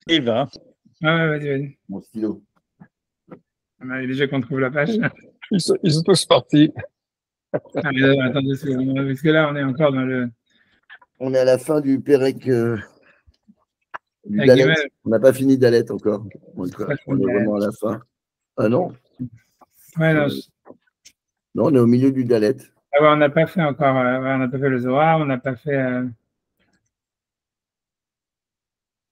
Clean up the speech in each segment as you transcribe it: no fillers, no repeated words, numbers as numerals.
Il va. Ah, ouais, vas-y, vas-y. Mon stylo. Il est déjà qu'on trouve la page. Ils sont tous partis. Ah, mais là, attendez, parce que là, on est encore dans le. On est à la fin du Pérec du Avec Dalet. Guimel. On n'a pas fini Dalet encore. On est Pas on est fini, vraiment à la fin. Ah non? ouais, non, Non, on est au milieu du Dalet. ah ouais, on n'a pas fait encore. Ouais, on n'a pas fait le Zohar, on n'a pas fait.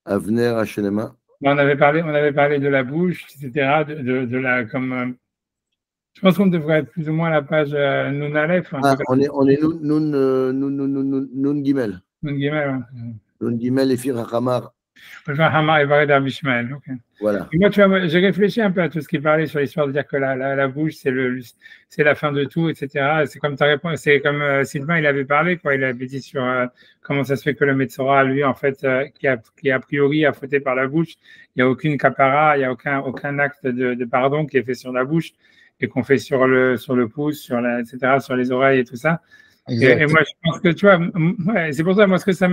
Avner, HNMA. On avait parlé de la bouche, etc. De la comme. Je pense qu'on devrait être plus ou moins à la page Nun Aleph, un Ah, truc comme on est Nun Gimel. Nun Gimel. Ouais. Nun Gimel et Fir Hamar. Je vais Hamar et Vared Abishmael. Ok. Voilà. Et moi, tu vois, j'ai réfléchi un peu à tout ce qu'il parlait sur l'histoire de dire que la bouche, c'est la fin de tout, etc. C'est comme ta réponse, c'est comme Sylvain, il avait parlé, quoi. Il avait dit sur comment ça se fait que le Metzora, lui, en fait, qui a priori a fauté par la bouche, il n'y a aucune capara, il n'y a aucun acte de pardon qui est fait sur la bouche et qu'on fait sur le pouce, etc., sur les oreilles et tout ça. Et moi, je pense que, tu vois, ouais, c'est pour ça, moi, ce que ça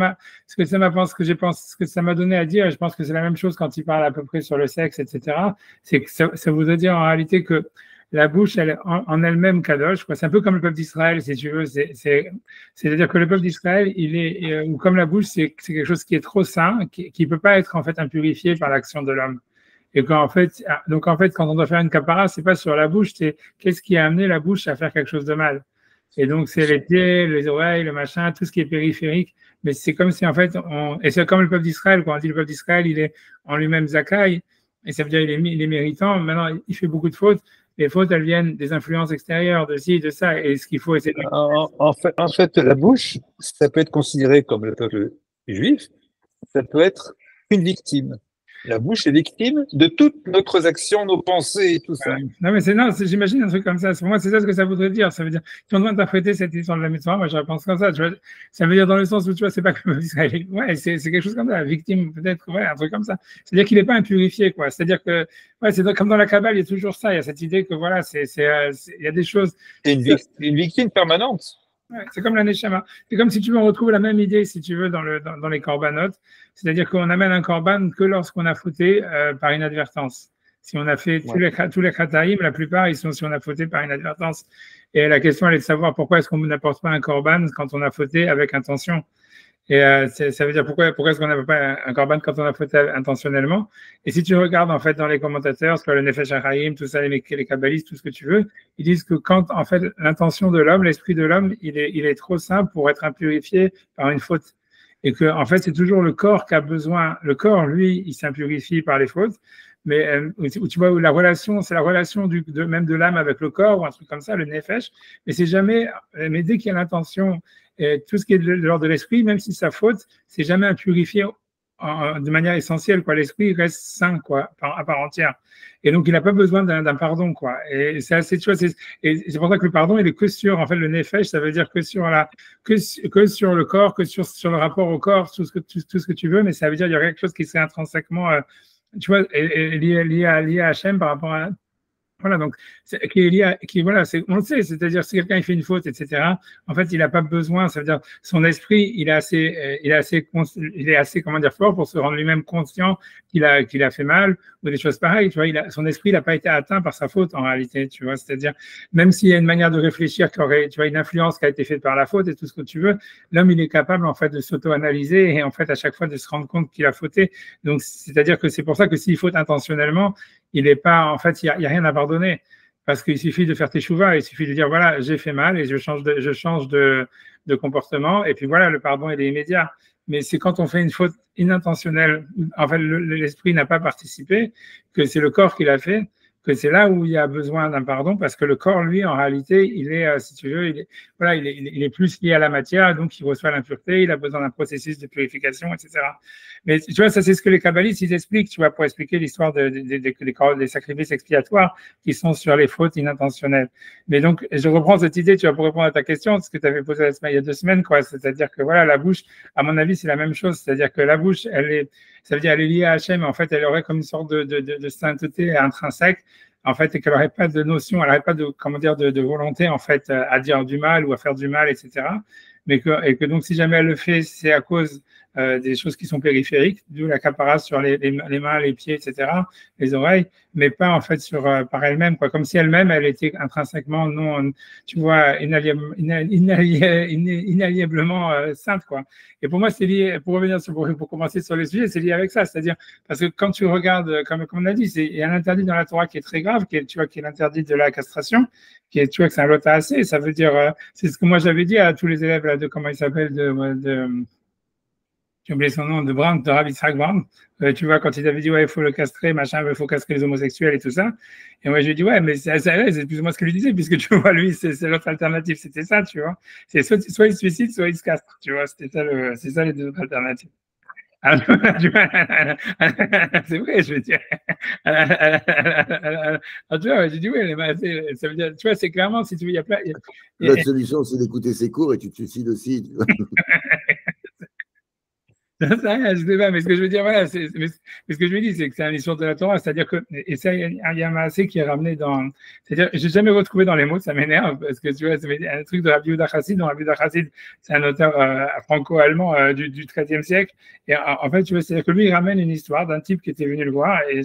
m'a donné à dire, je pense que c'est la même chose quand il parle à peu près sur le sexe, etc. C'est que ça voudrait dire en réalité que la bouche, elle, en elle-même, kadosh, quoi. C'est un peu comme le peuple d'Israël, si tu veux. C'est-à-dire que le peuple d'Israël, ou comme la bouche, c'est quelque chose qui est trop saint, qui peut pas être, en fait, impurifié par l'action de l'homme. Et donc, en fait, quand on doit faire une capara, c'est pas sur la bouche, c'est qu'est-ce qui a amené la bouche à faire quelque chose de mal. Et donc, c'est les pieds, les oreilles, le machin, tout ce qui est périphérique. Mais c'est comme si, en fait, et c'est comme le peuple d'Israël, quand on dit le peuple d'Israël, il est en lui-même Zakai, et ça veut dire il est méritant. Maintenant, il fait beaucoup de fautes. Les fautes, elles viennent des influences extérieures, de ci, de ça. Et ce qu'il faut essayer de. En fait, la bouche, ça peut être considéré comme le peuple juif, ça peut être une victime. La bouche est victime de toutes nos actions, nos pensées et tout ça. Non, mais j'imagine un truc comme ça. Pour moi, c'est ça ce que ça voudrait dire. Ça veut dire, si on doit interpréter cette histoire de la mitzvah, moi, je pense comme ça. Tu vois, ça veut dire dans le sens où, tu vois, c'est pas comme Israël. Ouais, c'est quelque chose comme ça. Victime, peut-être, ouais, un truc comme ça. C'est-à-dire qu'il n'est pas impurifié, quoi. C'est-à-dire que, ouais, c'est comme dans la Kabbale, il y a toujours ça. Il y a cette idée que, voilà, il y a des choses. C'est une victime permanente. Ouais, c'est comme la Neshama. C'est comme si tu veux, on retrouve la même idée, si tu veux, dans les corbanotes. C'est-à-dire qu'on amène un corban que lorsqu'on a fauté par inadvertance. Si on a fait tous les khataïm, la plupart, ils sont si on a fauté par inadvertance. Et la question, elle est de savoir pourquoi est-ce qu'on n'apporte pas un corban quand on a fauté avec intention. Et ça veut dire pourquoi est-ce qu'on n'a pas un corban quand on a fauté intentionnellement. Et si tu regardes en fait dans les commentateurs, soit le Nefesh HaChaim, tout ça, les kabbalistes, tout ce que tu veux, ils disent que quand en fait l'intention de l'homme, l'esprit de l'homme, il est trop simple pour être impurifié par une faute. Et que en fait c'est toujours le corps qui a besoin. Le corps, lui, il s'impurifie par les fautes. Mais où tu vois où la relation, c'est la relation même de l'âme avec le corps ou un truc comme ça, le nefesh. Mais c'est jamais. Mais dès qu'il y a l'intention, et tout ce qui est de l'ordre de l'esprit, même si ça faute, c'est jamais impurifié de manière essentielle, quoi. L'esprit reste sain, quoi, à part entière. Et donc, il n'a pas besoin d'un pardon, quoi. Et c'est assez, tu vois, et c'est pour ça que le pardon, il est que sur, en fait, le nefesh, ça veut dire que sur que sur le corps, que sur le rapport au corps, tout ce que tu veux, mais ça veut dire qu'il y a quelque chose qui serait intrinsèquement, tu vois, lié à Hachem par rapport à, voilà, donc, voilà, on le sait, c'est-à-dire si quelqu'un il fait une faute, etc., en fait, il n'a pas besoin, ça veut dire, son esprit, il est assez, comment dire, fort pour se rendre lui-même conscient qu'il a fait mal, ou des choses pareilles, tu vois, son esprit, il n'a pas été atteint par sa faute, en réalité, tu vois, c'est-à-dire, même s'il y a une manière de réfléchir qui aurait, tu vois, une influence qui a été faite par la faute et tout ce que tu veux, l'homme, il est capable, en fait, de s'auto-analyser et, en fait, à chaque fois, de se rendre compte qu'il a fauté. Donc, c'est-à-dire que c'est pour ça que s'il faute intentionnellement, il n'est pas, en fait, il y a rien à pardonner. Parce qu'il suffit de faire tes chouvas, il suffit de dire, voilà, j'ai fait mal et je change de comportement. Et puis voilà, le pardon, il est immédiat. Mais c'est quand on fait une faute inintentionnelle, en fait, l'esprit n'a pas participé, que c'est le corps qui l'a fait, que c'est là où il y a besoin d'un pardon, parce que le corps, lui, en réalité, il est, si tu veux, il est plus lié à la matière, donc il reçoit l'impureté, il a besoin d'un processus de purification, etc. Mais tu vois, ça, c'est ce que les kabbalistes, ils expliquent, tu vois, pour expliquer l'histoire des sacrifices expiatoires qui sont sur les fautes inintentionnelles. Mais donc, je reprends cette idée, tu vois, pour répondre à ta question, ce que tu avais posé il y a 2 semaines, quoi. C'est-à-dire que, voilà, la bouche, à mon avis, c'est la même chose. C'est-à-dire que la bouche, ça veut dire, elle est liée à Hachem, en fait, elle aurait comme une sorte de sainteté intrinsèque, en fait, et qu'elle n'aurait pas de notion, elle n'aurait pas de volonté, en fait, à dire du mal ou à faire du mal, etc. Et que donc, si jamais elle le fait, c'est à cause des choses qui sont périphériques, d'où la capara sur les mains, les pieds, etc., les oreilles, mais pas en fait par elle-même, quoi. Comme si elle-même, elle était intrinsèquement non, tu vois, inaliénablement sainte, quoi. Et pour moi, c'est lié, pour revenir pour commencer sur le sujet, c'est lié avec ça, c'est-à-dire parce que quand tu regardes, comme on a dit, il y a un interdit dans la Torah qui est très grave, qui est l'interdit de la castration, tu vois que c'est un lota assez, ça veut dire, c'est ce que moi j'avais dit à tous les élèves là, de comment il s'appelle, j'ai oublié son nom, de Brown, de Rabbi Yitzhak Brown. Tu vois, quand il avait dit, ouais, il faut le castrer, machin, il faut castrer les homosexuels et tout ça. Et moi, je lui ai dit, ouais, mais c'est plus ou moins ce que lui disait, puisque tu vois, lui, c'est l'autre alternative, c'était ça, tu vois. C'est soit il se suicide, soit il se castre, tu vois. C'est ça les deux autres alternatives. C'est vrai, je veux dire. Tu vois, j'ai dit, oui, ça veut dire, tu vois, c'est clairement, si tu veux, il y a plein. La solution, c'est d'écouter ses cours et tu te suicides aussi. Tu vois. Je sais pas, mais ce que je veux dire, voilà, mais ce que je veux dire, c'est que c'est un histoire de la Torah, c'est-à-dire que, et ça, il y a un maasé qui est ramené dans, c'est-à-dire, j'ai jamais retrouvé dans les mots, ça m'énerve, parce que tu vois, c'est un truc de Rabbi Yehuda Chassid, dont Rabbi Yehuda Chassid, c'est un auteur franco-allemand du XIIIe siècle, et en fait, tu vois, c'est-à-dire que lui, il ramène une histoire d'un type qui était venu le voir, et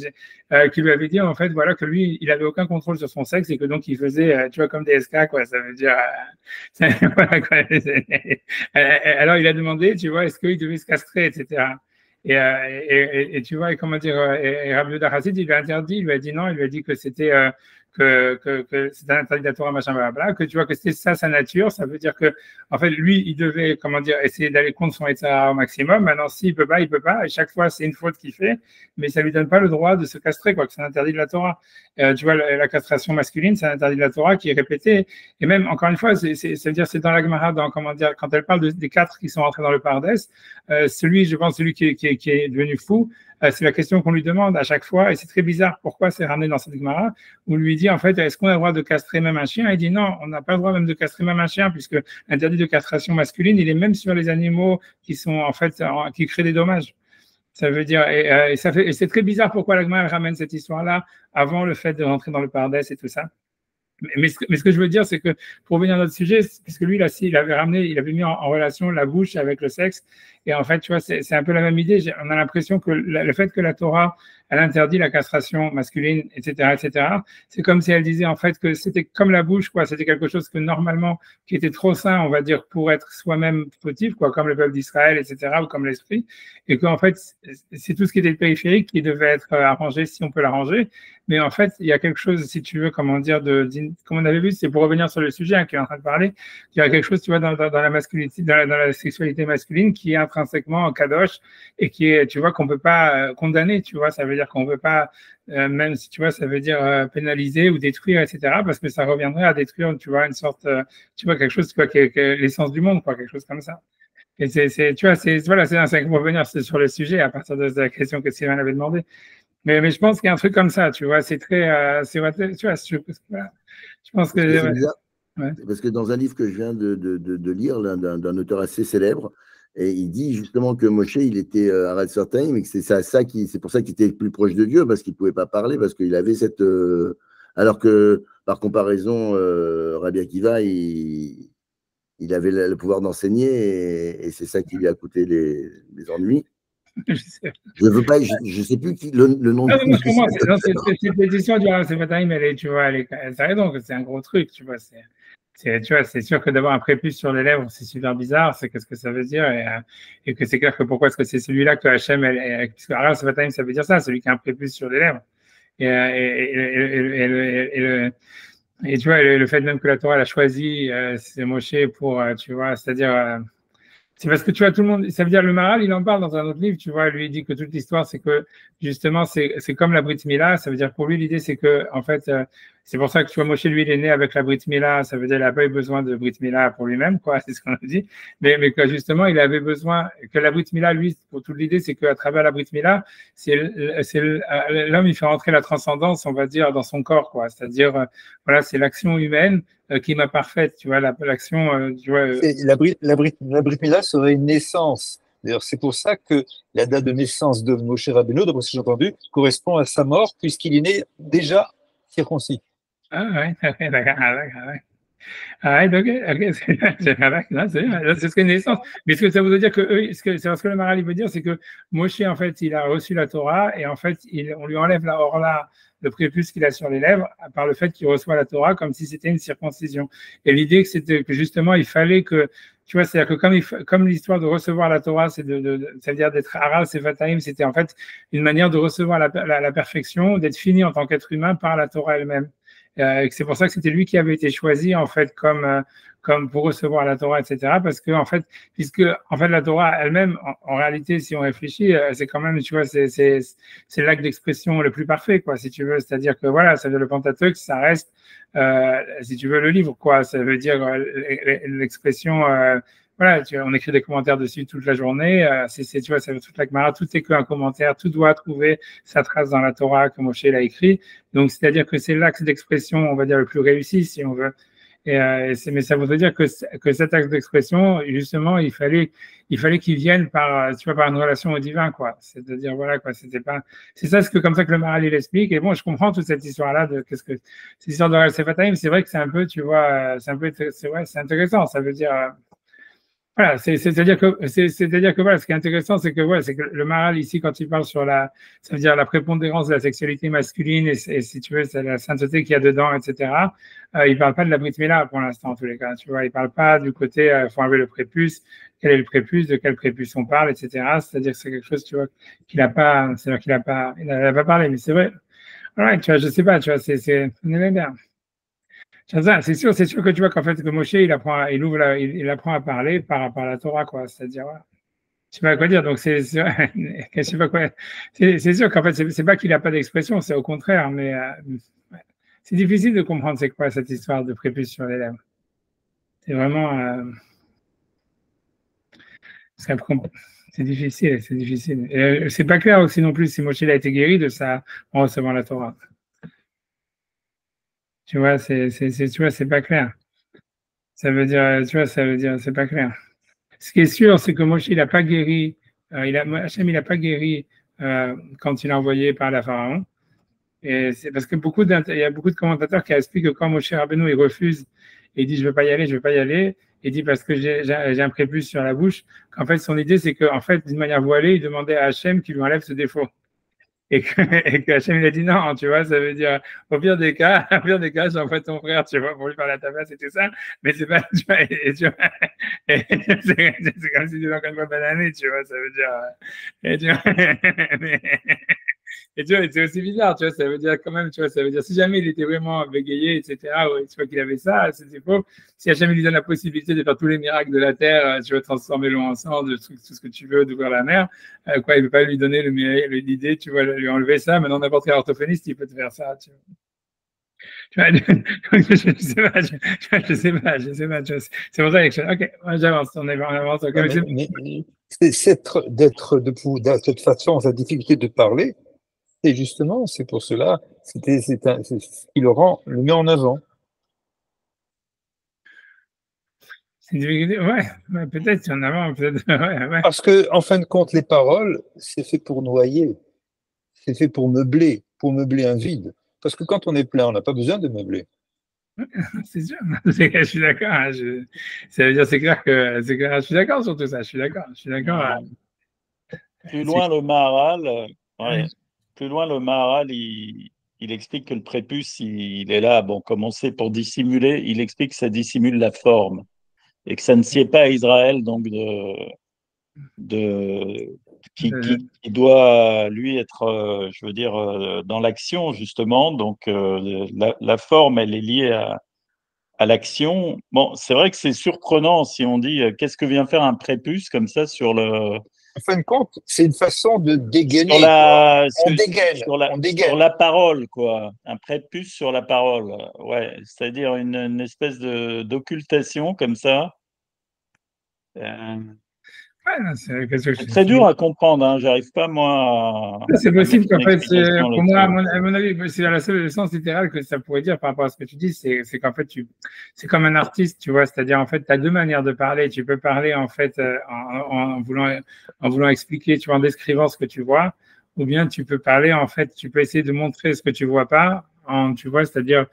qui lui avait dit, en fait, voilà, que lui, il avait aucun contrôle sur son sexe, et que donc, il faisait, tu vois, comme des SK, quoi, ça veut dire, voilà, quoi, alors, il a demandé, tu vois, est-ce qu'il devait se castrer, etc. Et tu vois, et comment dire, et Rabbi Yehuda Chassid, il lui a interdit, il lui a dit non, il lui a dit que c'était c'était un interdit de la Torah, machin, blablabla, que tu vois que c'était ça sa nature, ça veut dire que, en fait, lui, il devait, comment dire, essayer d'aller contre son état au maximum. Maintenant, s'il peut pas, il peut pas, et chaque fois, c'est une faute qu'il fait, mais ça lui donne pas le droit de se castrer, quoi, que c'est un interdit de la Torah. Tu vois, la castration masculine, c'est un interdit de la Torah qui est répété, et même, encore une fois, ça veut dire, c'est dans la Gemara, comment dire, quand elle parle des 4 qui sont rentrés dans le Pardès, je pense, celui qui est devenu fou, c'est la question qu'on lui demande à chaque fois, et c'est très bizarre pourquoi c'est ramené dans cette Gemara, où on lui dit en fait, est-ce qu'on a le droit de castrer même un chien? Il dit non, on n'a pas le droit même de castrer même un chien, puisque l'interdit de castration masculine, il est même sur les animaux qui sont en fait, qui créent des dommages. Ça veut dire, et c'est très bizarre pourquoi la Gemara ramène cette histoire-là avant le fait de rentrer dans le Pardès et tout ça. Mais ce que je veux dire, c'est que pour revenir à notre sujet, puisque lui, là, il avait mis en relation la bouche avec le sexe. Et en fait, tu vois, c'est un peu la même idée. On a l'impression que le fait que la Torah, elle interdit la castration masculine, etc., c'est comme si elle disait, en fait, que c'était comme la bouche, quoi. C'était quelque chose que normalement, qui était trop sain, on va dire, pour être soi-même fautif, quoi, comme le peuple d'Israël, etc., ou comme l'esprit. Et qu'en fait, c'est tout ce qui était périphérique qui devait être arrangé si on peut l'arranger. Mais en fait, il y a quelque chose, si tu veux, comment dire, comme on avait vu, c'est pour revenir sur le sujet qui est en train de parler, il y a quelque chose, tu vois, dans la masculinité, dans la sexualité masculine qui est intrinsèquement kadosh et qui est, tu vois, qu'on peut pas condamner, tu vois, ça veut dire qu'on peut pas, même si tu vois, ça veut dire pénaliser ou détruire, etc., parce que ça reviendrait à détruire, tu vois, une sorte, tu vois, quelque chose, quoi, qui est l'essence du monde, quoi, quelque chose comme ça. Et tu vois, voilà, c'est pour revenir sur le sujet à partir de la question que Sylvain avait demandé. Mais je pense qu'il y a un truc comme ça, tu vois, c'est très, tu vois, je pense que. C'est bizarre, parce que dans un livre que je viens de lire, d'un auteur assez célèbre, et il dit justement que Moshe, il était à Ratzatain, mais que c'est pour ça qu'il était plus proche de Dieu, parce qu'il ne pouvait pas parler, parce qu'il avait cette. Alors que, par comparaison, Rabbi Akiva, il avait le pouvoir d'enseigner, et c'est ça qui lui a coûté les ennuis. Je veux pas, je sais plus le nom de. Non, je comprends. Cette édition du Rav Sefatim, tu vois, ça raison que c'est un gros truc, tu vois. Tu vois, c'est sûr que d'avoir un prépuce sur les lèvres, c'est super bizarre. C'est qu'est-ce que ça veut dire et que c'est clair que pourquoi est-ce que c'est celui-là que Hachem, puisque Rav Sefatim, ça veut dire ça, celui qui a un prépuce sur les lèvres. Et tu vois, le fait même que la Torah a choisi c'est Moshe pour, tu vois, c'est-à-dire. C'est parce que tu vois, tout le monde, ça veut dire le Maharal, il en parle dans un autre livre, tu vois, lui il dit que toute l'histoire, c'est que justement, c'est comme la Brit Mila, ça veut dire pour lui, l'idée, c'est que, en fait, c'est pour ça que tu vois, Moshe, lui, il est né avec la Brit Mila, ça veut dire qu'il n'a pas eu besoin de Brit Mila pour lui-même, quoi, c'est ce qu'on a dit, mais que justement, il avait besoin, que la Brit Mila, lui, pour toute l'idée, c'est qu'à travers la Brit Mila, l'homme, il fait rentrer la transcendance, on va dire, dans son corps, quoi, c'est-à-dire, voilà, c'est l'action humaine qui m'a parfaite, tu vois, l'action, tu vois. La Brit Mila serait une naissance. D'ailleurs, c'est pour ça que la date de naissance de Moshe Rabbeinu, d'après ce que j'ai entendu, correspond à sa mort, puisqu'il est né déjà circoncis. Ah ouais, d'accord. Ah, donc, ok, c'est vrai, c'est ce que naissance. Mais ce que ça veut dire que ce que le Maharal veut dire, c'est que Moshe, en fait, il a reçu la Torah et en fait, on lui enlève la orla, le prépuce qu'il a sur les lèvres, par le fait qu'il reçoit la Torah comme si c'était une circoncision. Et l'idée, c'était que justement, il fallait que, tu vois, c'est-à-dire que comme l'histoire de recevoir la Torah, c'est-à-dire d'être Haral Sefataim, c'était en fait une manière de recevoir la perfection, d'être fini en tant qu'être humain par la Torah elle-même. C'est pour ça que c'était lui qui avait été choisi en fait comme pour recevoir la Torah, etc. Parce que en fait, puisque en fait la Torah elle-même, en réalité, si on réfléchit, c'est quand même, tu vois, c'est l'acte d'expression le plus parfait, quoi, si tu veux. C'est-à-dire que voilà, ça veut dire le Pentateuque, ça reste, si tu veux, le livre, quoi. Ça veut dire l'expression. Voilà, on écrit des commentaires dessus toute la journée. Tu vois, ça veut toute la Gemara, tout est qu'un commentaire, tout doit trouver sa trace dans la Torah que Moshe l'a écrit. Donc, c'est-à-dire que c'est l'axe d'expression, on va dire, le plus réussi, si on veut. Mais ça voudrait dire que cet axe d'expression, justement, il fallait qu'il vienne par, tu vois, par une relation au divin, quoi. C'est-à-dire, voilà, quoi, c'est ça, comme ça que le Maharal, il explique. Et bon, je comprends toute cette histoire-là cette histoire de Haral Sefataim, c'est vrai que c'est un peu, tu vois, c'est intéressant. Ça veut dire, voilà, c'est-à-dire que voilà, ce qui est intéressant, c'est que le Maharal ici, quand il parle sur ça veut dire la prépondérance de la sexualité masculine et si tu veux, c'est la sainteté qu'il y a dedans, etc. Il parle pas de la Brit Mila pour l'instant, en tous les cas. Tu vois, il parle pas du côté, faut enlever le prépuce. Quel est le prépuce, de quel prépuce on parle, etc. C'est-à-dire que c'est quelque chose, tu vois, il n'a pas parlé, mais c'est vrai. Voilà, tu vois, je sais pas, tu vois, on est bien. C'est sûr que tu vois qu'en fait, que Moshe, il apprend à parler par rapport à la Torah, quoi. C'est-à-dire, voilà. Je sais pas quoi dire. Donc, je sais pas quoi. C'est sûr qu'en fait, c'est pas qu'il n'a pas d'expression, c'est au contraire, mais ouais. C'est difficile de comprendre c'est quoi cette histoire de prépuce sur les lèvres. C'est vraiment, c'est difficile, c'est difficile. Et c'est pas clair aussi non plus si Moshe a été guéri de ça en recevant la Torah. Tu vois, tu vois, c'est pas clair. Ça veut dire, tu vois, c'est pas clair. Ce qui est sûr, c'est que Moshe, il n'a pas guéri, Hachem, il n'a pas guéri quand il a envoyé par la Pharaon. Et c'est parce que il y a beaucoup de commentateurs qui expliquent que quand Moshe Rabbeinu, il refuse, et il dit, je veux pas y aller, je veux pas y aller, il dit parce que j'ai un prépuce sur la bouche, qu'en fait, son idée, c'est qu'en fait, d'une manière voilée, il demandait à Hachem qu'il lui enlève ce défaut. Et que Hachem, il a dit non, tu vois, ça veut dire, au pire des cas, j'envoie ton frère, tu vois, pour lui parler à ta place et tout ça, mais c'est pas, tu vois, c'est comme si tu encore une fois banané, tu vois, ça veut dire, et tu vois, c'est aussi bizarre, tu vois, ça veut dire quand même, tu vois, ça veut dire si jamais il était vraiment bégayé, etc., ou tu vois qu'il avait ça, c'était faux. Si Hachem lui donne la possibilité de faire tous les miracles de la terre, tu vois, transformer l'eau en sang, tout ce que tu veux, d'ouvrir la mer, quoi, il ne peut pas lui donner l'idée, tu vois, lui enlever ça. Maintenant, n'importe quel orthophoniste, il peut te faire ça, tu vois. Je sais pas. C'est pour ça que ok, j'avance, on avance. Okay, de cette façon, cette difficulté de parler, et justement, c'est pour cela, c'est ce qui le met en avant. Ouais, peut-être en avant, peut-être. Ouais. Parce que, en fin de compte, les paroles, c'est fait pour noyer, c'est fait pour meubler un vide. Parce que quand on est plein, on n'a pas besoin de meubler. C'est sûr, je suis d'accord. Hein, ça veut dire, c'est clair, je suis d'accord sur tout ça. Je suis d'accord. Plus loin, le Maharal, plus loin, le Maharal, il explique que le prépuce, il est là, bon, comme on sait, pour dissimuler, il explique que ça dissimule la forme et que ça ne sied pas à Israël, donc qui doit, lui, être, je veux dire, dans l'action, justement. Donc, la forme, elle est liée à l'action. Bon, c'est vrai que c'est surprenant si on dit qu'est-ce que vient faire un prépuce comme ça sur le. En fin de compte, c'est une façon de dégainer. On dégaine. Sur la parole, quoi. Un prépuce sur la parole. Ouais, c'est-à-dire une espèce d'occultation comme ça. C'est très dur à comprendre, hein. J'arrive pas, moi, c'est possible qu'en fait, pour moi, à mon avis, c'est la seule sens littéral que ça pourrait dire par rapport à ce que tu dis, c'est qu'en fait, c'est comme un artiste, tu vois, c'est-à-dire, en fait, tu as deux manières de parler. Tu peux parler, en fait, en voulant expliquer, tu vois, en décrivant ce que tu vois, ou bien tu peux parler, en fait, tu peux essayer de montrer ce que tu vois pas tu vois, c'est-à-dire,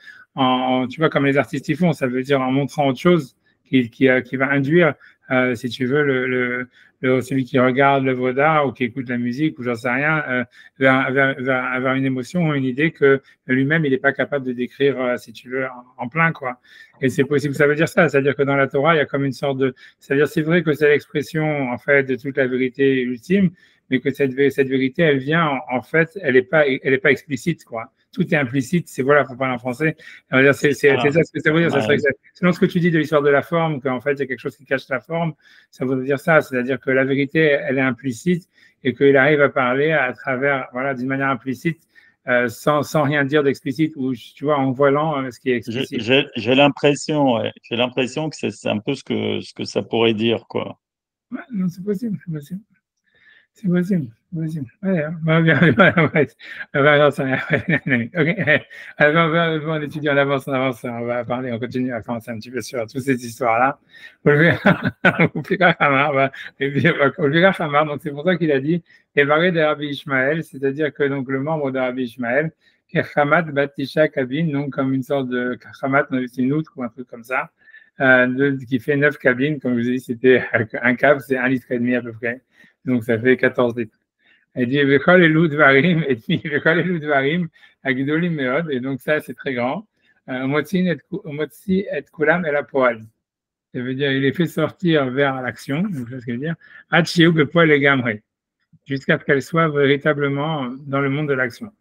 tu vois, comme les artistes y font, ça veut dire en montrant autre chose qui va induire, si tu veux, celui qui regarde l'œuvre d'art ou qui écoute la musique ou j'en sais rien, vers une émotion ou une idée que lui-même, il n'est pas capable de décrire, si tu veux, en plein, quoi. Et c'est possible, ça veut dire ça, c'est-à-dire que dans la Torah, il y a comme une sorte de, c'est-à-dire c'est vrai que c'est l'expression, en fait, de toute la vérité ultime, mais que cette vérité, elle vient, en fait, elle est pas explicite, quoi. Tout est implicite, c'est voilà, pour parler en français. C'est ça ce que ça veut dire. Ça serait selon ce que tu dis de l'histoire de la forme, qu'en fait, il y a quelque chose qui cache la forme, ça veut dire ça. C'est-à-dire que la vérité, elle est implicite et qu'il arrive à parler à travers, voilà, d'une manière implicite, sans rien dire d'explicite ou, tu vois, en voilant ce qui est explicite. J'ai l'impression que c'est un peu ce que ça pourrait dire, quoi. Ouais, non, c'est possible, c'est possible. C'est possible, c'est possible. Ouais, ok. Alors, on étudie, on avance, on va parler, on continue à commencer un petit peu sur toutes ces histoires-là. Donc c'est pour ça qu'il a dit Evaré de Rabbi Ishmael, c'est-à-dire que donc le membre de Rabbi Ishmael, Kechamat Batisha Kabine, donc comme une sorte de Kechamat, c'est une outre ou un truc comme ça, qui fait 9 cabines, comme je vous ai dit, c'était un cave, c'est 1,5 litre à peu près. Donc, ça fait 14 litres. Elle dit, Vechol elou dvarim, et puis Vechol elou dvarim, agdolim meod, et donc ça, c'est très grand. Motzi et kulam el apoal. Ça veut dire, il est fait sortir vers l'action, donc c'est ce que veut dire, Hachiou bepoel et gamre, jusqu'à ce qu'elle soit véritablement dans le monde de l'action.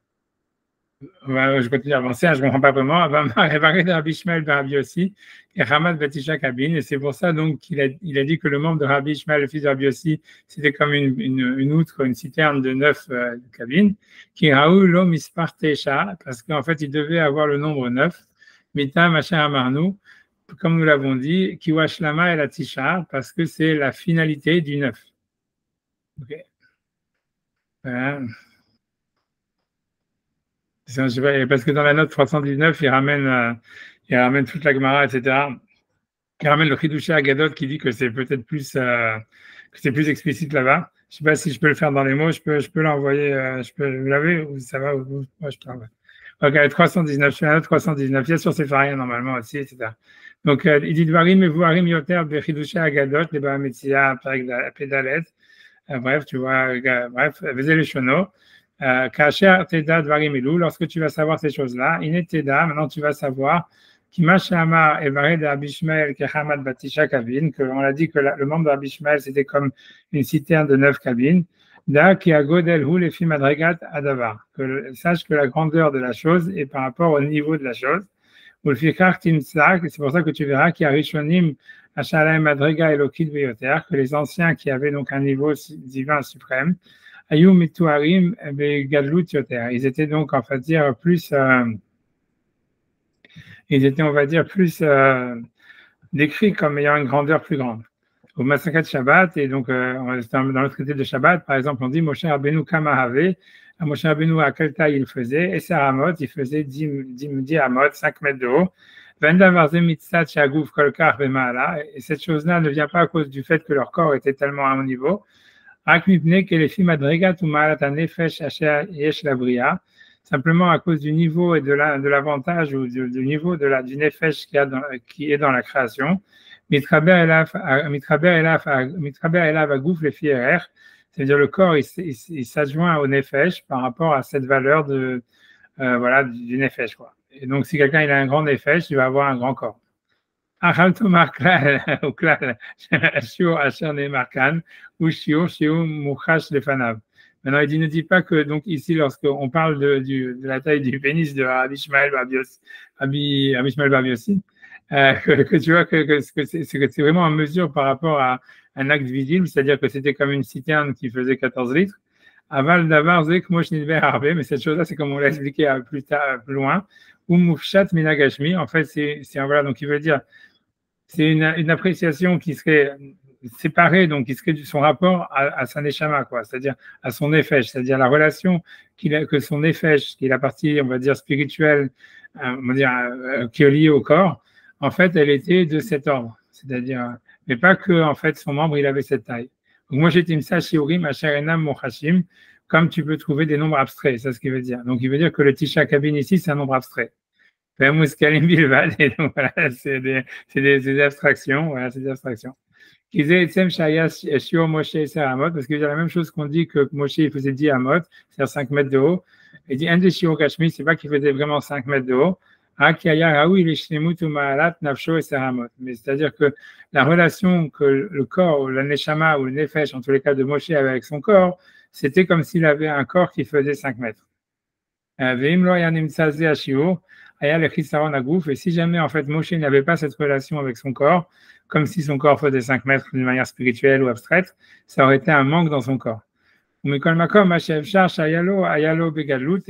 Je continue à avancer, je ne comprends pas vraiment. Rabbi Ishmael ben Rabbi Yossi et Hamad Batisha Kabine. Et c'est pour ça donc qu'il a dit que le membre de Rabbi Ishmael, le fils de Rabbi Yossi, c'était comme une outre, une citerne de 9 cabines. Qui Raoul Mispar Tesha, parce qu'en fait, il devait avoir le nombre 9. Mita Machin Amarnou, comme nous l'avons dit, Kiwashlama et la Tisha, parce que c'est la finalité du 9. Ok. Voilà. Parce que dans la note 319, il ramène toute la Gemara, etc. Il ramène le Chidushé Agadot qui dit que c'est peut-être plus, explicite là-bas. Je ne sais pas si je peux le faire dans les mots, je peux l'envoyer, vous l'avez ou ça va ou moi je peux l'envoyer. Ok, 319, je suis à la note 319, il y a sur Sepharia normalement aussi, etc. Donc, il dit Dvarim et Vuarim Yoter Bechidushé Agadot, les Bahametzia, Pédalet. Bref, tu vois, bref, Vezé les Shono. Kacher Teda Dvarim Elou, lorsque tu vas savoir ces choses-là, Iné Teda, maintenant tu vas savoir, Kimashama Evaré de Abishmael Kehamad Batisha Kabine, qu'on a dit que le membre de Abishmael c'était comme une citerne de 9 cabines, Da qui a Godel Hu les Madrigat Adavar, sache que la grandeur de la chose est par rapport au niveau de la chose. Ou le Fikar Timsak, c'est pour ça que tu verras qu'il y a Rishonim, Ashalem Madriga Elokid Veyoter, que les anciens qui avaient donc un niveau divin suprême, Ayum et Tuarim, Gadlut Yoter. Ils étaient donc, en fait, dire plus, ils étaient, on va dire, plus décrits comme ayant une grandeur plus grande. Au Masakat Shabbat, et donc, dans le traité de Shabbat, par exemple, on dit Moshe Rabbeinu Kamahave, Moshe Rabbeinu à quelle taille il faisait, et Saramot, il faisait 10 amot, 5 mètres de haut. Et cette chose-là ne vient pas à cause du fait que leur corps était tellement à un niveau. Simplement à cause du niveau et de l'avantage ou du niveau du nefesh qui est dans la création. C'est-à-dire le corps, il s'adjoint au nefesh par rapport à cette valeur du nefesh, quoi. Et donc, si quelqu'un il a un grand nefesh, il va avoir un grand corps. Maintenant, il dit, ne dit pas que, donc ici, lorsqu'on parle de la taille du pénis de Rabbi Ishmael Bar Yossi, que tu vois que c'est vraiment en mesure par rapport à un acte visible, c'est-à-dire que c'était comme une citerne qui faisait 14 litres. Aval d'avar zek moshnidber harbe, mais cette chose-là, c'est comme on l'a expliqué plus loin. Ou mufshat minagashmi, en fait, c'est voilà, donc il veut dire, c'est une appréciation qui serait séparée, donc qui serait son rapport à sa neshama, quoi, c'est-à-dire à son nefesh, c'est-à-dire la relation que son nefesh, qui est la partie, on va dire, spirituelle, on va dire, qui est liée au corps, en fait, elle était de cet ordre, c'est-à-dire, mais pas que, en fait, son membre, il avait cette taille. Donc, moi, j'étais Msa Shiurim Asher Enam Mochashim, comme tu peux trouver des nombres abstraits, c'est ce qu'il veut dire. Donc, il veut dire que le Tisha Kabin ici, c'est un nombre abstrait. Et donc, voilà, c'est des abstractions, voilà, c'est des abstractions. Parce qu'il y a la même chose qu'on dit que Moshe il faisait 10 amot, c'est-à-dire 5 mètres de haut. Il dit, c'est pas qu'il faisait vraiment 5 mètres de haut. Mais c'est-à-dire que la relation que le corps, ou la neshama ou le nefesh, en tous les cas de Moshe avait avec son corps, c'était comme s'il avait un corps qui faisait 5 mètres. Et si jamais en fait Moshe n'avait pas cette relation avec son corps, comme si son corps faisait 5 mètres d'une manière spirituelle ou abstraite, ça aurait été un manque dans son corps. Mais et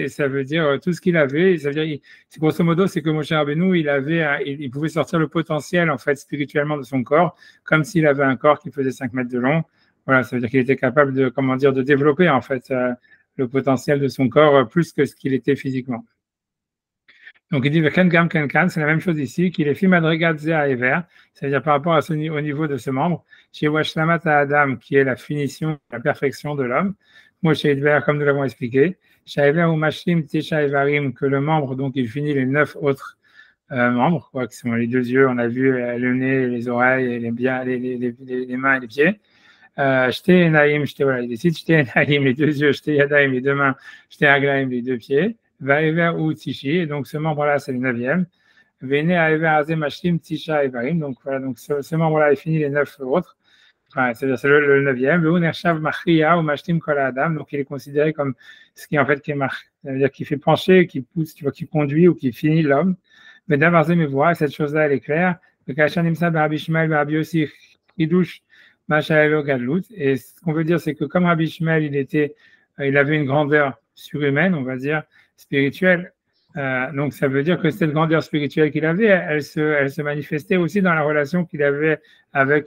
ça veut dire tout ce qu'il avait, ça veut dire, grosso modo, c'est que Moshe Rabbeinu, il pouvait sortir le potentiel en fait spirituellement de son corps, comme s'il avait un corps qui faisait 5 mètres de long. Voilà, ça veut dire qu'il était capable de, de développer en fait le potentiel de son corps plus que ce qu'il était physiquement. Donc il dit c'est la même chose ici, qu'il est fi madrigatze à Ever, c'est-à-dire par rapport au niveau de ce membre, chez Washlamat Adam, qui est la finition, la perfection de l'homme, Moshe Edver, comme nous l'avons expliqué, chez Ever ou Mashlim Tesha Evarim, que le membre, donc il finit les 9 autres membres, quoi, qui sont les 2 yeux, on a vu le nez, les oreilles, les mains et les pieds. J'étais Naïm, voilà, il décide, j'étais Naïm, les 2 yeux, j'étais Yadaim, les 2 mains, j'étais Aglaim, les 2 pieds. Vaever ou Tishi, et donc ce membre-là, c'est le 9e. Vene Aever Azem Mashlim Tisha Evarim, donc voilà, donc ce membre-là, il finit les 9 autres. Enfin, c'est-à-dire c'est le 9e. Le Unershav Machria ou Mashlim Kol Adam, donc il est considéré comme ce qui en fait qui est marqué, c'est-à-dire qui fait pencher, qui pousse, tu vois, qui conduit ou qui finit l'homme. Mais d'abord, mes voix, cette chose-là, elle est claire. Le Kashanimsa Rabbi Ishmael, Rabbi Yossi, Hidush, Mashaelo Gadlut. Et ce qu'on veut dire, c'est que comme Rabbi Ishmael, il avait une grandeur surhumaine, on va dire, spirituelle. Donc, ça veut dire que cette grandeur spirituelle qu'il avait, elle se manifestait aussi dans la relation qu'il avait avec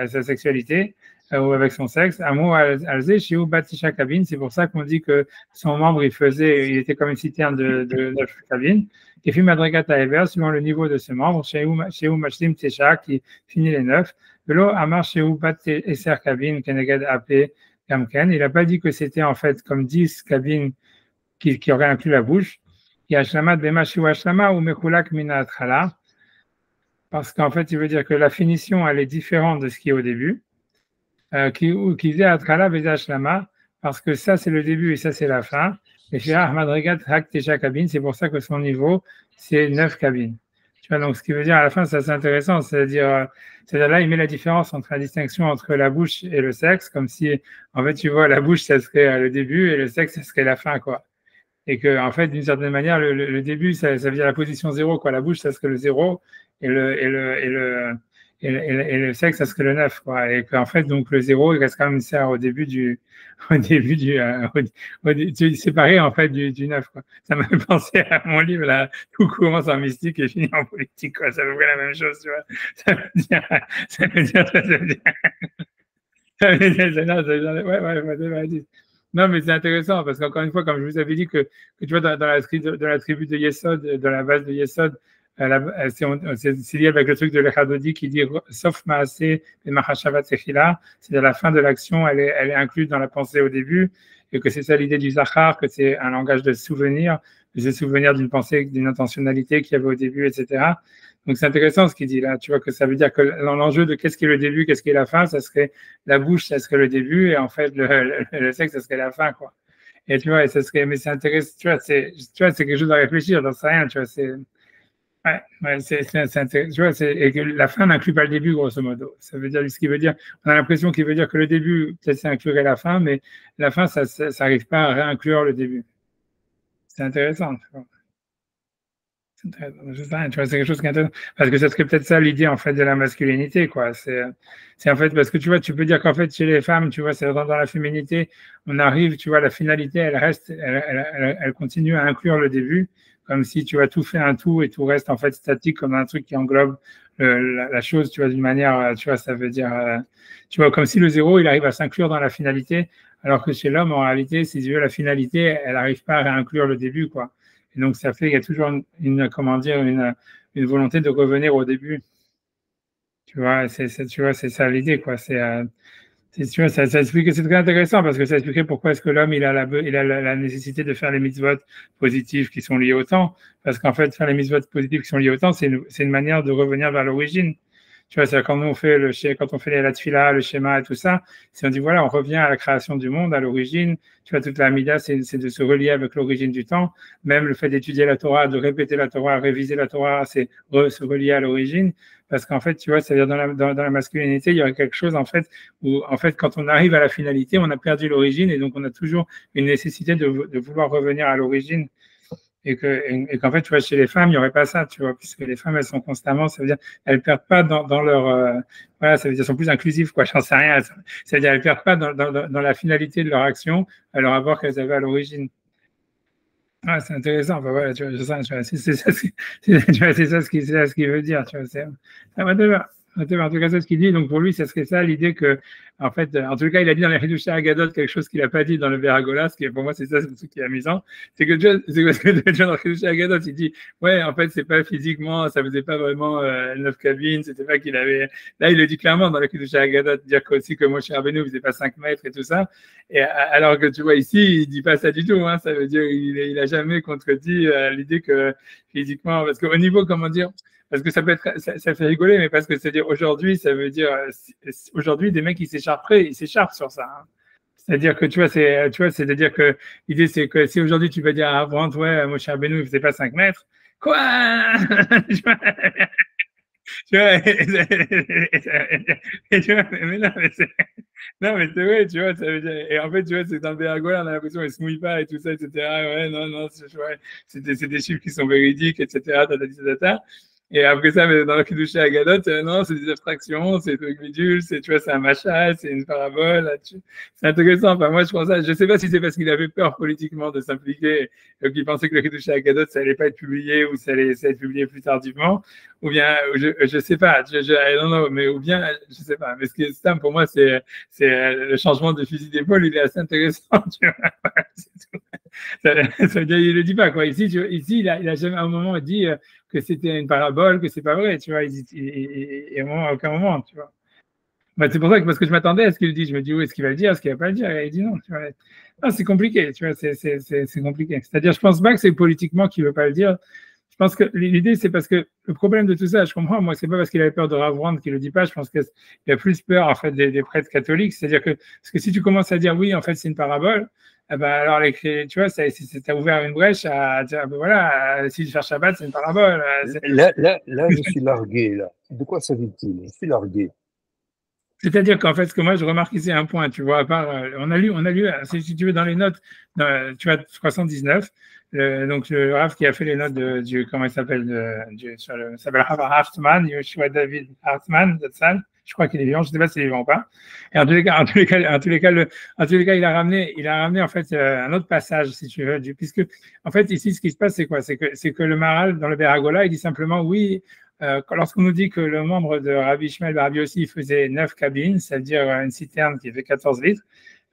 sa sexualité ou avec son sexe. Amour alzé, shiu batisha kabine. C'est pour ça qu'on dit que son membre, il était comme une citerne de 9 cabines. Qui fait madrigata ever, suivant le niveau de ce membre, shiu mashlim tesha, qui finit les 9. Velo amar shiu bat eser kabine, kenegad apé kamken. Il n'a pas dit que c'était en fait comme 10 cabines qui aurait inclus la bouche. Parce qu'en fait, il veut dire que la finition, elle est différente de ce qui est au début. Parce que ça, c'est le début et ça, c'est la fin. Et c'est pour ça que son niveau, c'est 9 cabines. Tu vois, donc ce qui veut dire à la fin, ça c'est intéressant, c'est-à-dire là, il met la différence entre la distinction entre la bouche et le sexe, comme si, en fait, tu vois, la bouche, ça serait le début et le sexe, ça serait la fin, quoi. Et que, en fait, d'une certaine manière, le début, ça veut dire la position 0, quoi. La bouche, ça serait le 0, et le sexe, ça serait le 9, quoi. Et qu'en fait, donc, le 0, il reste quand même au début séparé, en fait, du 9, quoi. Ça m'a fait penser à mon livre, là, tout commence en mystique et finit en politique, quoi. Ça veut dire la même chose, tu vois. Ça veut dire, ouais. Non, mais c'est intéressant parce qu'encore une fois, comme je vous avais dit que tu vois, dans la tribu de Yesod, dans la base de Yesod, c'est lié avec le truc de l'Echadodi qui dit sauf Maaseh et Mahashavat Sechila, c'est-à-dire la fin de l'action, elle est incluse dans la pensée au début, et que c'est ça l'idée du Zachar, que c'est un langage de souvenir, d'une pensée, d'une intentionnalité qu'il y avait au début, etc. Donc c'est intéressant ce qu'il dit là, tu vois que ça veut dire que l'enjeu de qu'est-ce qui est le début, qu'est-ce qui est la fin, ça serait la bouche, ça serait le début, et en fait le sexe, ça serait la fin, quoi. Et tu vois, et ça serait, mais c'est intéressant, tu vois, c'est quelque chose à réfléchir, j'en sais rien, tu vois, c'est intéressant, tu vois, et que la fin n'inclut pas le début, grosso modo. Ça veut dire, ce qui veut dire, on a l'impression qu'il veut dire que le début, peut-être ça inclurait la fin, mais la fin, ça n'arrive pas à réinclure le début. C'est intéressant, tu vois. Tu vois, c'est quelque chose qui est intéressant. Parce que ça serait peut-être ça l'idée, en fait, de la masculinité, quoi. C'est en fait, parce que tu vois, tu peux dire qu'en fait, chez les femmes, tu vois, c'est dans la féminité, on arrive, tu vois, la finalité, elle reste, elle continue à inclure le début, comme si, tu vois, tout fait un tout et tout reste, en fait, statique, comme un truc qui englobe la chose, tu vois, d'une manière, tu vois, ça veut dire, tu vois, comme si le 0, il arrive à s'inclure dans la finalité, alors que chez l'homme, en réalité, si tu veux, la finalité, elle n'arrive pas à réinclure le début, quoi. Et donc, ça fait qu'il y a toujours une volonté de revenir au début. Tu vois, c'est ça l'idée, quoi. C'est Tu vois, ça explique, c'est très intéressant parce que ça expliquait pourquoi est-ce que l'homme il a la nécessité de faire les mitzvot positifs qui sont liés au temps. Parce qu'en fait, faire les mitzvot positifs qui sont liés au temps, c'est une manière de revenir vers l'origine. Tu vois, c'est quand on fait quand on fait la tefila, le schéma et tout ça, si on dit voilà, on revient à la création du monde, à l'origine. Tu vois, toute la mida, c'est de se relier avec l'origine du temps. Même le fait d'étudier la Torah, de répéter la Torah, réviser la Torah, c'est se relier à l'origine. Parce qu'en fait, tu vois, c'est-à-dire dans la masculinité, il y aurait quelque chose en fait où en fait, quand on arrive à la finalité, on a perdu l'origine et donc on a toujours une nécessité de vouloir revenir à l'origine. Et qu'en fait, tu vois, chez les femmes, il n'y aurait pas ça, tu vois, puisque les femmes, elles sont constamment, ça veut dire, elles perdent pas dans leur, voilà, ça veut dire, elles sont plus inclusives, quoi, j'en sais rien. Ça veut dire, elles perdent pas dans la finalité de leur action, à leur avoir qu'elles avaient à l'origine. Ah, c'est intéressant, enfin, voilà, tu vois, c'est ça ce qu'il veut dire, tu vois, en tout cas, c'est ce qu'il dit. Donc, pour lui, ça serait ça l'idée que, en fait, en tout cas, il a dit dans les Hidushei Agadot quelque chose qu'il n'a pas dit dans le Beragola, ce qui, pour moi, c'est ça, c'est ce qui est amusant. C'est que c'est parce que dans les Hidushei Agadot, il dit, ouais, en fait, c'est pas physiquement, ça faisait pas vraiment 9 cabines, c'était pas qu'il avait. Là, il le dit clairement dans les Hidushei Agadot, dire aussi que Moshe Rabbeinu faisait pas 5 mètres et tout ça. Et alors que tu vois ici, il dit pas ça du tout, hein. Ça veut dire, il a jamais contredit l'idée que physiquement, parce qu'au niveau, comment dire, parce que ça peut être, ça fait rigoler, mais parce que c'est-à-dire aujourd'hui, ça veut dire aujourd'hui des mecs ils s'écharpent sur ça. Hein. C'est-à-dire que tu vois, c'est-à-dire que l'idée c'est que si aujourd'hui tu vas dire à Abraham, ouais, Moshe Rabbeinu il faisait pas 5 mètres, quoi? Tu vois, mais non, mais c'est vrai, tu vois, ça veut dire, et en fait, tu vois, c'est dans le Béragola, on a l'impression qu'il se mouille pas et tout ça, etc. Ouais, non, c'est des chiffres qui sont véridiques, etc. Et après ça, mais dans le Hidushei Agadot, non, c'est des abstractions, c'est des bidules, tu vois, c'est un machin, c'est une parabole. C'est intéressant. Enfin, moi, je pense ça. Je sais pas si c'est parce qu'il avait peur politiquement de s'impliquer, qu'il pensait que le Hidushei Agadot, ça allait pas être publié ou ça allait être publié plus tardivement, ou bien, je sais pas. Non, non, mais ou bien, je sais pas. Mais ce qui est simple pour moi, c'est le changement de fusil d'épaule, il est assez intéressant. Tu vois, ça veut dire, il le dit pas quoi. Ici, il a jamais à un moment dit que c'était une parabole, que c'est pas vrai, tu vois. Et à aucun moment, tu vois. Bah, c'est pour ça que parce que je m'attendais à ce qu'il le dise, je me dis, oui, est-ce qu'il va le dire, est-ce qu'il va pas le dire? Et il dit non, tu vois. Non, c'est compliqué, tu vois, c'est compliqué. C'est-à-dire, je pense pas que c'est politiquement qu'il veut pas le dire. Je pense que l'idée, c'est parce que le problème de tout ça, je comprends, moi, c'est pas parce qu'il avait peur de Rav Brand qu'il le dit pas, je pense qu'il a plus peur, en fait, des prêtres catholiques. C'est-à-dire que, parce que si tu commences à dire oui, en fait, c'est une parabole, eh ben, alors, tu vois, ça a ouvert une brèche à dire, ben voilà, si je fais Shabbat, c'est une parabole. Là, je suis largué, là. De quoi s'agit-il? Je suis largué. C'est-à-dire qu'en fait, ce que moi, je remarque ici un point, tu vois, à part, on a lu, si tu veux, dans les notes, tu vois, 79, donc le Rav qui a fait les notes comment il s'appelle, il s'appelle Rav Hartman, Yoshua David Hartman, de Tzal. Je crois qu'il est vivant, je ne sais pas s'il est vivant ou pas. Et en tous les cas, il a ramené en fait un autre passage, si tu veux, puisque en fait ici, ce qui se passe, c'est quoi? C'est que le Maharal dans le Beragola, il dit simplement oui. Lorsqu'on nous dit que le membre de Rabbi Ishmael Bar Rabbi Yossi faisait 9 cabines, c'est-à-dire une citerne qui fait 14 litres,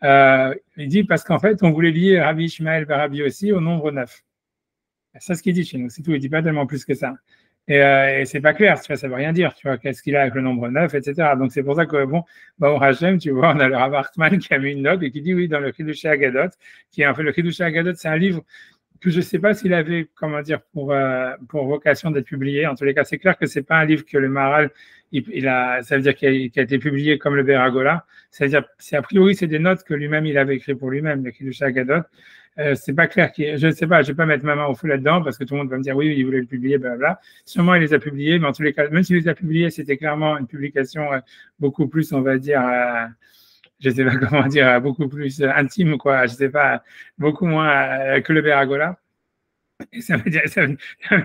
il dit parce qu'en fait, on voulait lier Rabbi Ishmael Bar Rabbi Yossi au nombre 9. C'est ce qu'il dit chez nous, c'est tout. Il dit pas tellement plus que ça. Et c'est pas clair, tu vois, ça veut rien dire, tu vois, qu'est-ce qu'il a avec le nombre 9, etc. Donc c'est pour ça que, bon, au Hachem, tu vois, on a le Rav Hartman qui a mis une note et qui dit oui, dans le Hidushei Agadot, qui est en fait le Hidushei Agadot, c'est un livre que je ne sais pas s'il avait, comment dire, pour vocation d'être publié. En tous les cas, c'est clair que c'est pas un livre que le Maharal, ça veut dire qu'il a été publié comme le Beragola. C'est-à-dire, a priori, c'est des notes que lui-même, il avait écrites pour lui-même, le Hidushei Agadot. C'est pas clair je ne sais pas, je vais pas mettre ma main au feu là-dedans parce que tout le monde va me dire oui, il voulait le publier, blablabla. Sûrement, il les a publiés, mais en tous les cas, même s'il les a publiés, c'était clairement une publication beaucoup plus, on va dire, je sais pas comment dire, beaucoup plus intime, quoi. Je sais pas, beaucoup moins que le Beragola. Et ça veut dire, on va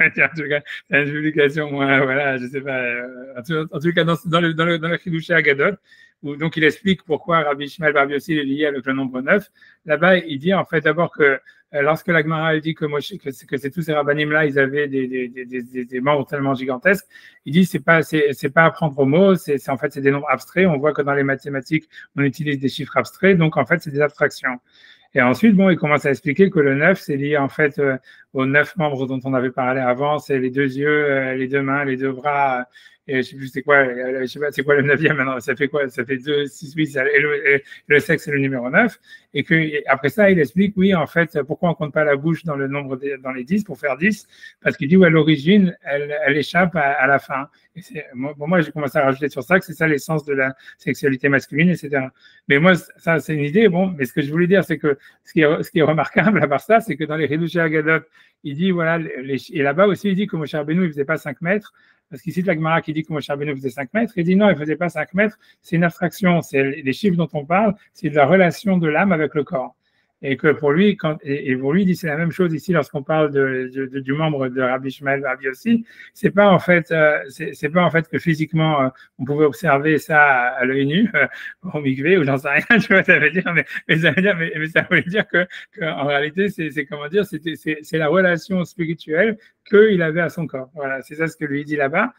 dire, en tout cas, c'est une publication moins, voilà, je sais pas, en tout cas, dans le Hidushei Agadot, où donc il explique pourquoi Rabbi Ishmael Bar Yossi est lié avec le nombre 9. Là-bas, il dit en fait d'abord que lorsque la Gemara dit que c'est tous ces rabbanim-là, ils avaient des membres tellement gigantesques, il dit c'est pas à prendre au mot, en fait c'est des nombres abstraits. On voit que dans les mathématiques, on utilise des chiffres abstraits, donc en fait c'est des abstractions. Et ensuite, bon, il commence à expliquer que le 9, c'est lié en fait aux 9 membres dont on avait parlé avant, c'est les 2 yeux, les 2 mains, les 2 bras et je sais plus c'est quoi, je sais pas c'est quoi le 9e maintenant, ça fait quoi? Ça fait 2, 6, 8, et le sexe c'est le numéro 9, et que après ça, il explique, oui, en fait, pourquoi on compte pas la bouche dans le nombre dans les 10 pour faire 10, parce qu'il dit, ouais, l'origine, elle échappe à la fin. Et moi, j'ai commencé à rajouter sur ça que c'est ça l'essence de la sexualité masculine, etc. Mais moi, ça, c'est une idée, bon, mais ce que je voulais dire, c'est que ce qui est remarquable à part ça, c'est que dans les Hidushei Agadot, il dit, voilà, et là-bas aussi, il dit que Moshe Rabbeinu, il faisait pas 5 mètres, parce qu'il cite la Gemara qui dit que Moshe Rabbeinu faisait 5 mètres, il dit non, il faisait pas 5 mètres, c'est une abstraction, c'est les chiffres dont on parle, c'est de la relation de l'âme avec le corps. Et que pour lui, et pour lui, il dit c'est la même chose ici lorsqu'on parle du membre de Rabbi Shmuel Bar Yossi. C'est pas en fait que physiquement on pouvait observer ça à l'œil nu au mikvé ou j'en sais rien, tu vois, ça veut dire, mais ça veut dire que en réalité c'est comment dire, c'est la relation spirituelle qu'il avait à son corps. Voilà, c'est ça ce que lui dit là-bas.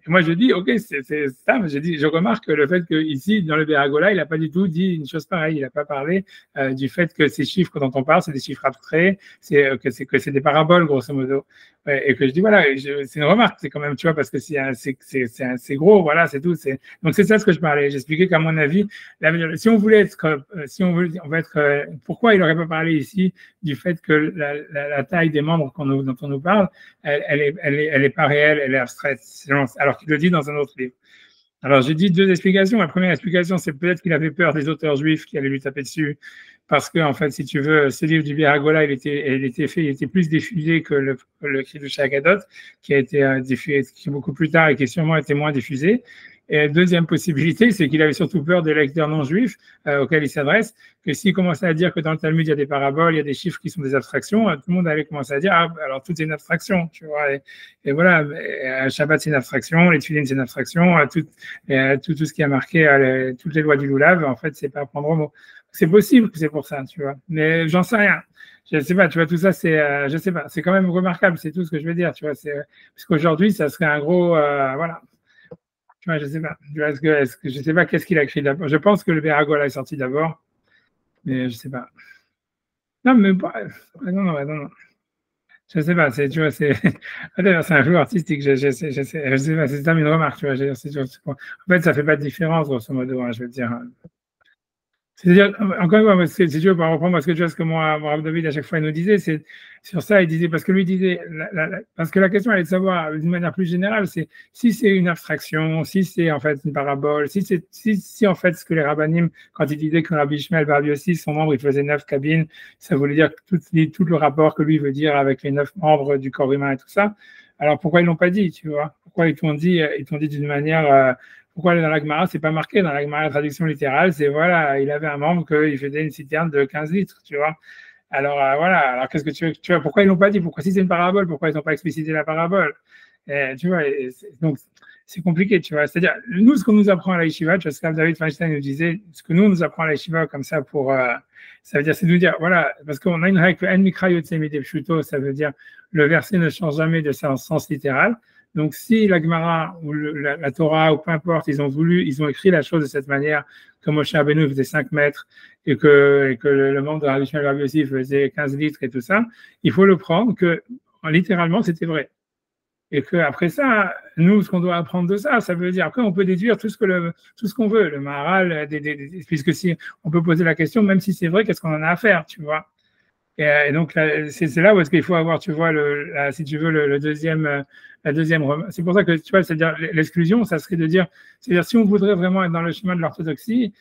Et moi, je dis, ok, c'est ça, mais je remarque le fait qu'ici, dans le Béragola, il n'a pas du tout dit une chose pareille. Il n'a pas parlé du fait que ces chiffres dont on parle, c'est des chiffres abstraits, que c'est des paraboles, grosso modo. Ouais, et que je dis, voilà, c'est une remarque, c'est quand même, tu vois, parce que c'est gros, voilà, c'est tout. Donc, c'est ça ce que je parlais. J'expliquais qu'à mon avis, si on voulait être, on va être, pourquoi il n'aurait pas parlé ici du fait que la taille des membres dont on nous parle, elle est pas réelle, elle est abstraite, alors qu'il le dit dans un autre livre. Alors, j'ai dit 2 explications. La première explication, c'est peut-être qu'il avait peur des auteurs juifs qui allaient lui taper dessus, parce que, en fait, si tu veux, ce livre du Béragola, il était plus diffusé que le Hidushei Agadot, qui a été diffusé beaucoup plus tard et qui sûrement été moins diffusé. Et deuxième possibilité, c'est qu'il avait surtout peur des lecteurs non juifs auxquels il s'adresse, que s'il commençait à dire que dans le Talmud, il y a des paraboles, il y a des chiffres qui sont des abstractions, tout le monde allait commencer à dire, ah, alors tout est une abstraction, tu vois. Et voilà, Shabbat, c'est une abstraction, les Tfilin, c'est une abstraction, tout ce qui a marqué toutes les lois du Lulav, en fait, c'est pas à prendre au mot. C'est possible que c'est pour ça, tu vois. Mais j'en sais rien. Je sais pas, tu vois, tout ça, je sais pas, c'est quand même remarquable, c'est tout ce que je veux dire, tu vois. Parce qu'aujourd'hui, ça serait un gros, voilà. Ouais, je sais pas. Je sais pas qu'est-ce qu'il a écrit d'abord. Je pense que le Béragola est sorti d'abord, mais je sais pas. Non, mais non. Je sais pas. Tu vois, c'est un jeu artistique. Je sais pas. C'est ça une remarque. Tu vois. En fait, ça fait pas de différence grosso modo. Hein, je veux dire. C'est-à-dire, encore une fois, si tu veux, pour reprendre, parce que tu vois ce que moi, Rav David, à chaque fois, il nous disait, c'est sur ça, il disait, parce que lui disait, parce que la question, elle est de savoir, d'une manière plus générale, c'est si c'est une abstraction, si c'est en fait une parabole, si en fait, ce que les rabbinim, quand ils disaient que Rabbi Shmuel Bar Yossi, son membre, il faisait 9 cabines, ça voulait dire tout le rapport que lui veut dire avec les 9 membres du corps humain et tout ça. Alors, pourquoi ils l'ont pas dit, tu vois? Pourquoi ils t'ont dit d'une manière, pourquoi dans la Gemara, c'est pas marqué dans la Gemara, la traduction littérale, c'est voilà, il avait un membre qu'il faisait une citerne de 15 litres, tu vois. Alors voilà, alors qu'est-ce que tu vois, pourquoi ils l'ont pas dit? Pourquoi si c'est une parabole, pourquoi ils n'ont pas explicité la parabole? Tu vois, donc c'est compliqué, tu vois. C'est-à-dire, nous, ce qu'on nous apprend à la yeshiva, tu vois, ce que David Feinstein nous disait, ce que nous apprend à la yeshiva comme ça ça veut dire, c'est de nous dire, voilà, parce qu'on a une règle, en mikra yotse midei pshuto, ça veut dire, le verset ne change jamais de sens littéral. Donc, si la Gemara ou la Torah ou peu importe, ils ont écrit la chose de cette manière, que Moshe Rabbeinu faisait 5 mètres et que le membre de Rabbi Shmuel Bar Yossi faisait 15 litres et tout ça, il faut le prendre que littéralement c'était vrai. Et que après ça, nous, ce qu'on doit apprendre de ça, ça veut dire après on peut déduire tout ce qu'on veut, le Maharal, puisque si on peut poser la question, même si c'est vrai, qu'est-ce qu'on en a à faire, tu vois. Et donc, c'est là où est-ce qu'il faut avoir, tu vois, si tu veux, la deuxième. C'est pour ça que, tu vois, c'est-à-dire l'exclusion, ça serait de dire, c'est-à-dire si on voudrait vraiment être dans le chemin de l'orthodoxie,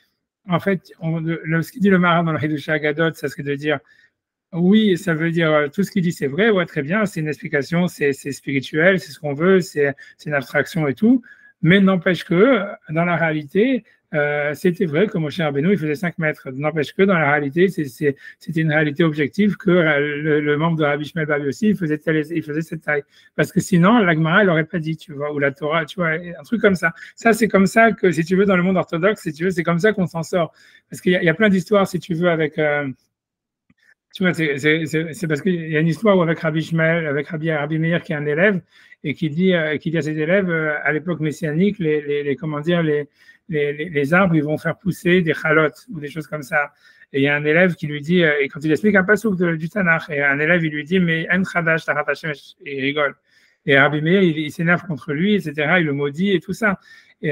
en fait, ce qu'il dit le Maharal dans le Hidushei Agadot, ça serait de dire, oui, ça veut dire tout ce qu'il dit, c'est vrai, ouais, très bien, c'est une explication, c'est spirituel, c'est ce qu'on veut, c'est une abstraction et tout, mais n'empêche que, dans la réalité, c'était vrai que Moshe Rabbeinu, il faisait 5 mètres. N'empêche que dans la réalité, c'était une réalité objective que le membre de Rabbi Shmuel Bar Yossi, il faisait cette taille. Parce que sinon, la Gemara, elle n'aurait pas dit, tu vois, ou la Torah, tu vois, un truc comme ça. Ça, c'est comme ça que, si tu veux, dans le monde orthodoxe, si tu veux, c'est comme ça qu'on s'en sort. Parce qu'il y a plein d'histoires, si tu veux, avec... tu vois, c'est parce qu'il y a une histoire où avec Rabbi Shmuel, avec Rabbi Meir qui est un élève, et qui dit à ses élèves, à l'époque messianique, comment dire, les arbres, ils vont faire pousser des chalotes ou des choses comme ça. Et il y a un élève qui lui dit, et quand il explique un passouk du Tanakh, et un élève, il lui dit, mais en chadash tarat Hashem, et il rigole. Et Rabbi Meir, il s'énerve contre lui, etc. Il le maudit et tout ça. Et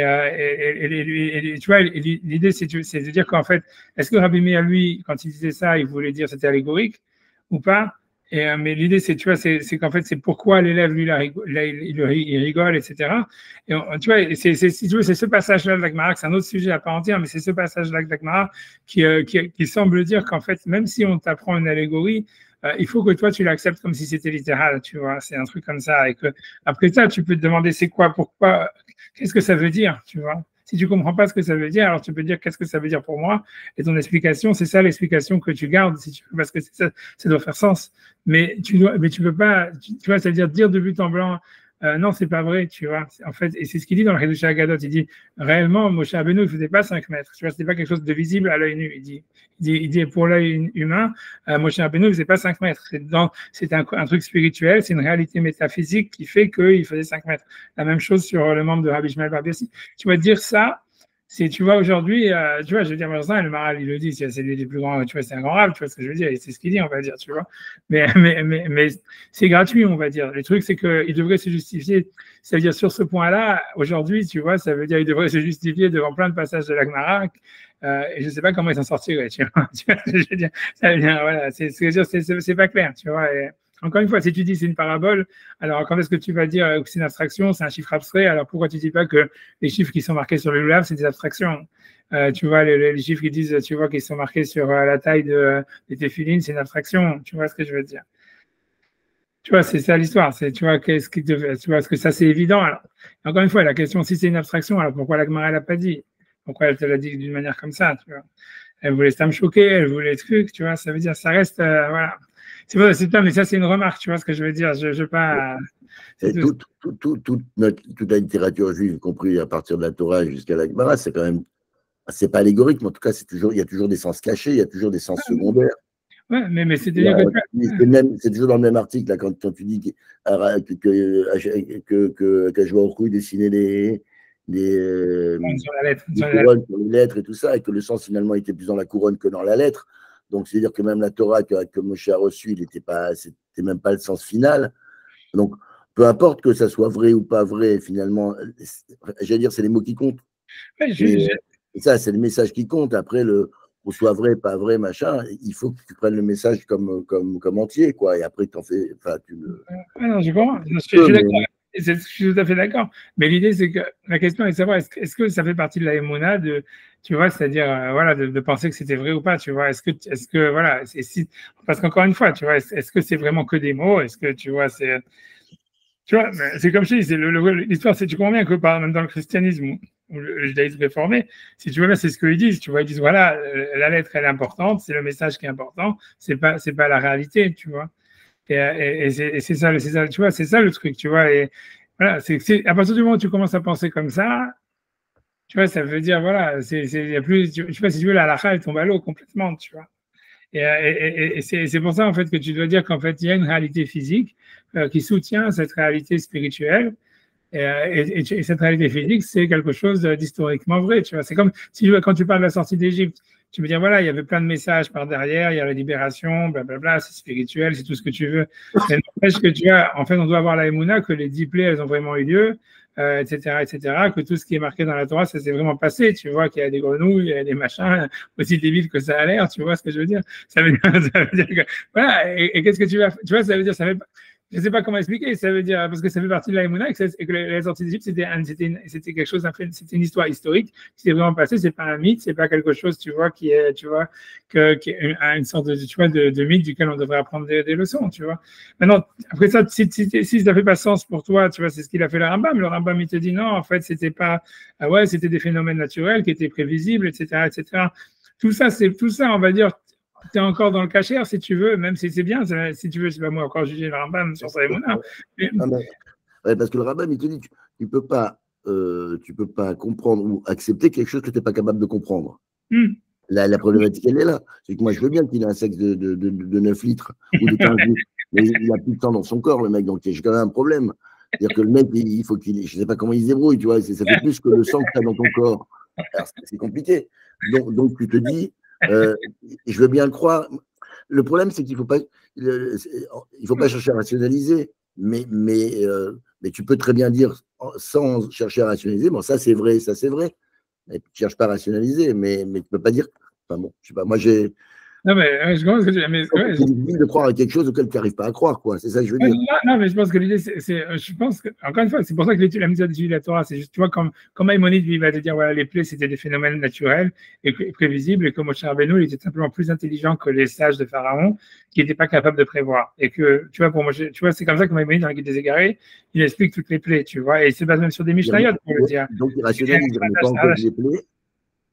tu vois, l'idée, c'est de dire qu'en fait, est-ce que Rabbi Meir, lui, quand il disait ça, il voulait dire c'était allégorique ou pas? Mais l'idée, c'est, tu vois, c'est qu'en fait, c'est pourquoi l'élève, lui, il rigole, etc. Et tu vois, si tu veux, c'est ce passage-là de l'Agmara, c'est un autre sujet à part entière, mais c'est ce passage-là de l'Agmara qui semble dire qu'en fait, même si on t'apprend une allégorie, il faut que toi, tu l'acceptes comme si c'était littéral, tu vois. C'est un truc comme ça. Et que, après ça, tu peux te demander c'est quoi, pourquoi, qu'est-ce que ça veut dire, tu vois. Si tu comprends pas ce que ça veut dire, alors tu peux dire qu'est-ce que ça veut dire pour moi. Et ton explication, c'est ça l'explication que tu gardes, si tu veux, parce que ça doit faire sens. Mais tu peux pas, tu vois, c'est-à-dire dire de but en blanc, non, c'est pas vrai, tu vois. En fait, et c'est ce qu'il dit dans le Chidushei Agadot. Il dit, réellement, Moshe Rabbeinu, il faisait pas 5 mètres. Tu vois, c'était pas quelque chose de visible à l'œil nu. Il dit, pour l'œil humain, Moshe Rabbeinu, il faisait pas 5 mètres. C'est un truc spirituel, c'est une réalité métaphysique qui fait qu'il faisait 5 mètres. La même chose sur le membre de Rabbi Shmuel Bar Yossi. Tu vas dire ça, tu vois, aujourd'hui, tu vois, je veux dire, le Maharal, il le dit, c'est lui des plus grands, tu vois, c'est un grand rab, tu vois ce que je veux dire, et c'est ce qu'il dit, on va dire, tu vois. Mais c'est gratuit, on va dire. Le truc, c'est qu'il devrait se justifier. Ça veut dire, sur ce point-là, aujourd'hui, tu vois, ça veut dire qu'il devrait se justifier devant plein de passages de l'Agmara, et je ne sais pas comment il s'en sortirait, tu vois. Tu vois ce que je veux dire, ça veut dire, voilà, c'est pas clair, tu vois. Et, encore une fois, si tu dis c'est une parabole, alors quand est-ce que tu vas dire que c'est une abstraction, c'est un chiffre abstrait, alors pourquoi tu dis pas que les chiffres qui sont marqués sur le lulav, c'est des abstractions? Tu vois, les chiffres qui disent, tu vois, qui sont marqués sur la taille des téphilines, c'est une abstraction, tu vois ce que je veux dire? Tu vois, c'est ça l'histoire, tu vois, tu vois, est-ce que ça c'est évident? Alors, encore une fois, la question, si c'est une abstraction, alors pourquoi la Gemara l'a pas dit? Pourquoi elle te l'a dit d'une manière comme ça, tu vois? Elle voulait ça me choquer, elle voulait truc, tu vois, ça veut dire, ça reste, voilà. C'est vrai, mais ça, c'est une remarque, tu vois ce que je veux dire. Je pas. Toute la littérature juive, y compris à partir de la Torah jusqu'à la Gemara, c'est quand même, c'est pas allégorique, mais en tout cas, il y a toujours des sens cachés, il y a toujours des sens secondaires. Ouais, mais c'est-à-dire c'est toujours dans le même article, là, quand tu dis qu'Ajwaoru dessinait couronnes sur les lettres et tout ça, et que le sens finalement était plus dans la couronne que dans la lettre. Donc, c'est-à-dire que même la Torah que Moshe a reçue, c'était même pas le sens final. Donc, peu importe que ça soit vrai ou pas vrai, finalement, j'allais dire, c'est les mots qui comptent. Ouais, et ça, c'est le message qui compte. Après, qu'on soit vrai, pas vrai, machin, il faut que tu prennes le message comme entier, quoi. Et après, tu en fais. Non, je comprends. Je suis d'accord. Je suis tout à fait d'accord. Mais l'idée, c'est que la question est de savoir est-ce que ça fait partie de la émouna tu vois, c'est-à-dire, voilà, de penser que c'était vrai ou pas, tu vois. Est-ce que voilà, parce qu'encore une fois, tu vois, est-ce que c'est vraiment que des mots? Est-ce que, tu vois, tu vois, c'est comme je dis, l'histoire, tu comprends bien que même dans le christianisme ou le judaïsme réformé, si tu veux bien, c'est ce qu'ils disent, tu vois, ils disent, voilà, la lettre, elle est importante, c'est le message qui est important, c'est pas la réalité, tu vois. Et c'est ça, tu vois, c'est ça le truc, tu vois. Et voilà, à partir du moment où tu commences à penser comme ça, tu vois, ça veut dire, voilà, y a plus, tu vois, si tu veux, la halakha, elle tombe à l'eau complètement, tu vois. Et c'est pour ça, en fait, que tu dois dire qu'en fait, il y a une réalité physique qui soutient cette réalité spirituelle. Et cette réalité physique, c'est quelque chose d'historiquement vrai, tu vois. C'est comme quand tu parles de la sortie d'Égypte, tu me dis, voilà, il y avait plein de messages par derrière, il y a la libération, blablabla, c'est spirituel, c'est tout ce que tu veux. Mais n'empêche que tu vois, en fait, on doit avoir la émouna que les 10 plaies, elles ont vraiment eu lieu, etc., que tout ce qui est marqué dans la Torah, ça s'est vraiment passé, tu vois, qu'il y a des grenouilles, il y a des machins, aussi débiles que ça a l'air, tu vois ce que je veux dire? Ça veut dire que, voilà, et qu'est-ce que tu vas, tu vois, ça veut dire, je ne sais pas comment expliquer, ça veut dire, parce que ça fait partie de la Emouna, et que la sortie d'Égypte, c'était quelque chose, c'était une histoire historique qui s'est vraiment passée, c'est pas un mythe, c'est pas quelque chose, tu vois, qui est une sorte de, tu vois, de mythe duquel on devrait apprendre des leçons, tu vois. Maintenant, après ça, si ça fait pas sens pour toi, tu vois, c'est ce qu'il a fait le Rambam. Le Rambam, il te dit non, en fait, c'était pas, ouais, c'était des phénomènes naturels qui étaient prévisibles, etc., etc. Tout ça, on va dire, tu es encore dans le cachère, si tu veux, même si c'est bien, si tu veux, c'est pas moi encore juger le Rambam sur sa émouna. Ouais, parce que le Rambam, il te dit, tu peux pas comprendre ou accepter quelque chose que tu n'es pas capable de comprendre. La problématique, elle est là. C'est que moi, je veux bien qu'il ait un sexe de 9 litres ou de 15 litres, mais il n'a plus de sang dans son corps, le mec, donc j'ai quand même un problème. C'est-à-dire que le mec, il faut qu'il, je ne sais pas comment il se débrouille, tu vois, ça fait plus que le sang que tu as dans ton corps. C'est compliqué. Donc, tu te dis, je veux bien le croire. Le problème, c'est qu'il ne faut pas chercher à rationaliser. mais tu peux très bien dire, sans chercher à rationaliser, bon, ça c'est vrai, ça c'est vrai. Et tu ne cherches pas à rationaliser, mais tu ne peux pas dire. Enfin bon, je sais pas, moi j'ai. Non, mais je comprends ce que tu dis. C'est difficile de croire à quelque chose auquel tu n'arrives pas à croire, quoi. C'est ça que je veux dire. Non, mais je pense que l'idée, je pense que, encore une fois, c'est pour ça que la méthode d'étude de la Torah, c'est juste, tu vois, comme Maïmonide, lui, il va te dire, voilà, les plaies, c'était des phénomènes naturels et prévisibles, et que Moshe Rabbeinu, il était simplement plus intelligent que les sages de Pharaon, qui n'étaient pas capables de prévoir. Et que, tu vois, pour Moshe, tu vois, c'est comme ça que Maïmonide, dans la Guide des Égarés, il explique toutes les plaies, tu vois, et il se base même sur des Mishnayot, pour le dire. Donc, il rationalise, il ne pas encore les plaies.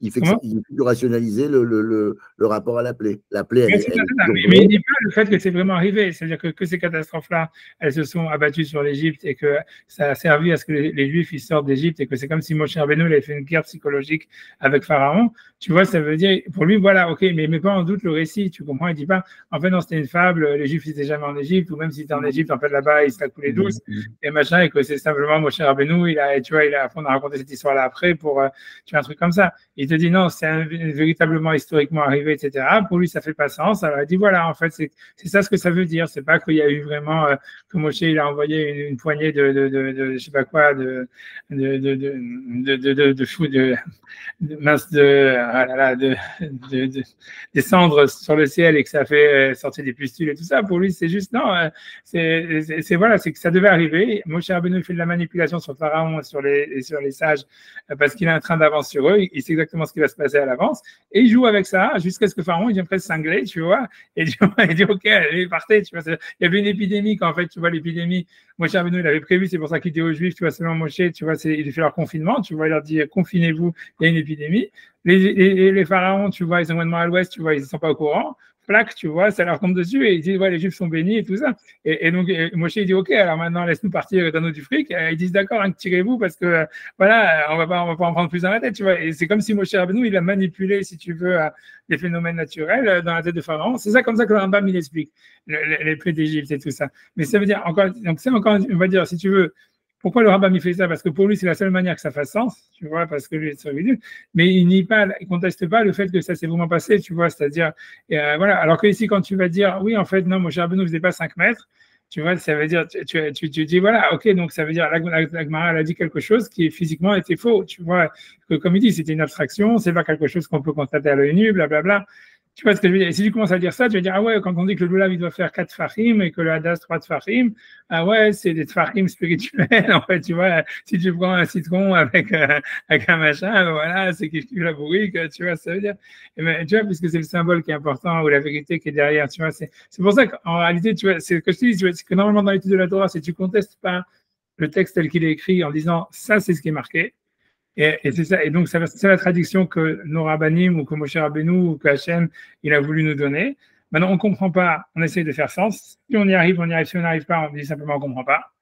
Il fait plus rationaliser le rapport à la plaie. La plaie, mais il dit pas le fait que c'est vraiment arrivé. C'est-à-dire que ces catastrophes-là, elles se sont abattues sur l'Égypte et que ça a servi à ce que les Juifs ils sortent d'Égypte et que c'est comme si Moshe Rabbeinu avait fait une guerre psychologique avec Pharaon. Tu vois, ça veut dire, pour lui, voilà, ok, mais il met pas en doute le récit. Tu comprends? Il dit pas, en fait, non, c'était une fable, les Juifs n'étaient jamais en Égypte, ou même s'ils étaient en Égypte, en fait, là-bas, ils se la coulaient douce et machin, et que c'est simplement Moshe Rabbeinu, on a raconté cette histoire-là après pour, tu vois, un truc comme ça. Il te dit, non, c'est véritablement historiquement arrivé, etc. Pour lui, ça fait pas sens. Alors, il dit, voilà, en fait, c'est ça ce que ça veut dire. C'est pas qu'il y a eu vraiment, que Moshe, il a envoyé une poignée je sais pas quoi, des cendres sur le ciel et que ça fait sortir des pustules et tout ça. Pour lui, c'est juste, non, voilà, c'est que ça devait arriver. Moshe Rabbeinu fait de la manipulation sur Pharaon et sur les sages parce qu'il est en train d'avance sur eux. Il sait exactement ce qui va se passer à l'avance et il joue avec ça jusqu'à ce que Pharaon il vient presque cingler, tu vois, et il dit ok, allez, partez, tu vois. Il y avait une épidémie en fait, tu vois, l'épidémie. Moshe Rabbeinu il avait prévu, c'est pour ça qu'il dit aux Juifs, tu vois, selon Moshe, tu vois, il fait leur confinement, tu vois, il leur dit confinez-vous, il y a une épidémie. Les pharaons, tu vois, ils sont vraiment à l'ouest, tu vois, ils ne sont pas au courant. Plaque, tu vois, ça leur tombe dessus et ils disent, ouais, les Juifs sont bénis et tout ça. Et donc, Moshe, il dit, OK, alors maintenant, laisse-nous partir d'un autre du fric. Ils disent, d'accord, hein, tirez-vous parce que, voilà, on va pas en prendre plus dans la tête, tu vois. Et c'est comme si Moshe Rabbeinu, il a manipulé, si tu veux, des phénomènes naturels dans la tête de Pharaon. C'est ça comme ça que le Rambam, il explique les plaies d'Égypte et tout ça. Mais ça veut dire, donc c'est encore, on va dire, si tu veux, pourquoi le Rambam il fait ça? Parce que pour lui, c'est la seule manière que ça fasse sens, tu vois, parce que lui, c'est ridicule. Mais il nie pas, il conteste pas le fait que ça s'est vraiment passé, tu vois, c'est-à-dire, voilà. Alors que ici, quand tu vas dire, oui, en fait, non, Moshe Rabbeinu ne faisait pas 5 mètres, tu vois, ça veut dire, tu dis, voilà, ok, donc ça veut dire, la Gemara, elle a dit quelque chose qui physiquement était faux, tu vois, que comme il dit, c'était une abstraction, c'est pas quelque chose qu'on peut constater à l'œil nu, blablabla. Tu vois ce que je veux dire? Et si tu commences à dire ça, tu vas dire, ah ouais, quand on dit que le lulav, il doit faire 4 tfachim et que le hadas 3 tfachim, ah ouais, c'est des tfachim spirituels. En fait, tu vois, si tu prends un citron avec un machin, voilà, c'est qui la bourrique, tu vois, ça veut dire. Et ben, tu vois, puisque c'est le symbole qui est important ou la vérité qui est derrière, tu vois, c'est pour ça qu'en réalité, tu vois, c'est ce que je te dis, tu vois, c'est que normalement dans l'étude de la Torah, si tu contestes pas le texte tel qu'il est écrit en disant, ça, c'est ce qui est marqué, et c'est ça. Et donc, c'est la traduction que nos rabbinim ou que Moshe Rabbeinu ou que Hachem, il a voulu nous donner. Maintenant, on ne comprend pas, on essaye de faire sens. Si on y arrive, on y arrive. Si on n'arrive pas, on dit simplement on ne comprend pas.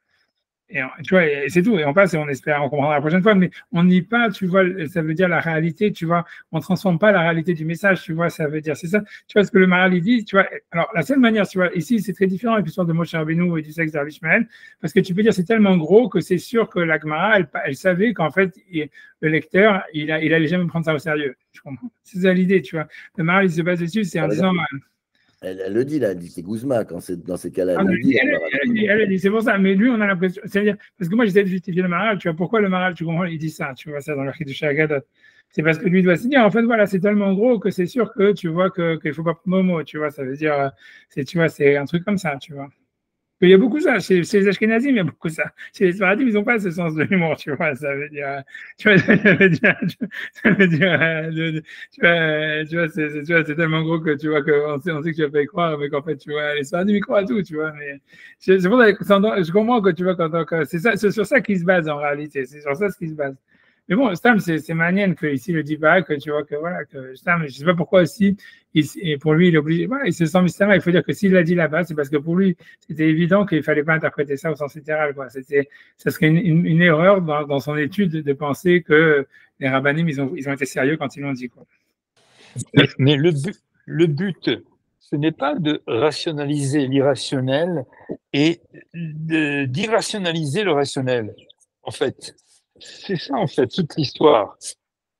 Et tu vois, et c'est tout. Et on passe et on espère, on comprendra la prochaine fois. Mais on n'y pas, tu vois, ça veut dire la réalité, tu vois. On ne transforme pas la réalité du message, tu vois, ça veut dire, c'est ça. Tu vois ce que le Maharal, il dit, tu vois. Alors, la seule manière, tu vois, ici, c'est très différent avec l'histoire de Moshe Rabbeinu et du sexe d'Arvi Ishmael, parce que tu peux dire, c'est tellement gros que c'est sûr que la Gemara, elle savait qu'en fait, le lecteur, il allait jamais prendre ça au sérieux. Je comprends. C'est ça l'idée, tu vois. Le Maharal, il se base dessus, c'est en disant, elle le dit là, elle dit c'est Guzma dans ces cas-là. Elle dit, c'est pour ça. Mais lui, on a l'impression. C'est-à-dire, parce que moi, j'essaie de justifier le Maharal. Tu vois, pourquoi le Maharal, tu comprends, il dit ça. Tu vois ça dans le de Agadot. C'est parce que lui doit se dire, en fait, voilà, c'est tellement gros que c'est sûr que tu vois qu'il ne faut pas prendre Momo. Tu vois, ça veut dire, tu vois, c'est un truc comme ça, tu vois. Il y a beaucoup ça. Chez les Ashkenazim, il y a beaucoup ça. Chez les Sfaradim, ils n'ont pas ce sens de l'humour, tu vois. Ça veut dire, tu vois, c'est tellement gros que tu vois qu'on sait que tu vas pas y croire, mais qu'en fait, tu vois, les Sfaradim, ils croient à tout, tu vois. Mais c'est pour ça que je comprends que tu vois, c'est sur ça qu'ils se basent en réalité. C'est sur ça ce qu'ils se basent. Mais bon, Stam, c'est manienne que ici le dit pas, que tu vois que voilà, que Stam, je sais pas pourquoi aussi, et pour lui, il est obligé, voilà, il se sent mystérieux. Il faut dire que s'il l'a dit là-bas, c'est parce que pour lui, c'était évident qu'il fallait pas interpréter ça au sens littéral, quoi. Ça serait une erreur dans son étude de penser que les rabbinim, ils ont été sérieux quand ils l'ont dit, quoi. Mais le but, ce n'est pas de rationaliser l'irrationnel et d'irrationaliser le rationnel, en fait. C'est ça, en fait, toute l'histoire.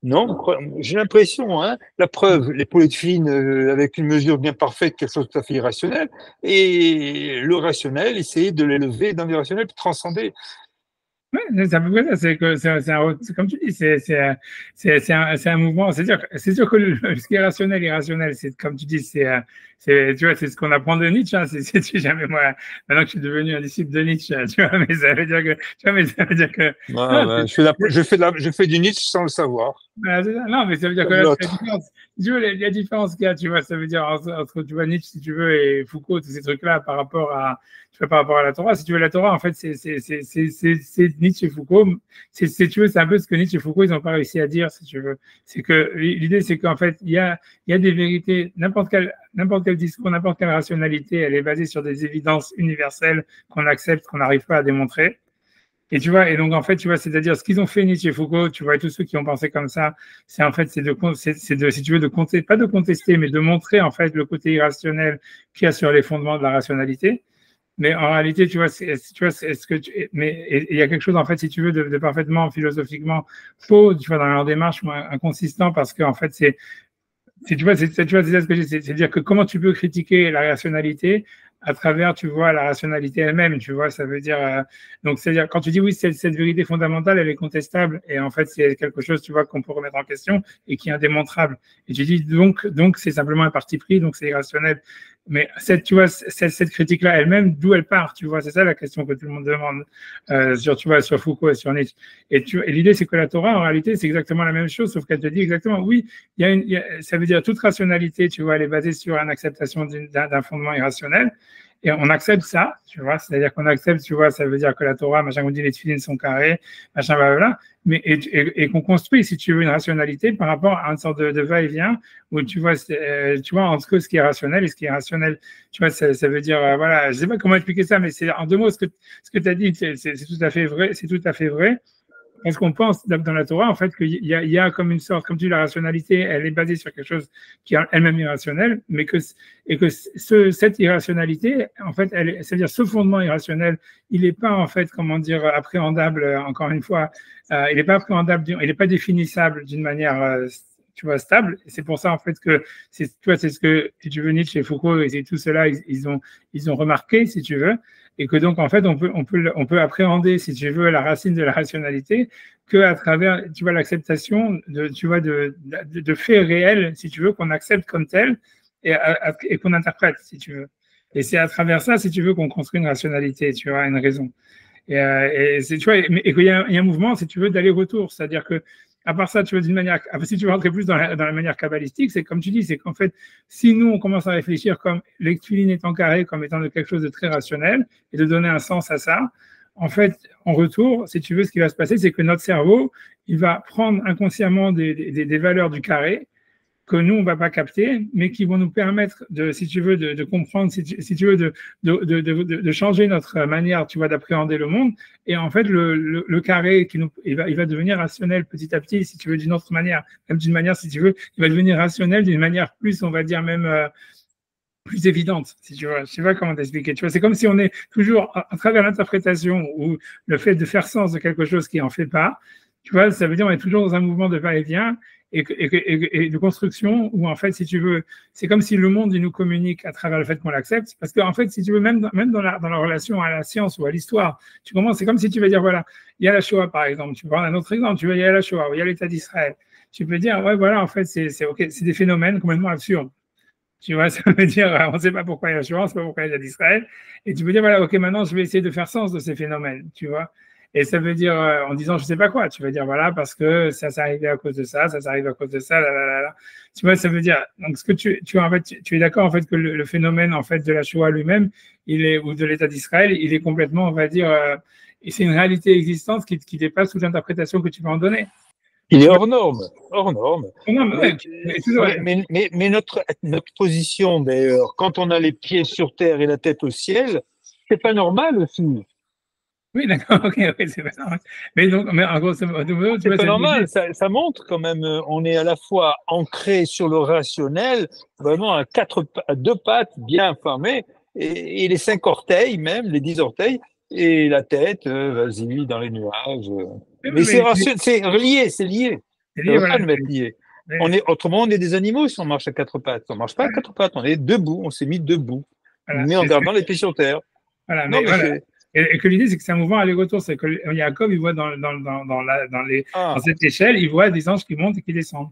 Non, j'ai l'impression, hein, la preuve, les poulettes fines avec une mesure bien parfaite, quelque chose de tout à fait irrationnel, et le rationnel, essayer de l'élever dans l'irrationnel, de transcender. Ouais, c'est à peu près ça. C'est comme tu dis, c'est un mouvement. C'est sûr que ce qui est rationnel, irrationnel, c'est comme tu dis, tu vois, c'est ce qu'on apprend de Nietzsche. Hein, jamais moi, maintenant que je suis devenu un disciple de Nietzsche, tu vois, mais ça veut dire que, tu vois, mais ça veut dire que, non, je fais du Nietzsche sans le savoir. Non, mais ça veut dire que là, la différence, tu vois, la différence qu'il y a, tu vois, ça veut dire entre tu vois, Nietzsche, si tu veux, et Foucault, tous ces trucs-là, par rapport à la Torah. Si tu veux, la Torah, en fait, c'est Nietzsche et Foucault. Tu veux, c'est un peu ce que Nietzsche et Foucault, ils n'ont pas réussi à dire, si tu veux. C'est que l'idée, c'est qu'en fait, il y a des vérités, n'importe quel discours, n'importe quelle rationalité, elle est basée sur des évidences universelles qu'on accepte, qu'on n'arrive pas à démontrer. Et tu vois, et donc en fait, tu vois, c'est-à-dire ce qu'ils ont fait Nietzsche et Foucault, tu vois, et tous ceux qui ont pensé comme ça, c'est en fait, si tu veux, de compter, pas de contester, mais de montrer en fait le côté irrationnel qu'il y a sur les fondements de la rationalité. Mais en réalité, tu vois, mais il y a quelque chose en fait, si tu veux, de parfaitement philosophiquement faux, tu vois, dans leur démarche ou inconsistant, parce qu'en fait, tu vois, c'est ça ce que j'ai, c'est-à-dire que comment tu peux critiquer la rationalité à travers, tu vois, la rationalité elle-même, tu vois, ça veut dire, donc c'est-à-dire quand tu dis oui, cette vérité fondamentale, elle est contestable, et en fait, c'est quelque chose, tu vois, qu'on peut remettre en question et qui est indémontrable. Et tu dis donc c'est simplement un parti pris, donc c'est irrationnel. Mais tu vois, cette critique-là elle-même, d'où elle part, tu vois, c'est ça la question que tout le monde demande tu vois, sur Foucault et sur Nietzsche. Et l'idée, c'est que la Torah, en réalité, c'est exactement la même chose, sauf qu'elle te dit exactement, oui, ça veut dire toute rationalité, tu vois, elle est basée sur une acceptation d'un fondement irrationnel. Et on accepte ça, tu vois, c'est-à-dire qu'on accepte, tu vois, ça veut dire que la Torah, machin, on dit les tefilines sont carrés, machin, blablabla, mais et qu'on construit, si tu veux, une rationalité par rapport à une sorte de va-et-vient où tu vois, entre ce qui est rationnel et ce qui est irrationnel. Tu vois, ça veut dire, voilà, je sais pas comment expliquer ça, mais c'est en deux mots ce que tu as dit, c'est tout à fait vrai, c'est tout à fait vrai. Parce qu'on pense dans la Torah, en fait, qu'il y a comme une sorte, comme tu dis, la rationalité, elle est basée sur quelque chose qui est elle-même irrationnel, mais que cette irrationalité, en fait, c'est-à-dire ce fondement irrationnel, il n'est pas, en fait, comment dire, appréhendable, encore une fois, il n'est pas appréhendable, il n'est pas définissable d'une manière, tu vois, stable. Et c'est pour ça, en fait, que, tu vois, c'est ce que, si tu veux, Nietzsche et Foucault, et tout cela, ils ont remarqué, si tu veux, et que donc, en fait, on peut appréhender, si tu veux, la racine de la rationalité qu'à travers, tu vois, l'acceptation de faits réels, si tu veux, qu'on accepte comme tels et qu'on interprète, si tu veux. Et c'est à travers ça, si tu veux, qu'on construit une rationalité, tu vois, une raison. Et tu vois, et qu'il y a un mouvement, si tu veux, d'aller-retour. C'est-à-dire que, à part ça, tu veux d'une manière, si tu veux rentrer plus dans la manière kabbalistique, c'est comme tu dis, c'est qu'en fait, si nous, on commence à réfléchir comme l'ectuline étant carré, comme étant quelque chose de très rationnel, et de donner un sens à ça, en fait, en retour, si tu veux, ce qui va se passer, c'est que notre cerveau, il va prendre inconsciemment des valeurs du carré, que nous, on ne va pas capter, mais qui vont nous permettre, si tu veux, de comprendre, si tu veux, de changer notre manière, tu vois, d'appréhender le monde. Et en fait, le carré, il va devenir rationnel petit à petit, si tu veux, d'une autre manière. Même d'une manière, si tu veux, il va devenir rationnel d'une manière plus, on va dire, même plus évidente, si tu vois. Je ne sais pas comment t'expliquer. Tu vois, c'est comme si on est toujours, à travers l'interprétation ou le fait de faire sens de quelque chose qui n'en fait pas, tu vois, ça veut dire qu'on est toujours dans un mouvement de va-et-vient et de construction où, en fait, si tu veux, c'est comme si le monde, il nous communique à travers le fait qu'on l'accepte. Parce qu'en fait, si tu veux, même dans la relation à la science ou à l'histoire, tu commences, c'est comme si tu veux dire, voilà, il y a la Shoah, par exemple. Tu vois, un autre exemple, tu vois, il y a la Shoah, il y a l'État d'Israël. Tu peux dire, ouais, voilà, en fait, c'est OK, c'est des phénomènes complètement absurdes. Tu vois, ça veut dire, on ne sait pas pourquoi il y a la Shoah, on ne sait pas pourquoi il y a d'Israël. Et tu peux dire, voilà, OK, maintenant, je vais essayer de faire sens de ces phénomènes, tu vois. Et ça veut dire, en disant, je ne sais pas quoi, tu veux dire, voilà, parce que ça s'est arrivé à cause de ça s'est arrivé à cause de ça, là, là, là, là. Tu vois, ça veut dire, donc, ce que en fait, tu es d'accord, en fait, que le phénomène, en fait, de la Shoah lui-même, ou de l'État d'Israël, il est complètement, on va dire, et c'est une réalité existante qui dépasse toute l'interprétation que tu peux en donner. Il est hors norme, hors norme. Mais notre position, d'ailleurs, quand on a les pieds sur terre et la tête au ciel, c'est pas normal aussi. Oui, d'accord, ok, c'est pas normal. Mais en gros, c'est pas normal, ça montre quand même, on est à la fois ancré sur le rationnel, vraiment à deux pattes bien formées, et les 5 orteils même, les 10 orteils, et la tête, vas-y, dans les nuages. Mais c'est lié, c'est lié. Ça ne va pas le mettre lié. Autrement, on est des animaux si on marche à quatre pattes. On ne marche pas à quatre pattes, on est debout, on s'est mis debout, mais en gardant les pieds sur terre. Voilà, non, mais voilà. Et que l'idée, c'est que c'est un mouvement aller-retour. C'est que Jacob, il voit dans cette échelle, il voit des anges qui montent et qui descendent.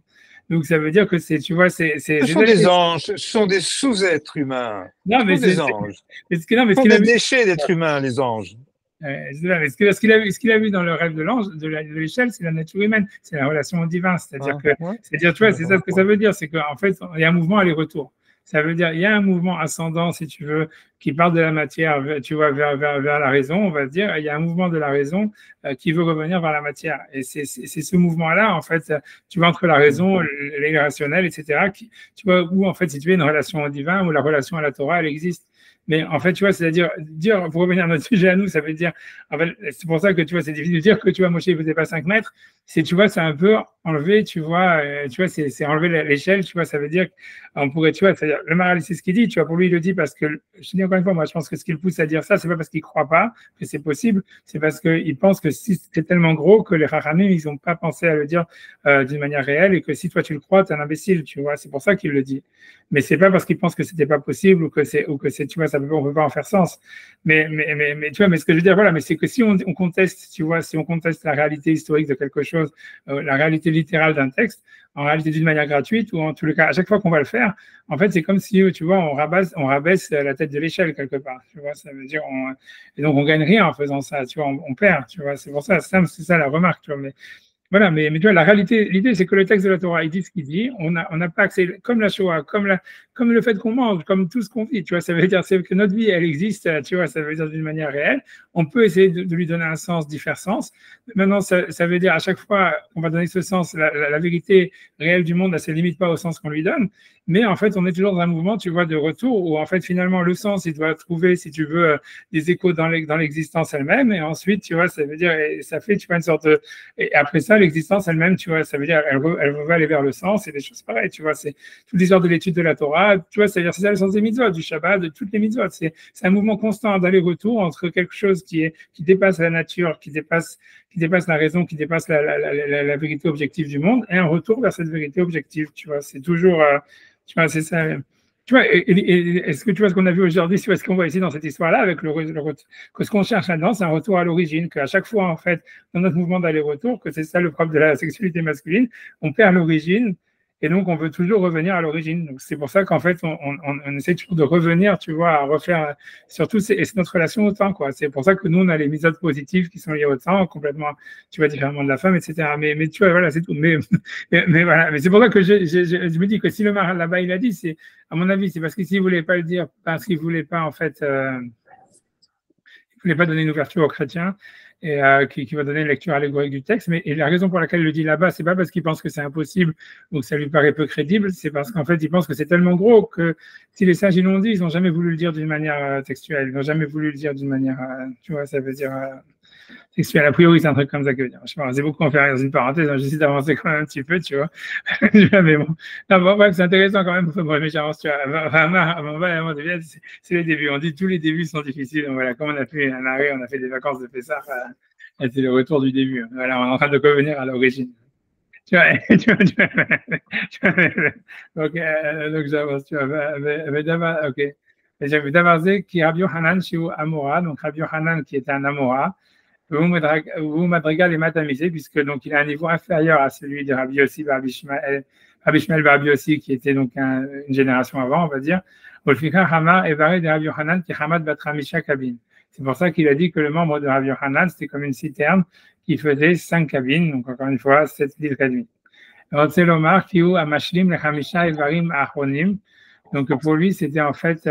Donc, ça veut dire que c'est, tu vois, ce sont des anges, ce sont des sous-êtres humains. Non, mais c'est des anges. Ce sont des déchets d'êtres humains, les anges. Ce qu'il a vu dans le rêve de l'ange, de l'échelle, c'est la nature humaine, c'est la relation au divin. C'est-à-dire tu vois, c'est ça ce que ça veut dire, c'est qu'en fait, il y a un mouvement aller-retour. Ça veut dire il y a un mouvement ascendant, si tu veux, qui part de la matière, tu vois, vers la raison, on va dire. Il y a un mouvement de la raison qui veut revenir vers la matière. Et c'est ce mouvement-là, en fait, tu vois, entre la raison, l'irrationnel, etc., tu vois, où, en fait, si tu veux, une relation au divin, où la relation à la Torah, elle existe. Mais en fait, tu vois, c'est-à-dire, pour revenir à notre sujet à nous, ça veut dire, en fait, c'est pour ça que, tu vois, c'est difficile de dire que, tu vois, Moshe, il faisait pas 5 mètres. Tu vois, c'est un peu enlever, tu vois, c'est enlever l'échelle, tu vois, ça veut dire qu'on pourrait, tu vois, c'est-à-dire, le Maharal, c'est ce qu'il dit, tu vois, pour lui, il le dit parce que, je te dis encore une fois, moi, je pense que ce qui le pousse à dire ça, c'est pas parce qu'il croit pas que c'est possible, c'est parce qu'il pense que si c'est tellement gros que les Chachamim, ils ont pas pensé à le dire d'une manière réelle et que si toi, tu le crois, t'es un imbécile, tu vois, c'est pour ça qu'il le dit. Mais c'est pas parce qu'il pense que c'était pas possible ou que c'est, tu vois, on peut pas en faire sens. Mais tu vois, mais ce que je veux dire, voilà, mais c'est que si on conteste, tu vois, si on conteste la réalité historique de quelque chose, la réalité littérale d'un texte, en réalité d'une manière gratuite, ou en tout le cas, à chaque fois qu'on va le faire, en fait, c'est comme si, tu vois, on rabaisse la tête de l'échelle quelque part, tu vois, ça veut dire, et donc on gagne rien en faisant ça, tu vois, on perd, tu vois, c'est pour ça, c'est ça la remarque, tu vois, mais voilà, mais tu vois, la réalité, l'idée, c'est que le texte de la Torah, il dit ce qu'il dit. On n'a pas accès, comme la Shoah, comme le fait qu'on mange, comme tout ce qu'on vit. Tu vois, ça veut dire que notre vie, elle existe. Tu vois, ça veut dire d'une manière réelle. On peut essayer de lui donner un sens, d'y faire sens. Maintenant, ça veut dire à chaque fois qu'on va donner ce sens, la vérité réelle du monde, elle se limite pas au sens qu'on lui donne. Mais en fait, on est toujours dans un mouvement, tu vois, de retour où en fait, finalement, le sens, il doit trouver, si tu veux, des échos dans l'existence elle-même. Et ensuite, tu vois, ça veut dire, ça fait, tu vois, une sorte de, et après ça, l'existence elle-même, tu vois, ça veut dire, elle veut aller vers le sens et des choses pareilles, tu vois, c'est toute l'histoire de l'étude de la Torah, tu vois, c'est ça le sens des mitzvot, du Shabbat, de toutes les mitzvot. C'est un mouvement constant d'aller-retour entre quelque chose qui dépasse la nature, qui dépasse la raison, qui dépasse la vérité objective du monde et un retour vers cette vérité objective, tu vois, c'est toujours, tu vois, c'est ça. Tu vois, est-ce que tu vois ce qu'on a vu aujourd'hui, tu vois ce qu'on voit ici dans cette histoire-là, avec que ce qu'on cherche là-dedans, c'est un retour à l'origine, qu'à chaque fois, en fait, dans notre mouvement d'aller-retour, que c'est ça le propre de la sexualité masculine, on perd l'origine, et donc on veut toujours revenir à l'origine. Donc c'est pour ça qu'en fait, on essaie toujours de revenir, tu vois, à refaire, surtout, c'est notre relation au temps, quoi. C'est pour ça que nous, on a les méthodes positives qui sont liées au temps, complètement, tu vois, différemment de la femme, etc. Mais tu vois, voilà, c'est tout. Mais voilà, mais c'est pour ça que je me dis que si le Maharal là-bas, il a dit, c'est, à mon avis, c'est parce qu'il voulait pas le dire, parce qu'il voulait pas, en fait, il voulait pas donner une ouverture aux chrétiens et qui va donner une lecture allégorique du texte. Mais et la raison pour laquelle il le dit là-bas, c'est pas parce qu'il pense que c'est impossible ou que ça lui paraît peu crédible, c'est parce qu'en fait, il pense que c'est tellement gros que si les sages ils l'ont dit, ils n'ont jamais voulu le dire d'une manière textuelle, ils n'ont jamais voulu le dire d'une manière, tu vois, ça veut dire textuelle. A priori, c'est un truc comme ça que je veux dire. Je sais pas, c'est beaucoup en faire dans une parenthèse, hein, j'essaie d'avancer quand même un petit peu, tu vois. Mais bon, non, bon, bref, c'est intéressant quand même. Bon, mais j'avance, tu vois. C'est les débuts. On dit tous les débuts sont difficiles. Donc, voilà, comme on a fait un arrêt, on a fait des vacances de Pessah, c'est le retour du début. Voilà, on est en train de revenir à l'origine. Tu vois, donc j'avance, tu vois. D'abord, ok. J'avais d'abord qui Rabbi Yochanan, chez Amora, donc Rabbi Yochanan qui était un Amora. Vous madrigal et matamisé, puisque donc il a un niveau inférieur à celui de Rabbi Yossi, Rabbi Shmuel Rabbi Yossi, qui était donc une génération avant, on va dire. C'est pour ça qu'il a dit que le membre de Rabbi Yochanan, c'était comme une citerne qui faisait 5 cabines, donc encore une fois, 7 litres et demi. Donc pour lui, c'était en fait,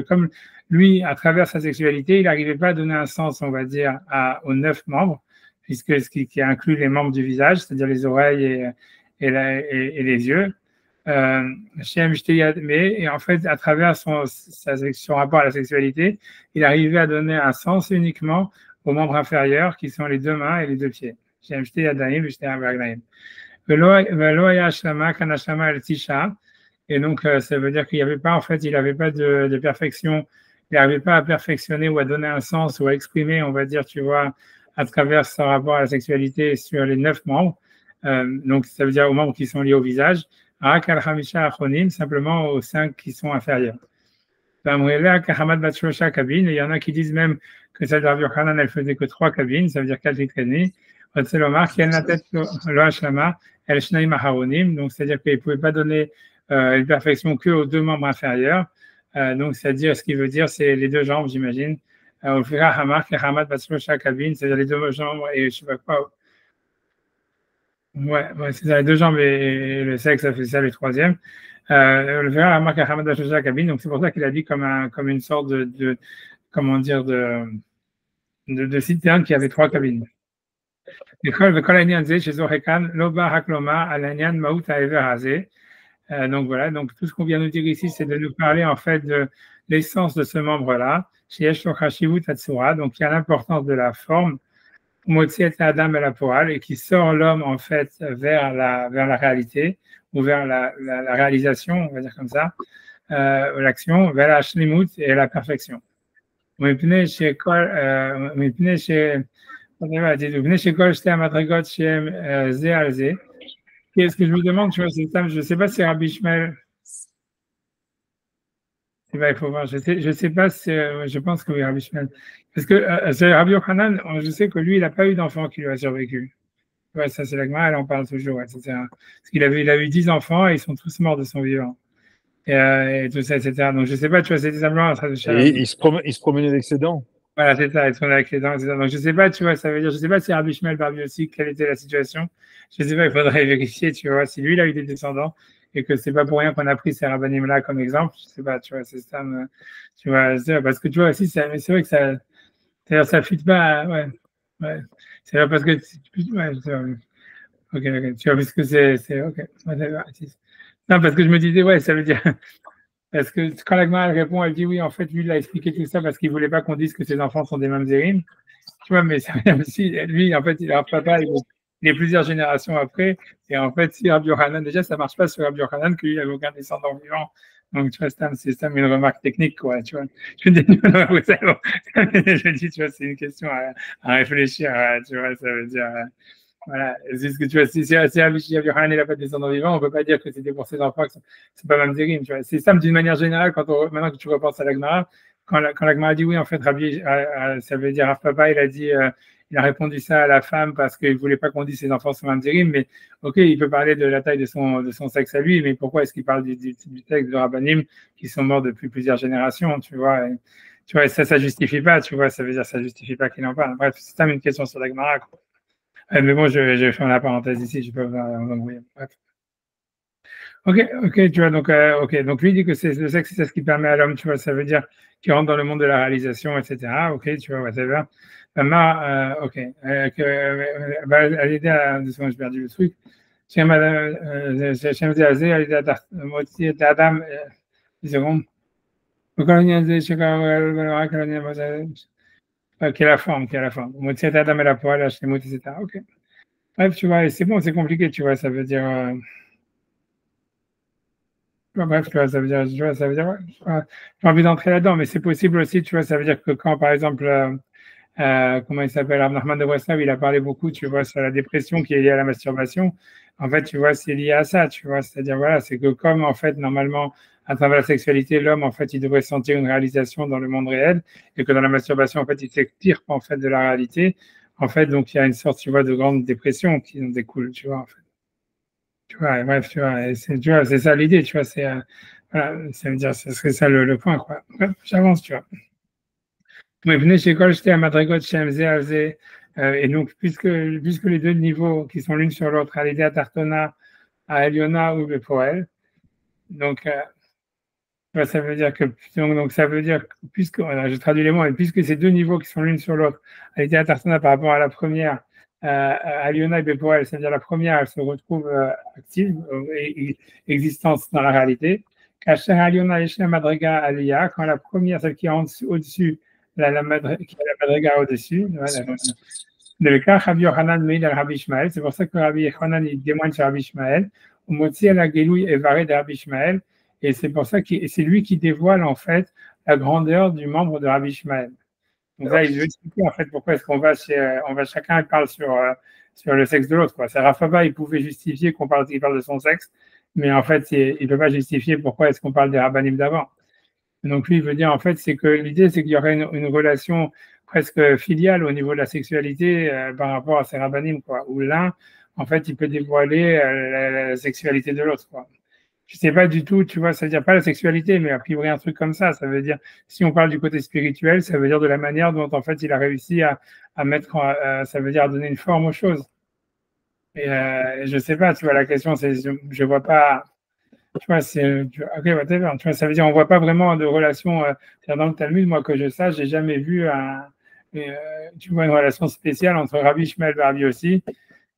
comme lui, à travers sa sexualité, il n'arrivait pas à donner un sens, on va dire, aux 9 membres, puisque ce qui inclut les membres du visage, c'est-à-dire les oreilles et les yeux. Et en fait, à travers son rapport à la sexualité, il arrivait à donner un sens uniquement aux membres inférieurs, qui sont les 2 mains et les 2 pieds. Et donc, ça veut dire qu'il n'y avait pas, en fait, il n'avait pas de perfection. Il n'arrivait pas à perfectionner ou à donner un sens ou à exprimer, on va dire, tu vois, à travers son rapport à la sexualité sur les 9 membres. Donc ça veut dire aux membres qui sont liés au visage, simplement aux 5 qui sont inférieurs. Et il y en a qui disent même que celle de Rabbi Yochanan, elle faisait que 3 cabines, ça veut dire 4 litres et demi. Donc c'est-à-dire qu'il ne pouvait pas donner une perfection que aux 2 membres inférieurs. Donc c'est-à-dire, ce qui veut dire, c'est les 2 jambes, j'imagine. C'est-à-dire les 2 jambes et je sais pas quoi. Ouais, c'est ça, les 2 jambes et le sexe, ça fait ça, le 3e. Le verra la marque Hamad Bashosha cabine, donc c'est pour ça qu'il a dit comme une sorte de comment dire, de citerne qui avait 3 cabines. Donc voilà, donc tout ce qu'on vient nous dire ici, c'est de nous parler en fait de l'essence de ce membre-là, donc il y a l'importance de la forme, Adam et la poal, et qui sort l'homme en fait vers la réalité, ou vers la réalisation, on va dire comme ça, l'action, vers la shlimut et la perfection. Qu'est-ce que je me demande, tu vois, je ne sais pas si Rabbi Ishmael. Il faut voir, je sais pas si, je pense que oui, Rabbi Ishmael. Parce que c'est Rabbi Yochanan, je sais que lui, il n'a pas eu d'enfant qui lui a survécu. Ouais, ça, c'est la Gemara, elle en parle toujours, etc. Parce qu'il il a eu 10 enfants et ils sont tous morts de son vivant. Et tout ça, etc. Donc, je ne sais pas, tu vois, c'était simplement un train de chaleur. Et il se promenait avec ses dents. Voilà, c'est ça, ils sont avec les dents, etc. Donc, je ne sais pas, tu vois, ça veut dire, je ne sais pas si Rabbi Ishmael parle aussi, quelle était la situation. Je ne sais pas, il faudrait vérifier, tu vois, si lui, il a eu des descendants et que c'est pas pour rien qu'on a pris ces rabbanim-là comme exemple. Je ne sais pas, tu vois, c'est ça, tu vois, parce que tu vois, aussi, c'est vrai que ça, c'est-à-dire, ça ne fit pas, ouais. C'est pas parce que, ouais, ok, tu vois, parce que c'est, ok. Non, parce que je me disais, ouais, ça veut dire, parce que quand la Gemara répond, elle dit oui, en fait, lui, il a expliqué tout ça parce qu'il ne voulait pas qu'on dise que ses enfants sont des mamzerim. Tu vois, mais ça veut dire aussi, lui, en fait, il a papa, il est plusieurs générations après. Et en fait, si Rabbi Yochanan, déjà, ça ne marche pas sur Rabbi Yochanan, qu'il n'y avait aucun descendant vivant. Donc, tu vois, c'est une remarque technique, quoi. Tu vois, je dis, tu vois, c'est une question à réfléchir. Tu vois, ça veut dire. Voilà, c'est ce que tu vois. Si Rabbi Yochanan n'a pas de descendant vivant, on ne peut pas dire que c'était pour ses enfants, que c'est pas mamzerim. Tu vois, c'est ça d'une manière générale, maintenant que tu repenses à la Gemara, quand la Gemara dit oui, en fait, Rabbi, ça veut dire Rav Papa, il a dit. Il a répondu ça à la femme parce qu'il ne voulait pas qu'on dise ses enfants sont mamzerim, mais ok, il peut parler de la taille de son sexe à lui, mais pourquoi est-ce qu'il parle du texte de Rabbanim qui sont morts depuis plusieurs générations, tu vois, tu vois, ça justifie pas, tu vois, ça veut dire ça justifie pas qu'il en parle. Bref, c'est ça une question sur la Gemara. Mais bon, je fais la parenthèse ici, je peux vous embrouiller. Bref. Ok, tu vois, donc lui dit que c'est le sexe, c'est ce qui permet à l'homme, tu vois, ça veut dire qu'il rentre dans le monde de la réalisation, etc. Ok, tu vois, whatever. Ok. À l'idée, deux secondes, j'ai perdu le truc. Adam, une seconde. Qui est la forme. Motzi Adam et la poêle, etc. Ok. Bref, tu vois, c'est bon, c'est compliqué, tu vois, ça veut dire. Bref, tu vois, ça veut dire, ouais, j'ai envie d'entrer là-dedans, mais c'est possible aussi, tu vois, ça veut dire que quand, par exemple, comment il s'appelle, Rav Nachman de Breslav, il a parlé beaucoup, tu vois, sur la dépression qui est liée à la masturbation. En fait, tu vois, c'est lié à ça, tu vois, c'est-à-dire, voilà, c'est que comme, en fait, normalement, à travers la sexualité, l'homme, en fait, il devrait sentir une réalisation dans le monde réel, et que dans la masturbation, en fait, il s'extirpe, en fait, de la réalité. En fait, donc, il y a une sorte, tu vois, de grande dépression qui en découle, tu vois, en fait. Tu vois, bref, tu vois, c'est ça l'idée, tu vois, voilà, ça veut dire, ce serait ça le point, quoi. Bref, j'avance, tu vois. Mais venez chez Kol, j'étais à Madrigot, chez MZ, et donc, puisque les 2 niveaux qui sont l'une sur l'autre, à l'idée à Tartona, à Eliona ou le Poel, donc, ça veut dire que, donc ça veut dire, je traduis les mots, et puisque ces 2 niveaux qui sont l'une sur l'autre, à l'idée à Tartona par rapport à la première, à Liona et Bepoel, c'est-à-dire la première, elle se retrouve active et existence dans la réalité. Quand la première, celle qui est au-dessus, la Madriga au-dessus, le cas Rabbi Yochanan Meïd al Rabbi Ishmael, c'est pour ça que Rabbi Yochanan il témoigne sur Rabbi Ishmael, ou Motzi al Gelouy Evaré de Rabbi Ishmael, et c'est pour ça que c'est lui qui dévoile en fait la grandeur du membre de Rabbi Ishmael. Donc là, il veut expliquer en fait pourquoi est-ce qu'on va chacun parle sur sur le sexe de l'autre, quoi. C'est Rafaba, il pouvait justifier qu'il parle de son sexe, mais en fait, il ne peut pas justifier pourquoi est-ce qu'on parle des rabbinim d'avant. Donc lui, il veut dire, en fait, c'est que l'idée, c'est qu'il y aurait une relation presque filiale au niveau de la sexualité par rapport à ces rabbinim, quoi, où l'un, en fait, il peut dévoiler la sexualité de l'autre, quoi. Je sais pas du tout, tu vois, ça veut dire pas la sexualité, mais a priori un truc comme ça veut dire, si on parle du côté spirituel, ça veut dire de la manière dont, en fait, il a réussi à mettre, ça veut dire à donner une forme aux choses. Et je sais pas, tu vois, la question, c'est, je vois pas, tu vois, ok, whatever, tu vois, ça veut dire, on voit pas vraiment de relation, dans le Talmud, moi, que je sache, j'ai jamais vu tu vois, une relation spéciale entre Rabbi Shmuel et Rabbi Yossi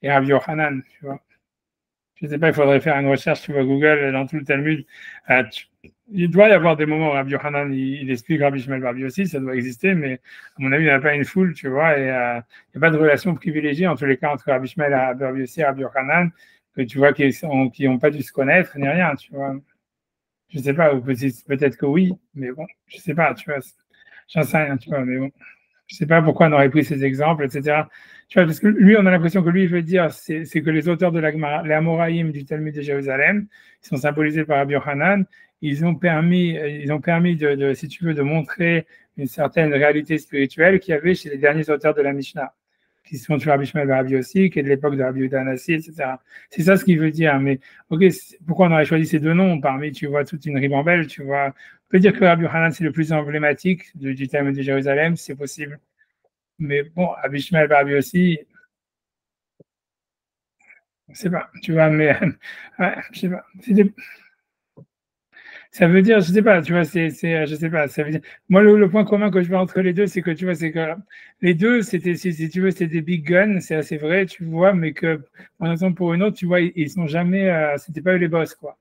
et Rabbi Yochanan, tu vois. Je sais pas, il faudrait faire une recherche, tu vois, Google, dans tout le Talmud. Il doit y avoir des moments où Rabbi Yochanan, il explique Rabbi Shmuel Rabbi aussi, ça doit exister, mais à mon avis, il n'y en a pas une foule, tu vois, et il n'y a pas de relation privilégiée, en tous les cas, entre Rabbi Shmuel et Rabbi aussi et Rabbi Yochanan, que tu vois, qui n'ont pas dû se connaître, ni rien, tu vois. Je sais pas, ou peut-être que oui, mais bon, je sais pas, tu vois, j'en sais rien, tu vois, mais bon. Je sais pas pourquoi on aurait pris ces exemples, etc. Tu vois, parce que lui, on a l'impression que lui, il veut dire, c'est que les auteurs de les Amoraïm du Talmud de Jérusalem, qui sont symbolisés par Rabbi Yochanan, ils ont permis de, si tu veux, de montrer une certaine réalité spirituelle qu'il y avait chez les derniers auteurs de la Mishnah, qui sont Rabbi Shmuel et Rabbi Yossi, qui est de l'époque de Rabbi Yehuda Hanassi, etc. C'est ça ce qu'il veut dire. Mais ok, pourquoi on aurait choisi ces deux noms parmi, tu vois, toute une ribambelle, tu vois. On peut dire que Rabbi Yochanan, c'est le plus emblématique du Talmud de Jérusalem, c'est possible. Mais bon, Rabbi Shmuel et Rabbi Yossi, je sais pas, tu vois, mais ouais, je sais pas. Ça veut dire, je sais pas, tu vois, je sais pas, ça veut dire. Moi, le point commun que je vois entre les deux, c'est que tu vois, c'est que les deux, c'était, si tu veux, c'était des big guns, c'est assez vrai, tu vois, mais que, par exemple, pour une autre, tu vois, ils sont jamais, c'était pas eux les boss, quoi.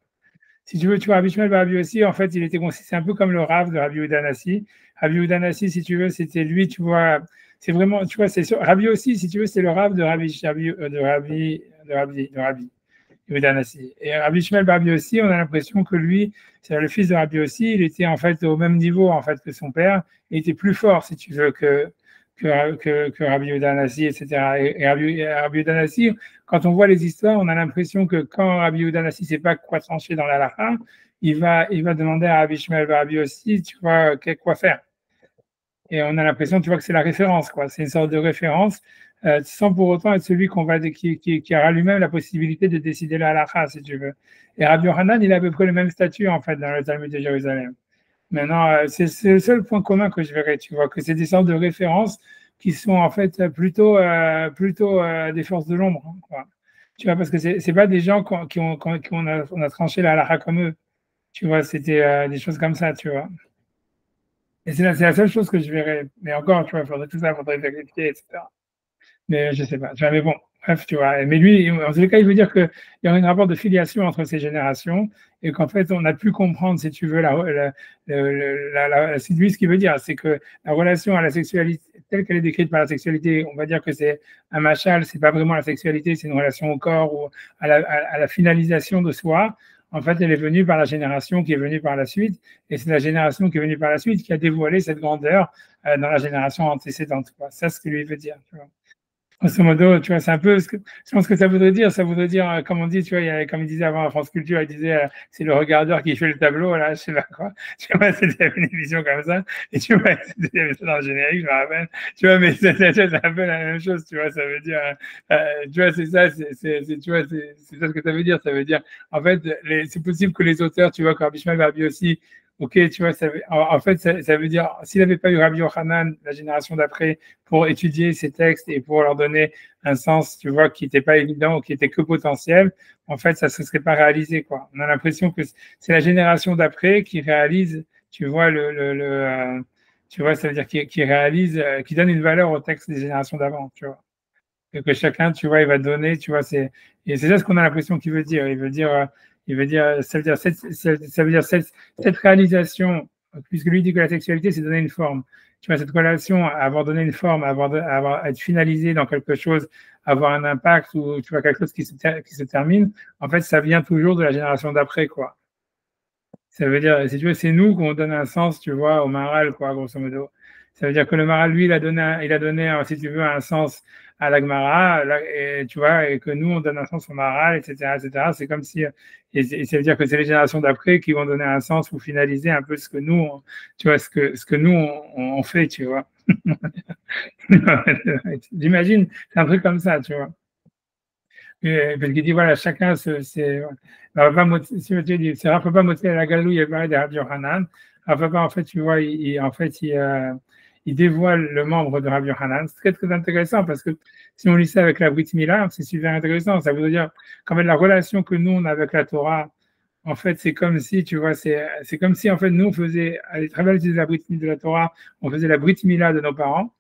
Si tu veux, tu vois, Rabbi Shmuel Rabbi aussi, en fait, il était c'est un peu comme le Rav de Rabbi Yehuda Hanassi. Rabbi Yehuda Hanassi, si tu veux, c'était lui, tu vois, c'est vraiment, tu vois, Rabbi aussi, si tu veux, c'est le Rav de Rabbi Yehuda Hanassi. Et Rabbi Shmuel Rabbi aussi, on a l'impression que lui, c'est le fils de Rabbi aussi, il était en fait au même niveau en fait que son père, il était plus fort, si tu veux, que Rabbi Yehuda Hanassi, etc. Et Rabbi Yehuda Hanassi, quand on voit les histoires, on a l'impression que quand Rabbi Yehuda Hanassi ne sait pas quoi trancher dans la halakha, il va demander à Rabbi Shmuel Rabbi aussi, tu vois, quoi faire. Et on a l'impression, tu vois, que c'est la référence, quoi. C'est une sorte de référence, sans pour autant être celui qui aura lui-même la possibilité de décider la halakha, si tu veux. Et Rabbi Yochanan, il a à peu près le même statut, en fait, dans le Talmud de Jérusalem. Maintenant, c'est le seul point commun que je verrais, tu vois, que c'est des sortes de références qui sont en fait plutôt des forces de l'ombre, hein, quoi. Tu vois, parce que c'est pas des gens on a tranché la halakha comme eux. Tu vois, c'était des choses comme ça, tu vois. Et c'est la seule chose que je verrais. Mais encore, tu vois, il faudrait tout ça, il faudrait vérifier, etc. Mais je sais pas. Tu vois, mais bon, bref, tu vois. Mais lui, en tous les cas, il veut dire qu'il y a un rapport de filiation entre ces générations et qu'en fait, on a pu comprendre, si tu veux, c'est lui ce qu'il veut dire, c'est que la relation à la sexualité, telle qu'elle est décrite par la sexualité, on va dire que c'est un machal, c'est pas vraiment la sexualité, c'est une relation au corps ou à la finalisation de soi. En fait, elle est venue par la génération qui est venue par la suite, et c'est la génération qui est venue par la suite qui a dévoilé cette grandeur dans la génération antécédente. C'est ça ce que lui veut dire. Tu vois. Grosso modo, tu vois, c'est un peu je pense que ça voudrait dire. Ça voudrait dire, comme on dit, tu vois, comme il disait avant à France Culture, il disait, c'est le regardeur qui fait le tableau, là, je sais pas quoi. Tu vois, c'était une émission comme ça. Et tu vois, il y avait ça dans le générique, je me rappelle. Tu vois, mais c'est un peu la même chose, tu vois, ça veut dire, tu vois, c'est ça, tu vois, c'est ça ce que ça veut dire. Ça veut dire, en fait, c'est possible que les auteurs, tu vois, comme Rabbi Shmuel Rabbi aussi, ok, tu vois, en fait, ça veut dire, s'il n'avait pas eu Rabbi Yochanan, la génération d'après, pour étudier ces textes et pour leur donner un sens, tu vois, qui n'était pas évident ou qui était que potentiel, en fait, ça ne se serait pas réalisé, quoi. On a l'impression que c'est la génération d'après qui réalise, tu vois, tu vois, ça veut dire qui réalise, qui donne une valeur au texte des générations d'avant, tu vois. Et que chacun, tu vois, il va donner, tu vois, et c'est ça ce qu'on a l'impression qu'il veut dire. Ça veut dire cette réalisation, puisque lui dit que la sexualité, c'est donner une forme. Tu vois, cette relation, avoir donné une forme, être finalisé dans quelque chose, avoir un impact ou tu vois quelque chose qui se termine, en fait, ça vient toujours de la génération d'après, quoi. Ça veut dire, si tu veux, c'est nous qu'on donne un sens, tu vois, au Maharal, quoi, grosso modo. Ça veut dire que le Maharal, lui, il a donné, si tu veux, un sens à la Gemara, et tu vois, et que nous, on donne un sens au Maharal, etc., etc. C'est comme si, et ça veut dire que c'est les générations d'après qui vont donner un sens ou finaliser un peu ce que nous, tu vois, ce que nous, on fait, tu vois. J'imagine, c'est un truc comme ça, tu vois. Parce qu'il dit, voilà, chacun, c'est Rav Papa Motzi la Galou, il parlait de Rabbi Yochanan. Rav Papa, en fait, tu vois, il dévoile le membre de Rabbi Yochanan. C'est très, très intéressant parce que si on lit ça avec la Brit Mila, c'est super intéressant. Ça veut dire, quand même, la relation que nous, on a avec la Torah, en fait, c'est comme si, tu vois, c'est comme si, en fait, nous, on faisait, à travers l'utilisation de la Brit Mila de la Torah, on faisait la Brit Mila de nos parents,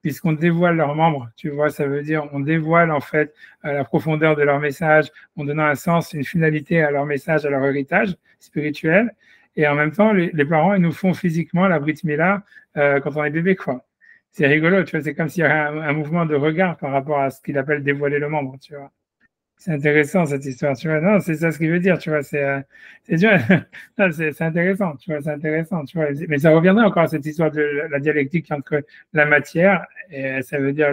puisqu'on dévoile leurs membres, tu vois, ça veut dire on dévoile en fait la profondeur de leur message, en donnant un sens, une finalité à leur message, à leur héritage spirituel. Et en même temps, les parents, ils nous font physiquement la Brit Mila quand on est bébé, quoi. C'est rigolo, tu vois, c'est comme s'il y avait un mouvement de regard par rapport à ce qu'il appelle dévoiler le membre, tu vois. C'est intéressant cette histoire, tu vois. Non, c'est ça ce qu'il veut dire, tu vois. C'est intéressant, tu vois. C'est intéressant, tu vois. Mais ça reviendrait encore à cette histoire de la dialectique entre la matière et ça veut dire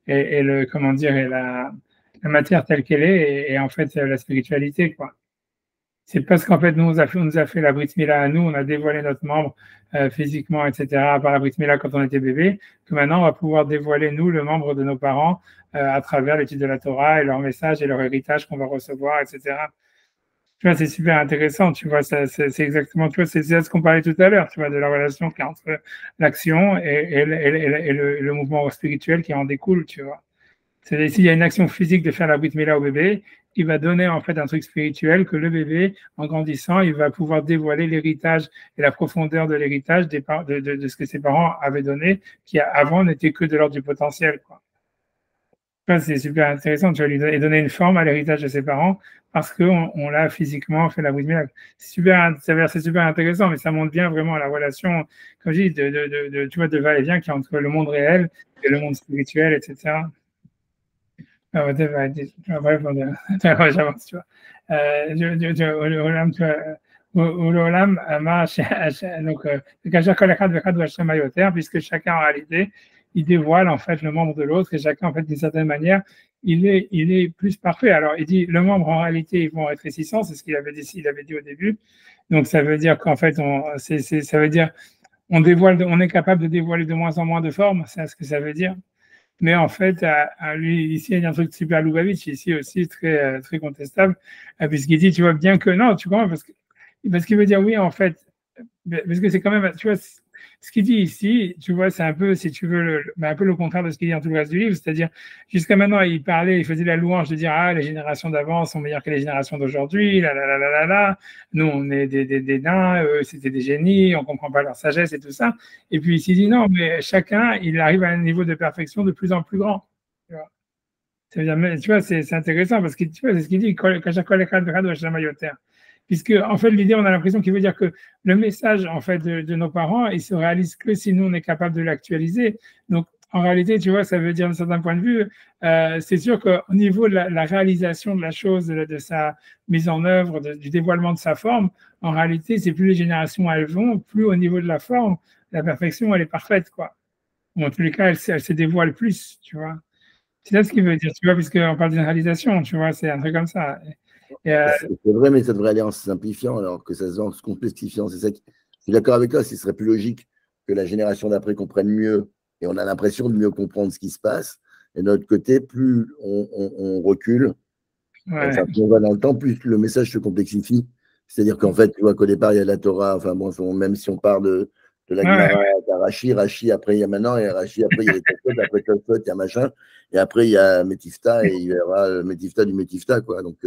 et le comment dire et la matière telle qu'elle est et en fait la spiritualité, quoi. C'est parce qu'en fait, nous, on nous a fait la Brit Mila à nous, on a dévoilé notre membre physiquement, etc., par la Brit Mila quand on était bébé, que maintenant, on va pouvoir dévoiler, nous, le membre de nos parents à travers l'étude de la Torah et leur message et leur héritage qu'on va recevoir, etc. Tu vois, c'est super intéressant, tu vois, c'est exactement, tu vois, c'est ce qu'on parlait tout à l'heure, tu vois, de la relation qu'il y a entre l'action et le mouvement spirituel qui en découle, tu vois. C'est s'il y a une action physique de faire la Brit Mila au bébé, il va donner en fait un truc spirituel que le bébé, en grandissant, il va pouvoir dévoiler l'héritage et la profondeur de l'héritage de ce que ses parents avaient donné, qui avant n'était que de l'ordre du potentiel, quoi. C'est super intéressant, tu vas lui donner une forme à l'héritage de ses parents parce qu'on l'a physiquement fait la Brit Mila. C'est super intéressant, mais ça montre bien vraiment la relation, comme je dis, tu vois, de va-et-vient qui est entre le monde réel et le monde spirituel, etc. Bref, j'avance, tu vois. Puisque chacun en réalité, il dévoile en fait le membre de l'autre et chacun en fait d'une certaine manière, il est plus parfait. Alors il dit le membre en réalité ils vont rétrécissant, c'est ce qu'il avait dit au début. Donc ça veut dire qu'en fait ça veut dire on est capable de dévoiler de moins en moins de formes, c'est ce que ça veut dire. Mais en fait, lui, ici, il y a un truc super Lubavitch, ici aussi très, très contestable, puisqu'il dit, tu vois, bien que non, tu comprends, parce qu'il veut dire oui, en fait, parce que c'est quand même, tu vois, ce qu'il dit ici, tu vois, c'est un peu, si tu veux, un peu le contraire de ce qu'il dit dans tout le reste du livre, c'est-à-dire, jusqu'à maintenant, il faisait la louange de dire, ah, les générations d'avant sont meilleures que les générations d'aujourd'hui, là. Nous, on est des nains, c'était des génies, on comprend pas leur sagesse et tout ça. Et puis, il s'est dit, non, mais chacun, il arrive à un niveau de perfection de plus en plus grand. Tu vois, tu vois, c'est intéressant parce que, tu vois, c'est ce qu'il dit, puisque en fait l'idée on a l'impression qu'il veut dire que le message en fait de nos parents il se réalise que si nous on est capable de l'actualiser. Donc en réalité tu vois ça veut dire d'un certain point de vue c'est sûr qu'au niveau de la réalisation de la chose de sa mise en œuvre du dévoilement de sa forme en réalité c'est plus les générations elles vont plus au niveau de la forme la perfection elle est parfaite quoi ou en tous les cas elle se dévoile plus tu vois c'est là ce qu'il veut dire tu vois puisqu'on parle de réalisation tu vois c'est un truc comme ça. C'est vrai, mais ça devrait aller en se simplifiant, alors que ça se en se complexifiant. C'est ça je suis d'accord avec toi, ce serait plus logique que la génération d'après comprenne mieux, et on a l'impression de mieux comprendre ce qui se passe. Et de notre côté, plus on recule, enfin, plus on va dans le temps, plus le message se complexifie. C'est-à-dire qu'en fait, tu vois qu'au départ, il y a la Torah, enfin bon, même si on part de la Gemara, Rashi, après il y a maintenant, et Rashi, après il y a les Tosfot, après Tosfot, il y a machin, et après il y a Metifta, et il y aura le Metifta du Metifta, quoi. Donc,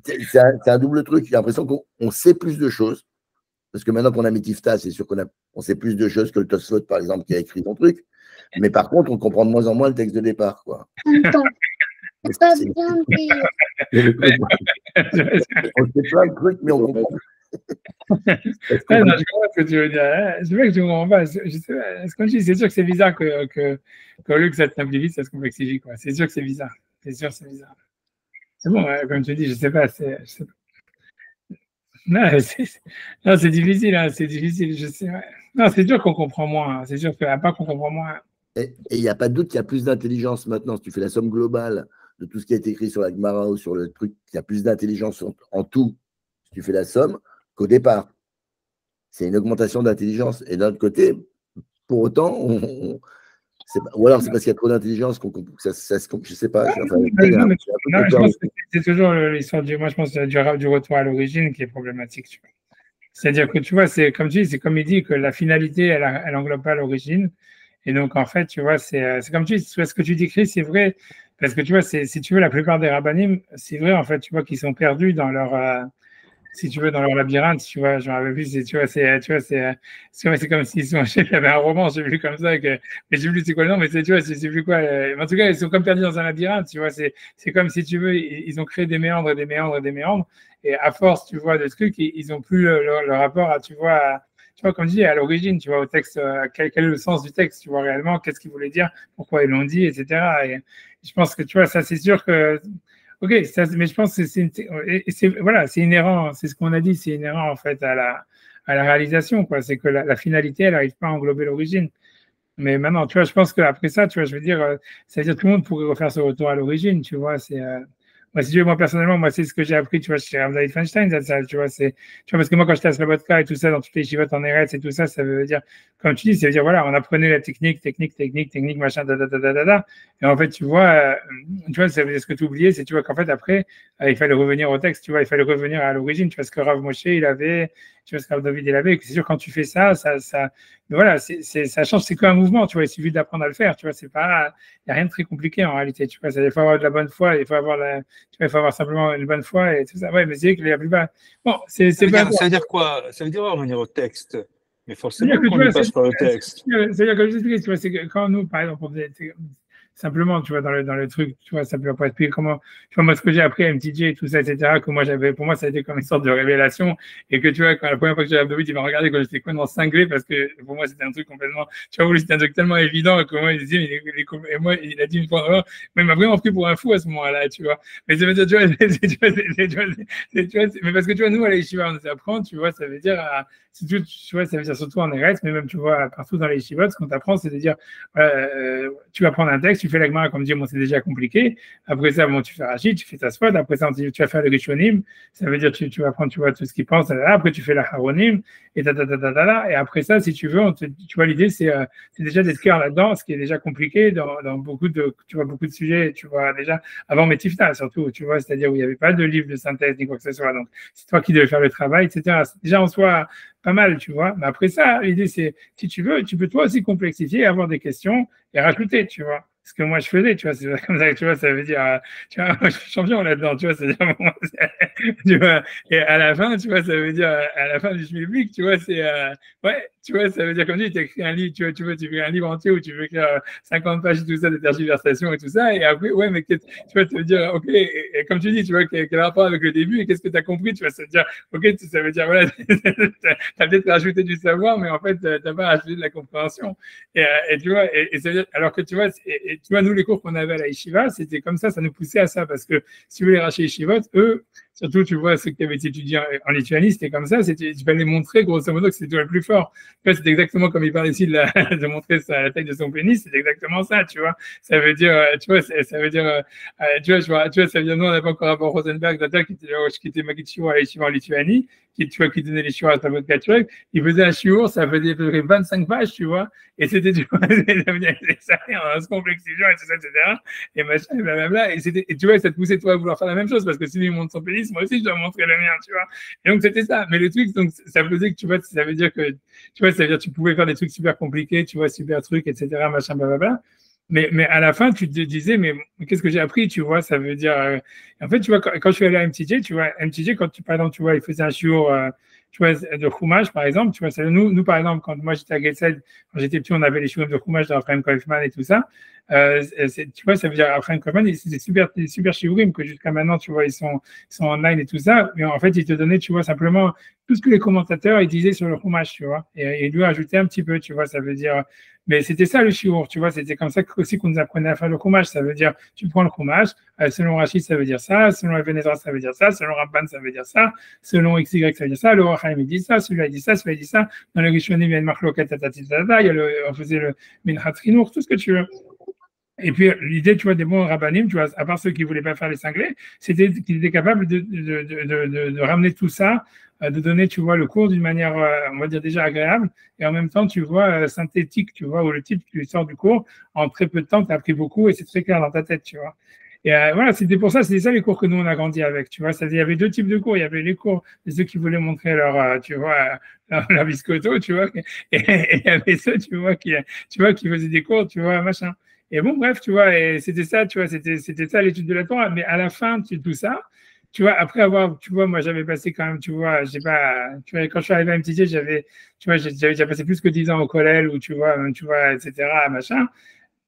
c'est un double truc. J'ai l'impression qu'on sait plus de choses. Parce que maintenant qu'on a Metifta, c'est sûr qu'on sait plus de choses que le Tosfot, par exemple, qui a écrit ton truc. Mais par contre, on comprend de moins en moins le texte de départ. Quoi. On sait plein de trucs, mais on comprend. Non, je comprends ce que tu veux dire. C'est vrai que je ne comprends pas. C'est sûr que c'est bizarre qu'au lieu que ça te simplifie, ça se complexifie. C'est sûr que c'est bizarre. C'est sûr que c'est bizarre. C'est bon, comme tu dis, je sais pas. Non, c'est difficile, hein, c'est difficile. Je sais, ouais. Non, c'est sûr qu'on comprend moins. C'est sûr qu'à part qu'on comprend moins. Et il n'y a pas de doute qu'il y a plus d'intelligence maintenant. Si tu fais la somme globale de tout ce qui a été écrit sur la Gemara ou sur le truc, il y a plus d'intelligence en tout, si tu fais la somme, qu'au départ. C'est une augmentation d'intelligence. Et d'un autre côté, pour autant, ou alors c'est parce qu'il y a trop d'intelligence qu'on je ne sais pas. Je pense que c'est toujours l'histoire moi je pense du retour à l'origine qui est problématique. Tu vois. C'est-à-dire que tu vois, c'est comme tu dis, c'est comme il dit que la finalité, elle englobe pas l'origine. Et donc, en fait, tu vois, c'est comme tu dis, ce que tu décris, c'est vrai. Parce que tu vois, si tu veux, la plupart des rabbinim, c'est vrai, en fait, tu vois, qu'ils sont perdus dans leur, si tu veux, dans leur labyrinthe, tu vois, j'en avais vu, tu vois, c'est comme s'ils sont, il y avait un roman, j'ai vu comme ça, mais j'ai vu c'est quoi le nom, mais tu vois, c'est plus quoi, en tout cas, ils sont comme perdus dans un labyrinthe, tu vois, c'est comme si tu veux, ils ont créé des méandres, et des méandres, et des méandres, et à force, tu vois, de trucs, ils ont plus le rapport à, tu vois, comme je dis, à l'origine, tu vois, au texte, quel est le sens du texte, tu vois, réellement, qu'est-ce qu'ils voulaient dire, pourquoi ils l'ont dit, etc. Et je pense que, tu vois, ça, c'est sûr que, ok, mais je pense que c'est inhérent, c'est ce qu'on a dit, c'est inhérent, en fait, à la réalisation, quoi. C'est que la finalité, elle n'arrive pas à englober l'origine. Mais maintenant, tu vois, je pense qu'après ça, tu vois, je veux dire, c'est-à-dire tout le monde pourrait refaire ce retour à l'origine, tu vois, moi, si tu veux, moi, personnellement, moi, c'est ce que j'ai appris, tu vois, chez Rav David Feinstein, ça, tu vois, parce que moi, quand j'étais à Slobodka et tout ça, dans toutes les chivotes en Eretz et tout ça, ça veut dire, comme tu dis, ça veut dire, voilà, on apprenait la technique, machin, da. Et en fait, tu vois, ça veut dire ce que tu oubliais, c'est, tu vois, qu'en fait, après, il fallait revenir au texte, tu vois, il fallait revenir à l'origine, tu vois, ce que Rav Moshe, il avait, tu vois, ce que Rav David, il avait, c'est sûr, quand tu fais ça, mais voilà, ça change, c'est qu'un mouvement, tu vois, il suffit d'apprendre à le faire, tu vois, il n'y a rien de très compliqué en réalité, tu vois, il faut avoir de la bonne foi, il faut avoir simplement une bonne foi et tout ça. Ouais, mais c'est vrai que la plupart. Bon, ça veut dire quoi? Ça veut dire revenir au texte. Mais forcément qu'on y passe par le texte. C'est-à-dire que je dis, tu vois, c'est que quand nous, par exemple, simplement, tu vois, dans le truc, tu vois, ça peut pas être pire. Comment, tu vois, moi, ce que j'ai appris à MTJ et tout ça, etc., que moi, pour moi, ça a été comme une sorte de révélation. Et que, tu vois, quand la première fois que j'ai Abdovid, il m'a regardé quand j'étais complètement cinglé parce que pour moi, c'était un truc complètement, tu vois, c'était un truc tellement évident que moi, il disait, et moi, il a dit une fois, mais il m'a vraiment pris pour un fou à ce moment-là, tu vois. Mais ça veut dire, tu vois, mais parce que, tu vois, nous, à l'Yeshiva, on nous apprend, tu vois, ça veut dire, tu vois, ça veut dire surtout en Eretz, mais même, tu vois, partout dans les Yeshivot, ce qu'on t'apprend, c'est de dire, tu vas prendre un texte, tu fais la Gemara comme dire, bon, c'est déjà compliqué. Après ça, bon, tu fais Rachid, tu fais ta spot. Après ça, tu vas faire le Rishonim. Ça veut dire, tu vas prendre, tu vois, tout ce qu'il pense. Après, tu fais la Haronim. Et Et après ça, si tu veux, tu vois, l'idée, c'est déjà d'être clair là-dedans, ce qui est déjà compliqué dans beaucoup de sujets, tu vois, déjà, avant Metifta, surtout, tu vois, c'est-à-dire où il n'y avait pas de livre de synthèse ni quoi que ce soit. Donc, c'est toi qui devais faire le travail, etc. Déjà, en soi, pas mal, tu vois. Mais après ça, l'idée, c'est, si tu veux, tu peux toi aussi complexifier, avoir des questions et rajouter, tu vois. Ce que moi je faisais, tu vois, c'est comme ça que tu vois, ça veut dire, tu vois, moi, je suis champion là-dedans, tu vois, c'est-à-dire, tu vois, et à la fin, tu vois, ça veut dire, à la fin du schmilblick, tu vois, c'est, ouais, tu vois, ça veut dire, comme tu écris un livre, tu fais un livre entier où tu veux écrire 50 pages et tout ça, de tergiversations et tout ça, et après, ouais, mais tu vois, ça veut dire, ok, et comme tu dis, tu vois, quel rapport avec le début et qu'est-ce que tu as compris, tu vois, ça veut dire, ok, ça veut dire, voilà, tu as peut-être rajouté du savoir, mais en fait, tu n'as pas rajouté de la compréhension. Et tu vois, et ça veut dire, alors que tu vois, tu vois, nous, les cours qu'on avait à la Yeshiva, c'était comme ça nous poussait à ça, parce que si vous voulez racheter Yeshivot, eux, surtout, tu vois, ceux qui avaient étudié en Lituanie, c'était comme ça, tu fallait montrer, grosso modo, que c'était le plus fort. C'est exactement comme il parle ici de montrer la taille de son pénis, c'est exactement ça, tu vois. Ça veut dire, tu vois, ça veut dire, tu vois, ça veut dire, nous, on n'avait pas encore rapport Rosenberg, qui était Magichiro à la Yeshiva en Lituanie, qui donnait les shiurs à sa votre Kachuk, il faisait un shiur, ça faisait à peu près 25 pages, tu vois, et c'était, tu vois, ça en se complexifiant, et tout ça, etc. Et machin, et blablabla, et tu vois, ça te poussait, toi, à vouloir faire la même chose, parce que si lui montre son pénis, moi aussi, je dois montrer le mien, tu vois. Et donc, c'était ça. Mais le truc, donc, ça faisait que, tu vois, ça veut dire que, tu vois, ça veut dire que tu pouvais faire des trucs super compliqués, tu vois, super trucs, etc., machin, blablabla. Mais à la fin, tu te disais, mais qu'est-ce que j'ai appris, tu vois, ça veut dire, en fait, tu vois, quand je suis allé à MTJ, tu vois, MTJ, par exemple, tu vois, il faisait un shiur, tu vois, de Chumash, par exemple, tu vois, nous, par exemple, quand moi j'étais à Getzed, quand j'étais petit, on avait les shiurim de Chumash d'Abraham Kaufman et tout ça, tu vois, ça veut dire, Abraham Kaufman, c'est des super shiurim que jusqu'à maintenant, tu vois, ils sont online et tout ça, mais en fait, ils te donnaient, tu vois, simplement tout ce que les commentateurs ils disaient sur le Chumash, tu vois, et lui ajouter un petit peu, tu vois, ça veut dire, mais c'était ça le shiur, tu vois, c'était comme ça aussi qu'on nous apprenait à faire le Chumash, ça veut dire, tu prends le Chumash, selon Rachid, ça veut dire ça, selon Ibn Ezra, ça veut dire ça, selon Rabban, ça veut dire ça, selon XY, ça veut dire ça, le Or HaChaim, il dit ça, celui-là, il dit ça, celui-là, il dit ça, dans le Rishonim, il y a une marloquette, on faisait le Minchat Chinour, tout ce que tu veux. Et puis, l'idée, tu vois, des bons rabbanim, tu vois, à part ceux qui voulaient pas faire les cinglés, c'était qu'ils étaient capables de ramener tout ça, de donner, tu vois, le cours d'une manière, on va dire, déjà agréable, et en même temps, tu vois, synthétique, tu vois, où le type qui sort du cours, en très peu de temps, tu as appris beaucoup, et c'est très clair dans ta tête, tu vois. Et voilà, c'était pour ça, c'était ça les cours que nous, on a grandi avec, tu vois. Il y avait deux types de cours. Il y avait les cours de ceux qui voulaient montrer leur, tu vois, leur biscotto, tu vois, et il y avait ceux, tu vois, qui faisaient des cours, tu vois, machin. Et bon, bref, tu vois, et c'était ça, tu vois, c'était ça l'étude de la Torah. Mais à la fin de tout ça, tu vois, après avoir, tu vois, moi, j'avais passé quand même, tu vois, j'ai pas, tu vois, quand je suis arrivé à MTJ, j'avais déjà passé plus que 10 ans au collège, ou tu vois, etc., machin.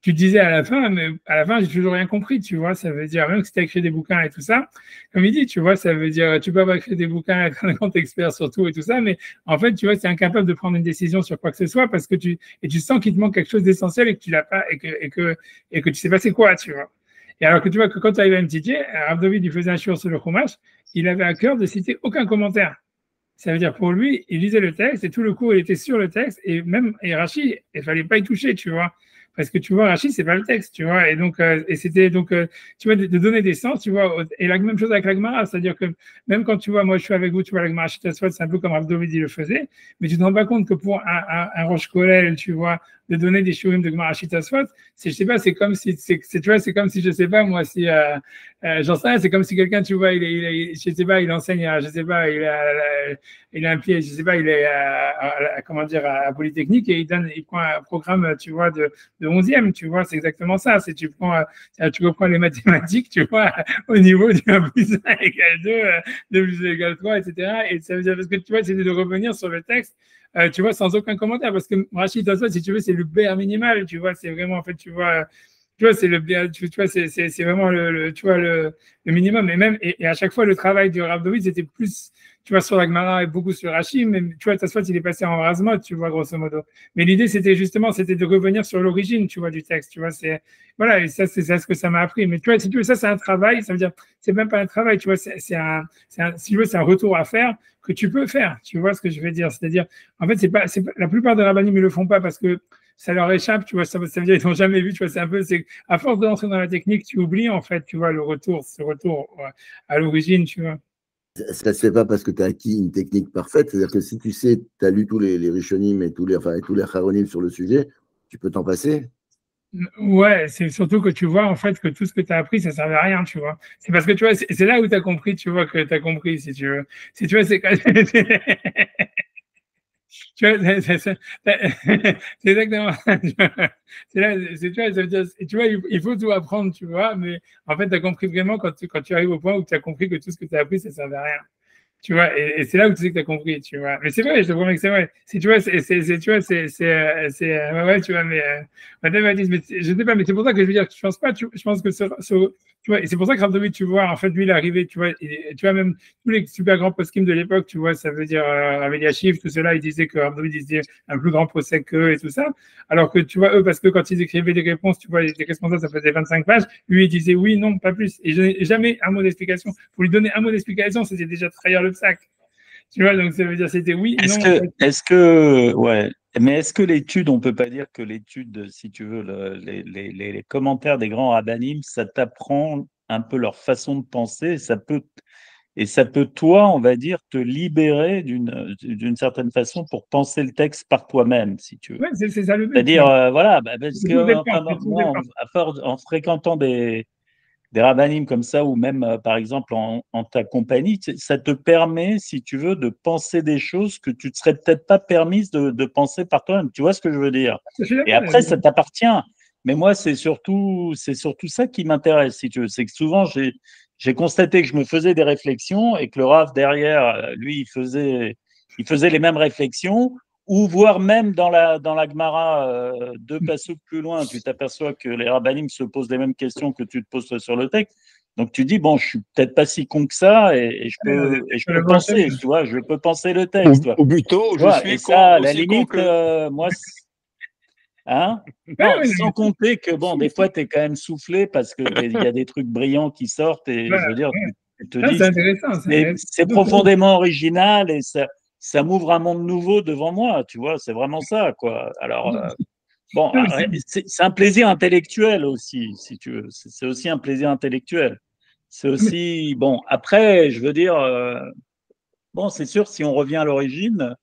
Tu disais à la fin, mais à la fin, j'ai toujours rien compris, tu vois. Ça veut dire, même si tu as écrit des bouquins et tout ça, comme il dit, tu vois, ça veut dire, tu peux avoir écrit des bouquins, être un grand expert sur tout et tout ça, mais en fait, tu vois, tu es incapable de prendre une décision sur quoi que ce soit parce que tu sens qu'il te manque quelque chose d'essentiel et que tu l'as pas, et que tu sais pas c'est quoi, tu vois. Et alors que tu vois que quand tu arrives à MTJ, Rav David, il faisait un shiur sur le Chumash, il avait à cœur de citer aucun commentaire. Ça veut dire pour lui, il lisait le texte et tout le cours, il était sur le texte et même Rashi, il fallait pas y toucher, tu vois. Parce que tu vois, Rashi, c'est pas le texte, tu vois. Et donc, et c'était donc, tu vois, de donner des sens, tu vois. Et la même chose avec la Gemara, c'est-à-dire que même quand tu vois, moi, je suis avec vous, tu vois, la Gemara Shitaswat, c'est un peu comme Rav David le faisait, mais tu te rends pas compte que pour un Rosh Kolel, tu vois, de donner des shurim de Gemara Shitaswat, c'est, je sais pas, c'est comme si, tu vois, c'est comme si, je sais pas, moi, si, j'en sais rien, c'est comme si quelqu'un, tu vois, je sais pas, il enseigne, je sais pas, il a un pied, je sais pas, il est, comment dire, à Polytechnique et il prend un programme, tu vois, de 11e, tu vois, c'est exactement ça. C'est tu reprends les mathématiques, tu vois, au niveau du 1 plus 1 égale 2, 2 plus 2 égale 3, etc. Et ça veut dire, parce que tu vois, c'est de revenir sur le texte, tu vois, sans aucun commentaire, parce que Rachid Tosfot, si tu veux, c'est le bare minimal, tu vois, c'est vraiment, en fait, tu vois, c'est le, tu vois, c'est vraiment tu vois, le minimum. Et même, et à chaque fois, le travail du Rav David, c'était plus, tu vois, sur la Gemara et beaucoup sur Rashi, mais tu vois, Tosfot, il est passé en Razmot, tu vois, grosso modo. Mais l'idée, c'était justement, c'était de revenir sur l'origine, tu vois, du texte, tu vois, voilà, et ça, c'est ce que ça m'a appris. Mais tu vois, si tu veux, ça, c'est un travail, ça veut dire, c'est même pas un travail, tu vois, si tu veux, c'est un retour à faire que tu peux faire, tu vois ce que je veux dire. C'est-à-dire, en fait, la plupart des rabbinim, ils le font pas parce que ça leur échappe, tu vois, ça veut dire qu'ils n'ont jamais vu, tu vois, c'est à force d'entrer dans la technique, tu oublies, en fait, tu vois, ce retour à l'origine, tu vois. Ça ne se fait pas parce que tu as acquis une technique parfaite. C'est-à-dire que si tu sais, tu as lu tous les Rishonim et tous les Haronim sur le sujet, tu peux t'en passer. Ouais, c'est surtout que tu vois, en fait, que tout ce que tu as appris, ça ne servait à rien, tu vois. C'est parce que, tu vois, c'est là où tu as compris, tu vois, que tu as compris, si tu veux. Si tu vois, c'est tu vois, c'est exactement ça. C'est là, tu vois, ça veut dire, tu vois, il faut tout apprendre, tu vois, mais en fait, tu as compris vraiment quand tu arrives au point où tu as compris que tout ce que tu as appris, ça ne servait à rien. Tu vois, et c'est là où tu sais que tu as compris, tu vois. Mais c'est vrai, je te promets que c'est vrai. Si tu vois, tu vois, ouais, tu vois, mais, mais je sais pas, mais c'est pour ça que je veux dire, je pense pas, je pense que tu vois, et c'est pour ça que Rav David, tu vois, en fait, lui, il est arrivé, tu vois, tu vois, même tous les super grands poskim de l'époque, tu vois, ça veut dire, avec Yashiv, tout cela, ils disaient que Rav David, il disait un plus grand procès qu'eux et tout ça. Alors que, tu vois, eux, parce que quand ils écrivaient des réponses, tu vois, des responsables, ça faisait 25 pages, lui, il disait oui, non, pas plus. Et jamais un mot d'explication. Pour lui donner un mot d'explication, c'était déjà trahir le sac. Tu vois, donc ça veut dire c'était oui, non. Ouais, mais est-ce que l'étude, on peut pas dire que l'étude, si tu veux, les commentaires des grands rabbinim, ça t'apprend un peu leur façon de penser, et ça peut, toi, on va dire, te libérer d'une certaine façon pour penser le texte par toi-même, si tu veux. Ouais, c'est ça le but. C'est-à-dire, voilà, parce que enfin, moi, en fréquentant des rabbinim comme ça, ou même, par exemple, en ta compagnie, ça te permet, si tu veux, de penser des choses que tu ne te serais peut-être pas permise de penser par toi-même. Tu vois ce que je veux dire? Et après, ça t'appartient. Mais moi, c'est surtout ça qui m'intéresse, si tu veux. C'est que souvent, j'ai constaté que je me faisais des réflexions et que le Rav, derrière, lui, il faisait les mêmes réflexions, ou voire même dans la Gemara, deux passages plus loin, tu t'aperçois que les rabbinim se posent les mêmes questions que tu te poses sur le texte. Donc tu dis, bon, je suis peut-être pas si con que ça, et je peux penser, tu vois, je peux penser le texte. Au buto, je suis et con, ça, à la limite, moi, hein? Non, sans compter que, bon, des fois, tu es quand même soufflé parce qu'il y a des trucs brillants qui sortent, et je veux dire, tu te dis, c'est profondément original, et ça m'ouvre un monde nouveau devant moi, tu vois, c'est vraiment ça, quoi. Alors, bon, c'est un plaisir intellectuel aussi, si tu veux. C'est aussi un plaisir intellectuel. C'est aussi, bon, après, je veux dire, bon, c'est sûr, si on revient à l'origine,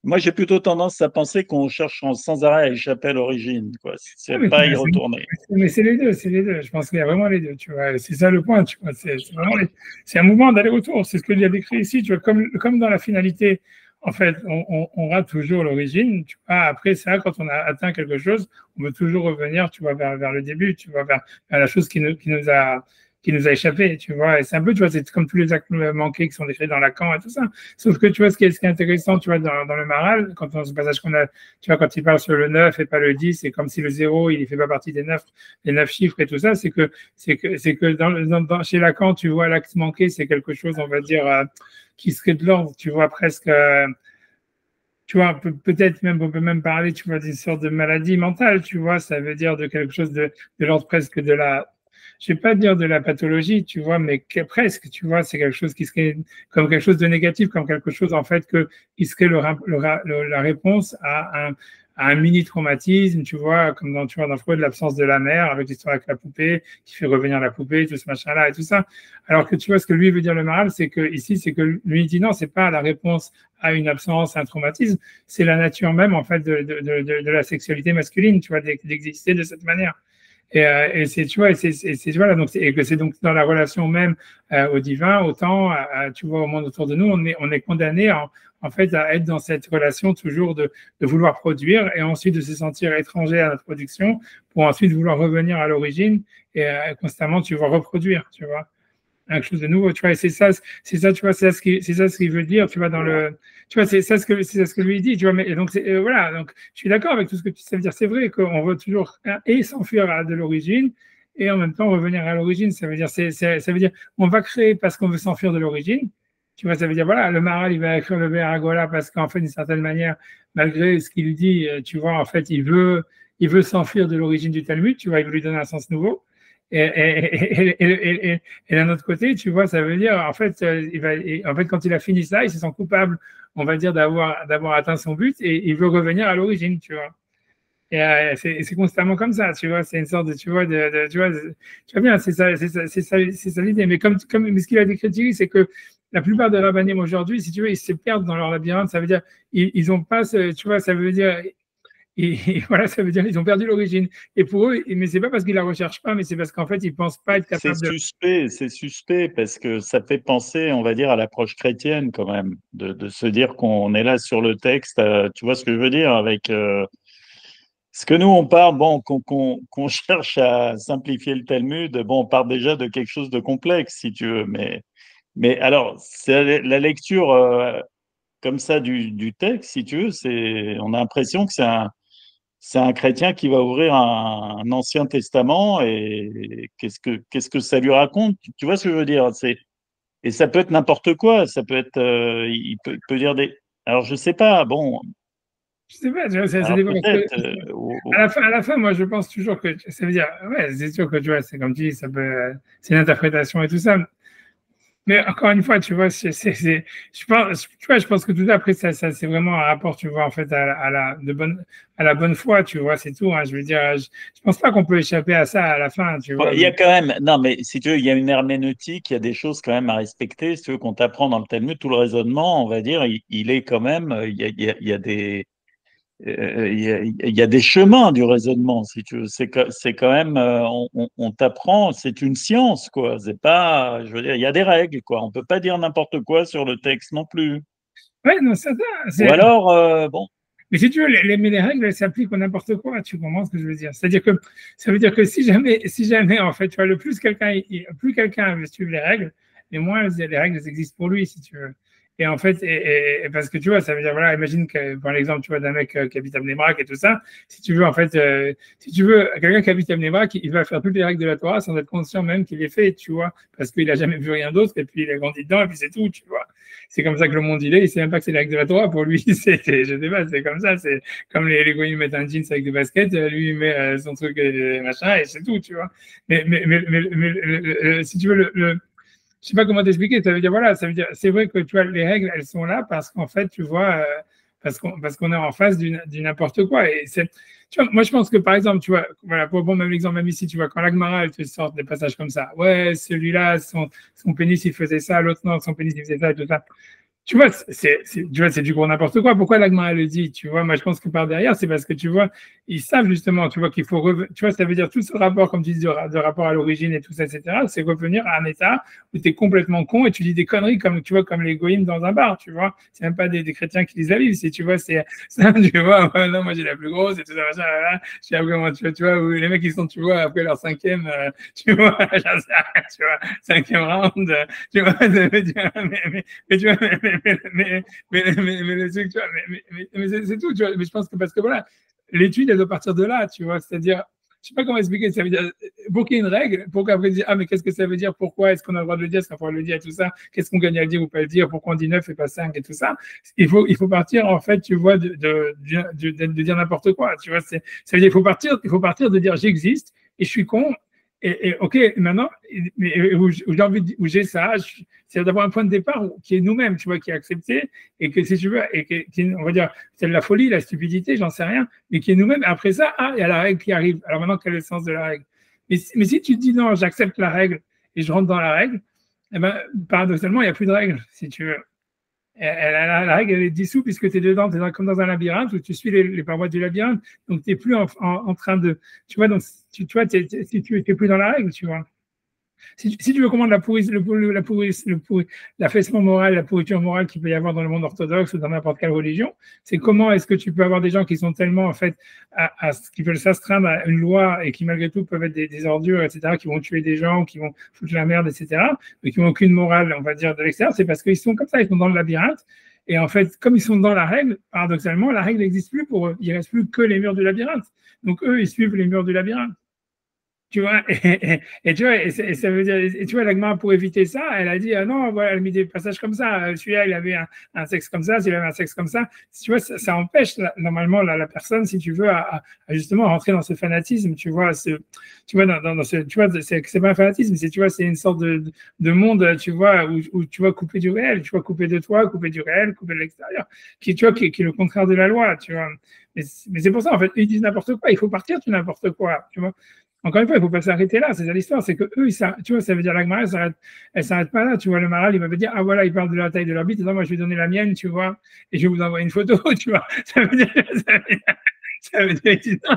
moi, j'ai plutôt tendance à penser qu'on cherche sans arrêt à échapper à l'origine, quoi. C'est pas à y retourner. Mais c'est les deux, c'est les deux. Je pense qu'il y a vraiment les deux, tu vois. C'est ça le point, tu vois. C'est un mouvement d'aller-retour. C'est ce qu'il y a décrit ici, tu vois. Comme dans la finalité, en fait, on rate toujours l'origine, tu vois. Après ça, quand on a atteint quelque chose, on veut toujours revenir, tu vois, vers le début, tu vois, vers la chose qui nous a échappé, tu vois. Et c'est un peu, tu vois, c'est comme tous les actes manqués qui sont décrits dans Lacan et tout ça. Sauf que, tu vois, ce qui est intéressant, tu vois, dans le Maral, quand on ce passage qu'on a, tu vois, quand il parle sur le 9 et pas le 10, c'est comme si le 0, il ne fait pas partie des 9 chiffres et tout ça, c'est que chez Lacan, tu vois, l'acte manqué, c'est quelque chose, on va dire, qui serait de l'ordre, tu vois, presque, tu vois, peut-être même, on peut même parler, tu vois, d'une sorte de maladie mentale, tu vois, ça veut dire de quelque chose de l'ordre presque de la, je vais pas dire de la pathologie, tu vois, mais presque, tu vois, c'est quelque chose qui serait comme quelque chose de négatif, comme quelque chose, en fait, qui serait la réponse à un mini-traumatisme, tu vois, comme dans Freud, l'absence de la mère, avec l'histoire avec la poupée, qui fait revenir la poupée, tout ce machin-là et tout ça. Alors que tu vois, ce que lui veut dire le Maral, c'est que ici, c'est que lui dit non, c'est pas la réponse à une absence, à un traumatisme, c'est la nature même, en fait, de la sexualité masculine, tu vois, d'exister de cette manière. Et c'est, tu vois, voilà, donc, et que c'est donc dans la relation même au divin, au temps, tu vois, au monde autour de nous, on est condamné en fait à être dans cette relation toujours de vouloir produire et ensuite de se sentir étranger à notre production pour ensuite vouloir revenir à l'origine et constamment, tu vois, reproduire, tu vois, quelque chose de nouveau, tu vois, et c'est ça, tu vois, c'est ça ce qu'il veut dire, tu vois, tu vois, c'est ça ce que lui dit, tu vois, mais et donc voilà, donc je suis d'accord avec tout ce que ça veut dire, c'est vrai qu'on veut toujours et s'enfuir de l'origine et en même temps revenir à l'origine, ça veut dire, ça veut dire, on va créer parce qu'on veut s'enfuir de l'origine, tu vois, ça veut dire, voilà, le Maral, il va écrire le Ver Agola parce qu'en fait, d'une certaine manière, malgré ce qu'il dit, tu vois, en fait, il veut s'enfuir de l'origine du Talmud, tu vois, il veut lui donner un sens nouveau. Et d'un autre côté, tu vois, ça veut dire, en fait, quand il a fini ça, il se sent coupable, on va dire, d'avoir atteint son but et il veut revenir à l'origine, tu vois. Et c'est constamment comme ça, tu vois, c'est une sorte de, tu vois, tu vois bien, c'est ça l'idée. Mais mais ce qu'il a décrit, c'est que la plupart des rabbinim aujourd'hui, si tu veux, ils se perdent dans leur labyrinthe, ça veut dire, ils ont pas, tu vois, ça veut dire, et voilà, ça veut dire qu'ils ont perdu l'origine. Et pour eux, mais c'est pas parce qu'ils la recherchent pas, mais c'est parce qu'en fait, ils pensent pas être capables de. C'est suspect parce que ça fait penser, on va dire, à l'approche chrétienne quand même, de se dire qu'on est là sur le texte. Tu vois ce que je veux dire avec ce que nous on part, bon, qu'on cherche à simplifier le Talmud. Bon, on part déjà de quelque chose de complexe, si tu veux, mais alors c'est la lecture comme ça du texte, si tu veux, on a l'impression que c'est un chrétien qui va ouvrir un Ancien Testament et qu'est-ce que ça lui raconte? Tu vois ce que je veux dire? Et ça peut être n'importe quoi. Ça peut être, il peut dire des. Alors je sais pas. Bon. Je sais pas. Ça dépend. À la fin, moi, je pense toujours que ça veut dire, ouais, c'est sûr que tu vois, c'est comme tu dis, ça peut, c'est une interprétation et tout ça. Mais encore une fois, tu vois, je pense que tout ça, après, ça c'est vraiment un rapport, tu vois, en fait, à la bonne foi, tu vois, c'est tout. Hein, je veux dire, je pense pas qu'on peut échapper à ça à la fin, tu vois. Il y a quand même, non, mais si tu veux, il y a une herméneutique, il y a des choses quand même à respecter. Si tu veux qu'on t'apprend dans le Talmud, tout le raisonnement, on va dire, il est quand même, il y a des, il y a des chemins du raisonnement, si tu veux. C'est quand même, on t'apprend, c'est une science, quoi. C'est pas, je veux dire, il y a des règles, quoi. On peut pas dire n'importe quoi sur le texte non plus. Ouais, non, ça. Ou alors, bon. Mais si tu veux, les règles, elles s'appliquent à n'importe quoi. Tu comprends ce que je veux dire? C'est-à-dire que ça veut dire que si jamais, en fait, tu vois, plus quelqu'un va suivre les règles, et moins les règles existent pour lui, si tu veux. Et en fait, parce que tu vois, ça veut dire, voilà, imagine que, par l'exemple, tu vois, d'un mec qui habite à Bnei-Brak et tout ça, si tu veux, en fait, si tu veux, quelqu'un qui habite à Bnei-Brak, il va faire toutes les règles de la Torah sans être conscient même qu'il les fait, tu vois, parce qu'il a jamais vu rien d'autre, et puis il a grandi dedans, et puis c'est tout, tu vois. C'est comme ça que le monde il sait même pas que c'est les règles de la Torah, pour lui, je sais pas, c'est comme ça, c'est comme les goyim mettent un jeans avec des baskets, lui il met son truc machin, et c'est tout, tu vois. Mais si tu veux, je sais pas comment t'expliquer, ça veut dire, voilà, ça veut dire, c'est vrai que tu vois, les règles, elles sont là parce qu'en fait, tu vois, parce qu'on est en face du n'importe quoi. Et c'est, tu vois, moi, je pense que par exemple, tu vois, voilà, pour bon, même l'exemple, même ici, tu vois, quand l'Agmara, elle te sort des passages comme ça, ouais, celui-là, son pénis, il faisait ça, l'autre, non, son pénis, il faisait ça, et tout ça. Tu vois, tu vois, c'est du gros n'importe quoi. Pourquoi l'Agma le dit? Tu vois, moi, je pense que par derrière, c'est parce que tu vois, ils savent justement, tu vois, qu'il faut tu vois, ça veut dire tout ce rapport, comme tu dis, de rapport à l'origine et tout ça, etc., c'est revenir à un état où tu es complètement con et tu dis des conneries comme, tu vois, comme les goïms dans un bar, tu vois. C'est même pas des chrétiens qui lisent la Bible, tu vois, c'est ça, tu vois, ouais, non, moi, j'ai la plus grosse et tout ça, machin, là, je sais après, moi, tu vois, où les mecs, ils sont, tu vois, après leur cinquième, tu vois, tu vois, cinquième round, tu vois, ça veut dire, mais tu vois, mais le truc, tu vois, mais c'est tout, tu vois. Mais je pense que parce que voilà, l'étude, elle doit partir de là, tu vois. C'est-à-dire, je sais pas comment expliquer, ça veut dire, pour qu'il y ait une règle, pour qu'après dire, ah, mais qu'est-ce que ça veut dire, pourquoi est-ce qu'on a le droit de le dire, est-ce qu'on a le droit de le dire, et tout ça, qu'est-ce qu'on gagne à le dire ou pas le dire, pourquoi on dit 9 et pas 5 et tout ça. Il faut partir, en fait, tu vois, de dire n'importe quoi, tu vois. Ça veut dire, il faut partir de dire, j'existe et je suis con. Et ok, maintenant, où j'ai envie, où j'ai ça, c'est d'avoir un point de départ qui est nous-mêmes, tu vois, qui est accepté, et que si tu veux, et qui, on va dire, c'est de la folie, la stupidité, j'en sais rien, mais qui est nous-mêmes. Après ça, ah, il y a la règle qui arrive. Alors maintenant, quel est le sens de la règle? Mais si tu te dis non, j'accepte la règle et je rentre dans la règle, eh ben, paradoxalement, il n'y a plus de règle, si tu veux. La règle, elle est dissoute puisque tu es dedans, tu es comme dans un labyrinthe où tu suis les parois du labyrinthe. Donc, tu n'es plus en train de. Tu vois, donc, tu vois, si tu n'es plus dans la règle, tu vois. Si tu veux comprendre l'affaissement moral, la pourriture morale qu'il peut y avoir dans le monde orthodoxe ou dans n'importe quelle religion, c'est comment est-ce que tu peux avoir des gens qui sont tellement, en fait, qui veulent s'astreindre à une loi et qui, malgré tout, peuvent être des ordures, etc., qui vont tuer des gens, qui vont foutre la merde, etc., mais qui n'ont aucune morale, on va dire, de l'extérieur, c'est parce qu'ils sont comme ça, ils sont dans le labyrinthe. Et en fait, comme ils sont dans la règle, paradoxalement, la règle n'existe plus pour eux. Il ne reste plus que les murs du labyrinthe. Donc, eux, ils suivent les murs du labyrinthe. Tu vois, et tu vois, et ça veut dire, et tu vois, l'Agma, pour éviter ça, elle a dit, ah non, voilà, elle a mis des passages comme ça. Celui-là, il avait un sexe comme ça, celui-là avait un sexe comme ça. Tu vois, ça empêche normalement la personne, si tu veux, à justement rentrer dans ce fanatisme. Tu vois, tu vois, tu vois, c'est pas un fanatisme, tu vois, c'est une sorte de monde, tu vois, où tu vas couper du réel, tu vois, couper de toi, couper du réel, couper de l'extérieur, qui est le contraire de la loi, tu vois. Mais c'est pour ça, en fait, ils disent n'importe quoi. Il faut partir de n'importe quoi, tu vois. Encore une fois, il ne faut pas s'arrêter là. C'est ça l'histoire. C'est que eux, tu vois, ça veut dire la Gemara, elle s'arrête pas là. Tu vois, le Maral, il va me dire, ah voilà, il parle de la taille de leur bite. Et non, moi, je vais donner la mienne, tu vois, et je vais vous envoyer une photo, tu vois. Ça veut dire, ça veut dire, il dit non,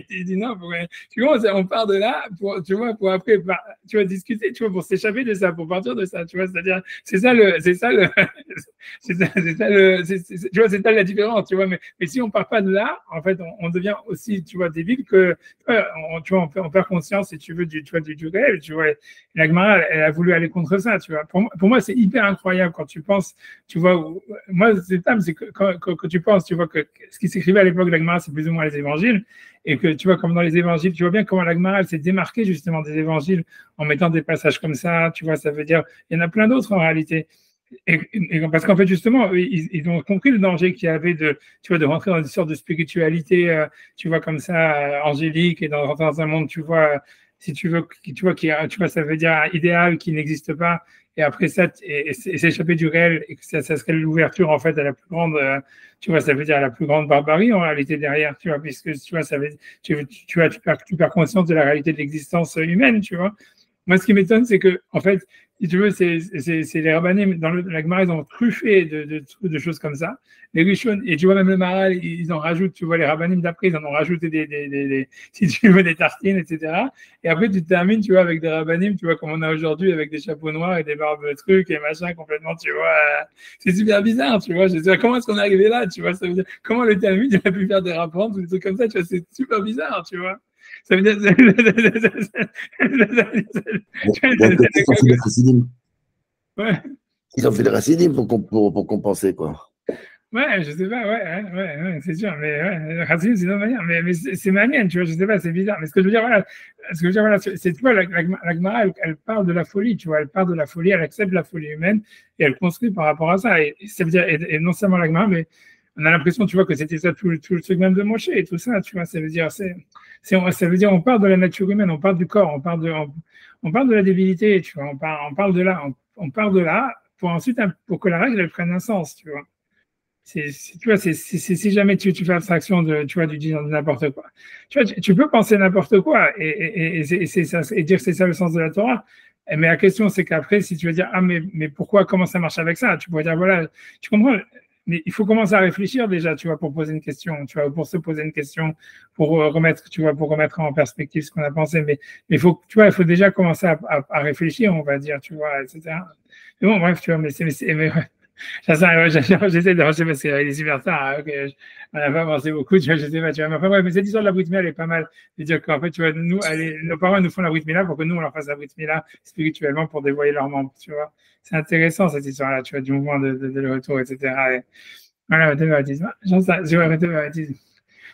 il dit non, tu vois, on part de là pour, tu vois, pour après, tu vois, discuter, tu vois, pour s'échapper de ça, pour partir de ça, tu vois, c'est-à-dire, tu vois, c'est ça la différence, tu vois, mais si on part pas de là, en fait, on devient aussi, tu vois, débile que, tu vois, on perd conscience, si tu veux, du réel, tu vois, la Gemara, elle a voulu aller contre ça, tu vois. Pour moi, c'est hyper incroyable quand tu penses, tu vois, moi, c'est que quand tu penses, tu vois, que ce qui s'écrivait à l'époque de la Gemara, c'est plus ou moins les évangiles, et que tu vois, comme dans les évangiles, tu vois bien comment la Gemara, elle s'est démarquée justement des évangiles en mettant des passages comme ça, tu vois, ça veut dire, il y en a plein d'autres en réalité. Et parce qu'en fait, justement, ils ont compris le danger qu'il y avait tu vois, de rentrer dans une sorte de spiritualité, tu vois, comme ça, angélique, et rentrer dans un monde, tu vois, si tu veux, tu vois, ça veut dire un idéal qui n'existe pas. Et après ça, et s'échapper du réel, et que ça serait l'ouverture, en fait, à la plus grande, tu vois, ça veut dire à la plus grande barbarie, en réalité, derrière, tu vois, puisque, tu vois, ça veut, tu perds conscience de la réalité de l'existence humaine, tu vois. Moi, ce qui m'étonne, c'est que, en fait, si tu veux, c'est les rabbanim, dans la Gemara, ils ont truffé de choses comme ça. Les Rishon, et tu vois, même le Maral, ils en rajoutent, tu vois, les rabbanim d'après, ils en ont rajouté si tu veux, des tartines, etc. Et après, tu termines, tu vois, avec des rabbanim, tu vois, comme on a aujourd'hui, avec des chapeaux noirs et des barbes trucs et machin, complètement, tu vois. C'est super bizarre, tu vois. Je sais pas, comment est-ce qu'on est arrivé là, tu vois. Ça veut dire, comment le Talmud, il a pu faire des rapports, des trucs comme ça, tu vois, c'est super bizarre, tu vois. Ça veut dire. Ouais. Ils ont fait le racidim pour compenser, quoi. Ouais, je sais pas, ouais, c'est sûr, mais ouais, Racine, c'est une autre manière, mais c'est manière, tu vois, je sais pas, c'est bizarre. Mais ce que je veux dire, voilà, c'est, tu vois, la Gemara, elle parle de la folie, tu vois, elle parle de la folie, elle accepte la folie humaine et elle construit par rapport à ça. Et ça veut dire, et non seulement la Gemara, mais on a l'impression, tu vois, que c'était ça tout le truc même de Moshe et tout ça, tu vois, ça veut dire, ça veut dire, on parle de la nature humaine, on parle du corps, on parle de la débilité, tu vois, on parle de là, on parle de là pour ensuite, pour que la règle, elle prenne un sens, tu vois. Tu vois, si jamais tu fais abstraction de, tu vois, du dire n'importe quoi. Tu vois, tu peux penser n'importe quoi c'est ça, et dire que c'est ça le sens de la Torah. Mais la question, c'est qu'après, si tu veux dire, ah, mais pourquoi, comment ça marche avec ça? Tu pourrais dire, voilà, tu comprends, mais il faut commencer à réfléchir déjà, tu vois, pour poser une question, tu vois, pour se poser une question, pour remettre, tu vois, pour remettre en perspective ce qu'on a pensé. Mais il faut, tu vois, il faut déjà commencer à réfléchir, on va dire, tu vois, etc. Mais bon, bref, tu vois, mais j'essaie de ranger parce qu'il est super tard. Hein, okay, on n'a pas avancé beaucoup, tu vois, je sais pas, tu vois. Mais enfin, ouais, mais cette histoire de la Brit Mila, elle est pas mal. C'est-à-dire qu'en fait, tu vois, nous, nos parents nous font la Brit Mila pour que nous, on leur fasse la Brit Mila spirituellement pour dévoiler leurs membres, tu vois. C'est intéressant, cette histoire-là, tu vois, du mouvement de retour, etc. Et voilà, j'en sais, je vois,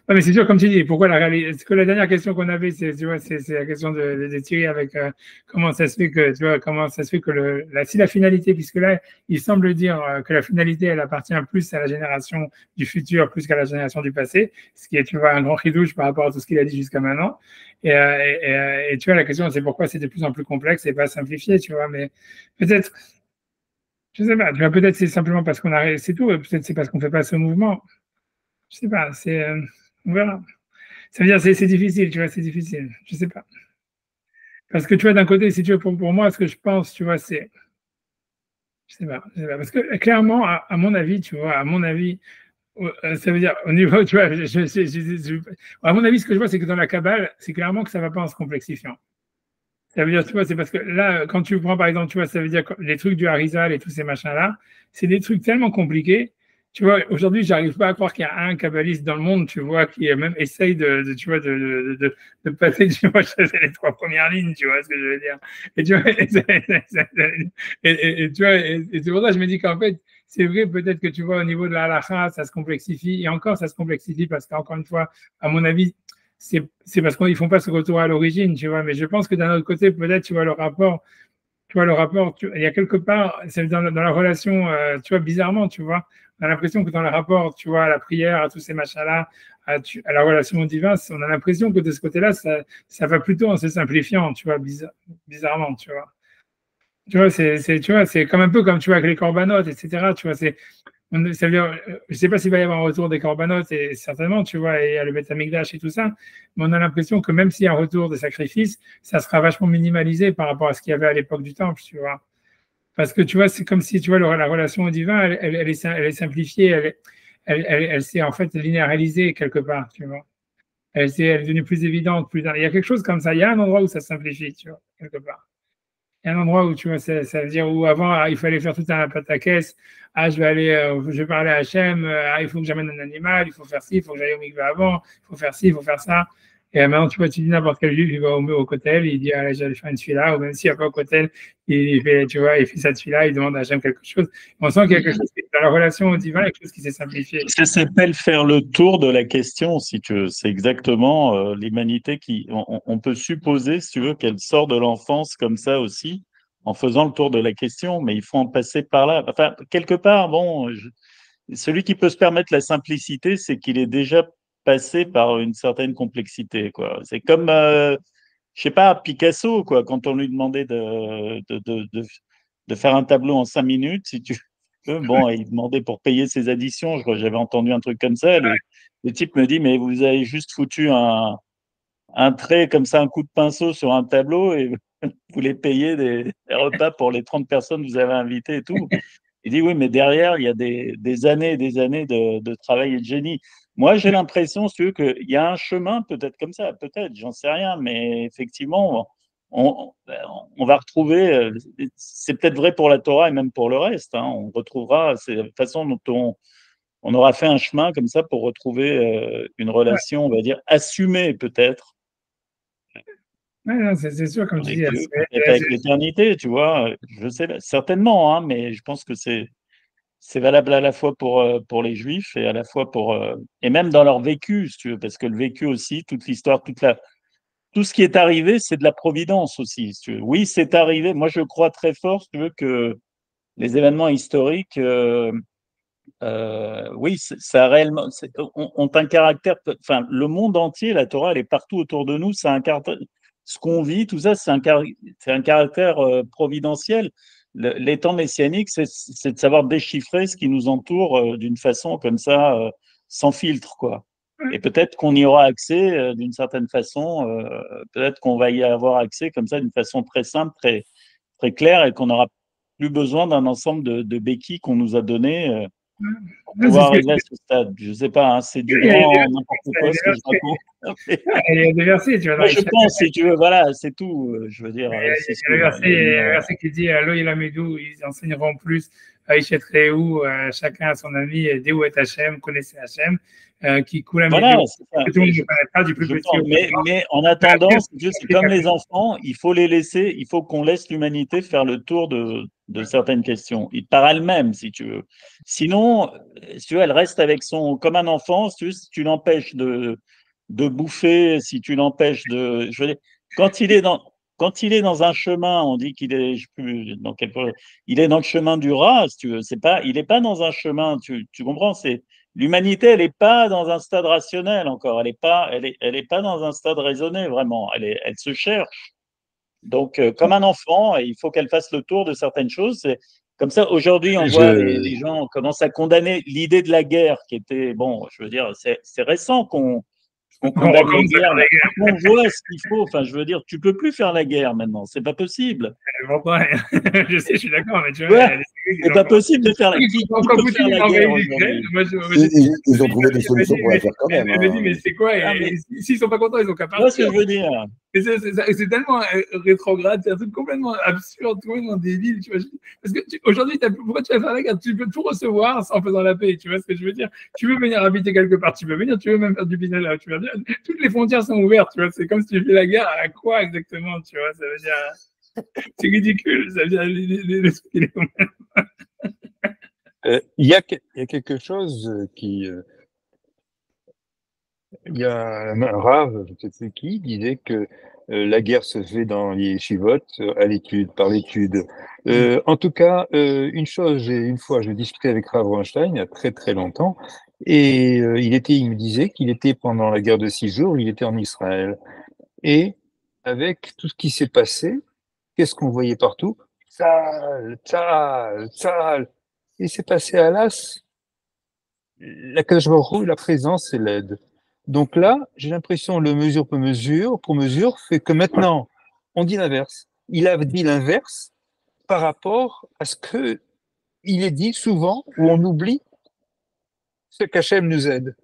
non, mais c'est sûr, comme tu dis, pourquoi la réalité. Est-ce que la dernière question qu'on avait, c'est, tu vois, c'est la question de Thierry avec comment ça se fait que, tu vois, comment ça se fait que si la finalité, puisque là, il semble dire que la finalité, elle appartient plus à la génération du futur plus qu'à la génération du passé, ce qui est, tu vois, un grand ridouche par rapport à tout ce qu'il a dit jusqu'à maintenant. Et tu vois, la question, c'est pourquoi c'est de plus en plus complexe et pas simplifié, tu vois, mais peut-être, je sais pas, tu vois, peut-être c'est simplement parce qu'on a, c'est tout, peut-être c'est parce qu'on fait pas ce mouvement. Je sais pas, on verra. Ça veut dire c'est difficile, tu vois, c'est difficile. Je sais pas. Parce que tu vois, d'un côté, si tu veux, pour moi, ce que je pense, tu vois, c'est. Je sais pas. Parce que clairement, à mon avis, tu vois, à mon avis, ça veut dire au niveau, tu vois, à mon avis, ce que je vois, c'est que dans la Kabbale, c'est clairement que ça va pas en se complexifiant. Ça veut dire, tu vois, c'est parce que là, quand tu prends par exemple, tu vois, ça veut dire que les trucs du Harizal et tous ces machins-là, c'est des trucs tellement compliqués. Tu vois, aujourd'hui, j'arrive pas à croire qu'il y a un kabbaliste dans le monde, tu vois, qui même essaye tu vois, de passer, tu vois, les trois premières lignes, tu vois ce que je veux dire. Et tu vois, tu vois, et c'est pour ça que je me dis qu'en fait, c'est vrai, peut-être que tu vois, au niveau de la halakha, ça se complexifie, et encore, ça se complexifie parce qu'encore une fois, à mon avis, c'est parce qu'ils font pas ce retour à l'origine, tu vois. Mais je pense que d'un autre côté, peut-être, tu vois, il y a quelque part, c'est dans la relation, tu vois, bizarrement, tu vois, on a l'impression que dans le rapport, tu vois, à la prière, à tous ces machins-là, à la relation au divin, on a l'impression que de ce côté-là, ça va plutôt en se simplifiant, tu vois, bizarrement, tu vois. Tu vois, c'est comme un peu comme, tu vois, avec les corbanotes, etc., tu vois, ça veut dire, je ne sais pas s'il va y avoir un retour des corbanotes, et certainement, tu vois, et il y a le Beth Amikdash et tout ça, mais on a l'impression que même s'il y a un retour des sacrifices, ça sera vachement minimalisé par rapport à ce qu'il y avait à l'époque du temple, tu vois. Parce que tu vois, c'est comme si, tu vois, la relation au divin, elle est simplifiée, elle s'est en fait linéarisée quelque part, tu vois. Elle est devenue plus évidente, il y a quelque chose comme ça, il y a un endroit où ça se simplifie, tu vois, quelque part. Il y a un endroit où, tu vois, ça veut dire où avant, il fallait faire tout un pataquès. Ah, je vais parler à Hachem. Ah, il faut que j'amène un animal. Il faut faire ci, il faut que j'aille au mikveh avant. Il faut faire ci, il faut faire ça. Et maintenant, tu vois, tu dis n'importe quel juif, il va au kotel, il dit, ah, j'allais faire une tefila, ou même s'il n'y a pas au kotel, il fait, tu vois, il fait sa tefila, il demande à Hachem quelque chose. On sent qu'il y a quelque chose dans la relation au divin, quelque chose qui s'est simplifié. Ça s'appelle faire le tour de la question, si tu veux. C'est exactement l'humanité on peut supposer, si tu veux, qu'elle sort de l'enfance comme ça aussi, en faisant le tour de la question, mais il faut en passer par là. Enfin, quelque part, bon, celui qui peut se permettre la simplicité, c'est qu'il est déjà passé par une certaine complexité, quoi. C'est comme, je sais pas, Picasso, quoi, quand on lui demandait de faire un tableau en 5 minutes, si tu bon, il demandait pour payer ses additions, je crois que j'avais entendu un truc comme ça. Le type me dit, mais vous avez juste foutu un trait comme ça, un coup de pinceau sur un tableau et vous voulez payer des repas pour les 30 personnes que vous avez invitées et tout. Il dit, oui, mais derrière, il y a des années et des années de travail et de génie. Moi, j'ai l'impression, si tu veux, qu'il y a un chemin peut-être comme ça, peut-être, j'en sais rien, mais effectivement, on va retrouver, c'est peut-être vrai pour la Torah et même pour le reste, hein, on retrouvera, c'est la façon dont on aura fait un chemin comme ça pour retrouver une relation, on va dire, assumée peut-être. Ouais, c'est sûr, comme tu dis. Peut-être avec l'éternité, tu vois. Je sais, certainement, hein, mais je pense que c'est valable à la fois pour les Juifs et à la fois et même dans leur vécu, si tu veux, parce que le vécu aussi, toute l'histoire, tout ce qui est arrivé, c'est de la providence aussi, si tu veux. Oui, c'est arrivé. Moi, je crois très fort, si tu veux, que les événements historiques, oui, ça a réellement, ont un caractère, enfin, le monde entier, la Torah, elle est partout autour de nous, c'est un caractère, ce qu'on vit, tout ça, c'est un caractère providentiel. Les temps messianiques, c'est de savoir déchiffrer ce qui nous entoure d'une façon comme ça, sans filtre, quoi. Et peut-être qu'on y aura accès d'une certaine façon, peut-être qu'on va y avoir accès comme ça d'une façon très simple, très, très claire, et qu'on n'aura plus besoin d'un ensemble de béquilles qu'on nous a données pour pouvoir arriver à ce stade. Je ne sais pas, hein, c'est du grand n'importe quoi ce que je raconte. Il y a des versets, tu vois. Moi, je pense, si tu veux, voilà, c'est tout. Je veux dire. Il y a le verset qui dit Lo Yelamedou, ils enseigneront plus à Ishet Rehu, chacun à son ami, Déou et Hachem, connaissez Hachem, qui coule à voilà, que tout le monde ne connaît pas, du plus petit au plus grand. Mais en attendant, c'est comme les enfants, il faut les laisser, il faut qu'on laisse l'humanité faire le tour de certaines questions, par elle-même, si tu veux. Sinon, si tu veux, elle reste avec comme un enfant, si tu l'empêches de bouffer, si tu l'empêches je veux dire, quand il est dans un chemin, on dit qu'il est, je sais plus dans il est dans le chemin du rat, si tu veux, il n'est pas dans un chemin, tu comprends, l'humanité, elle n'est pas dans un stade rationnel encore, elle est pas dans un stade raisonné vraiment, elle se cherche. Donc, comme un enfant, il faut qu'elle fasse le tour de certaines choses. C'est comme ça, aujourd'hui, on voit les gens commencent à condamner l'idée de la guerre, qui était, bon, je veux dire, c'est récent qu'on condamne la guerre. On voit ce qu'il faut. Enfin, je veux dire, tu peux plus faire la guerre maintenant. C'est pas possible. Je sais, je suis d'accord, mais tu vois, c'est pas possible de faire la guerre aujourd'hui. Ils ont trouvé des solutions pour la faire quand même. Mais c'est quoi? S'ils sont pas contents, ils ont qu'à partir. C'est ce que je veux dire. C'est tellement rétrograde, c'est un truc complètement absurde, complètement débile. Tu vois, parce que aujourd'hui, pourquoi tu vas faire la guerre? Tu peux tout recevoir en faisant la paix. Tu vois ce que je veux dire? Tu veux venir habiter quelque part, tu peux venir, tu veux même faire du business là. Tu veux dire, toutes les frontières sont ouvertes. Tu vois, c'est comme si tu fais la guerre à quoi exactement? Tu vois, ça veut dire. C'est ridicule. Ça veut dire il y a quelque chose qui. Il y a un Rav, je ne sais qui, disait que la guerre se fait dans les yeshivotes, à l'étude, par l'étude. En tout cas, une fois, je discutais avec Rav Ronstein il y a très très longtemps, et il me disait qu'il était pendant la guerre de 6 jours, il était en Israël. Et avec tout ce qui s'est passé, qu'est-ce qu'on voyait partout? Tzahal, Tzahal, Tzahal. Et c'est passé à l'as. La Kadosh Baruch Hu, la présence et l'aide. Donc là, j'ai l'impression le mesure pour mesure fait que maintenant, on dit l'inverse. Il a dit l'inverse par rapport à ce que il est dit souvent où on oublie ce qu'Hachem nous aide.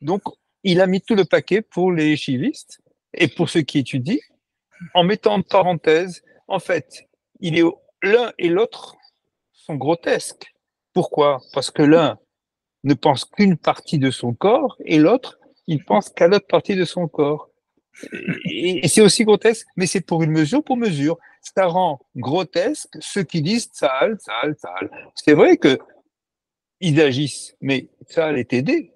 Donc, il a mis tout le paquet pour les chivistes et pour ceux qui étudient en mettant en parenthèse, en fait, l'un et l'autre sont grotesques. Pourquoi? Parce que l'un ne pense qu'une partie de son corps et l'autre, il pense qu'à l'autre partie de son corps. Et c'est aussi grotesque, mais c'est pour mesure. Ça rend grotesque ceux qui disent Tzahal, Tzahal, Tzahal. C'est vrai que ils agissent, mais Tzahal est aidé.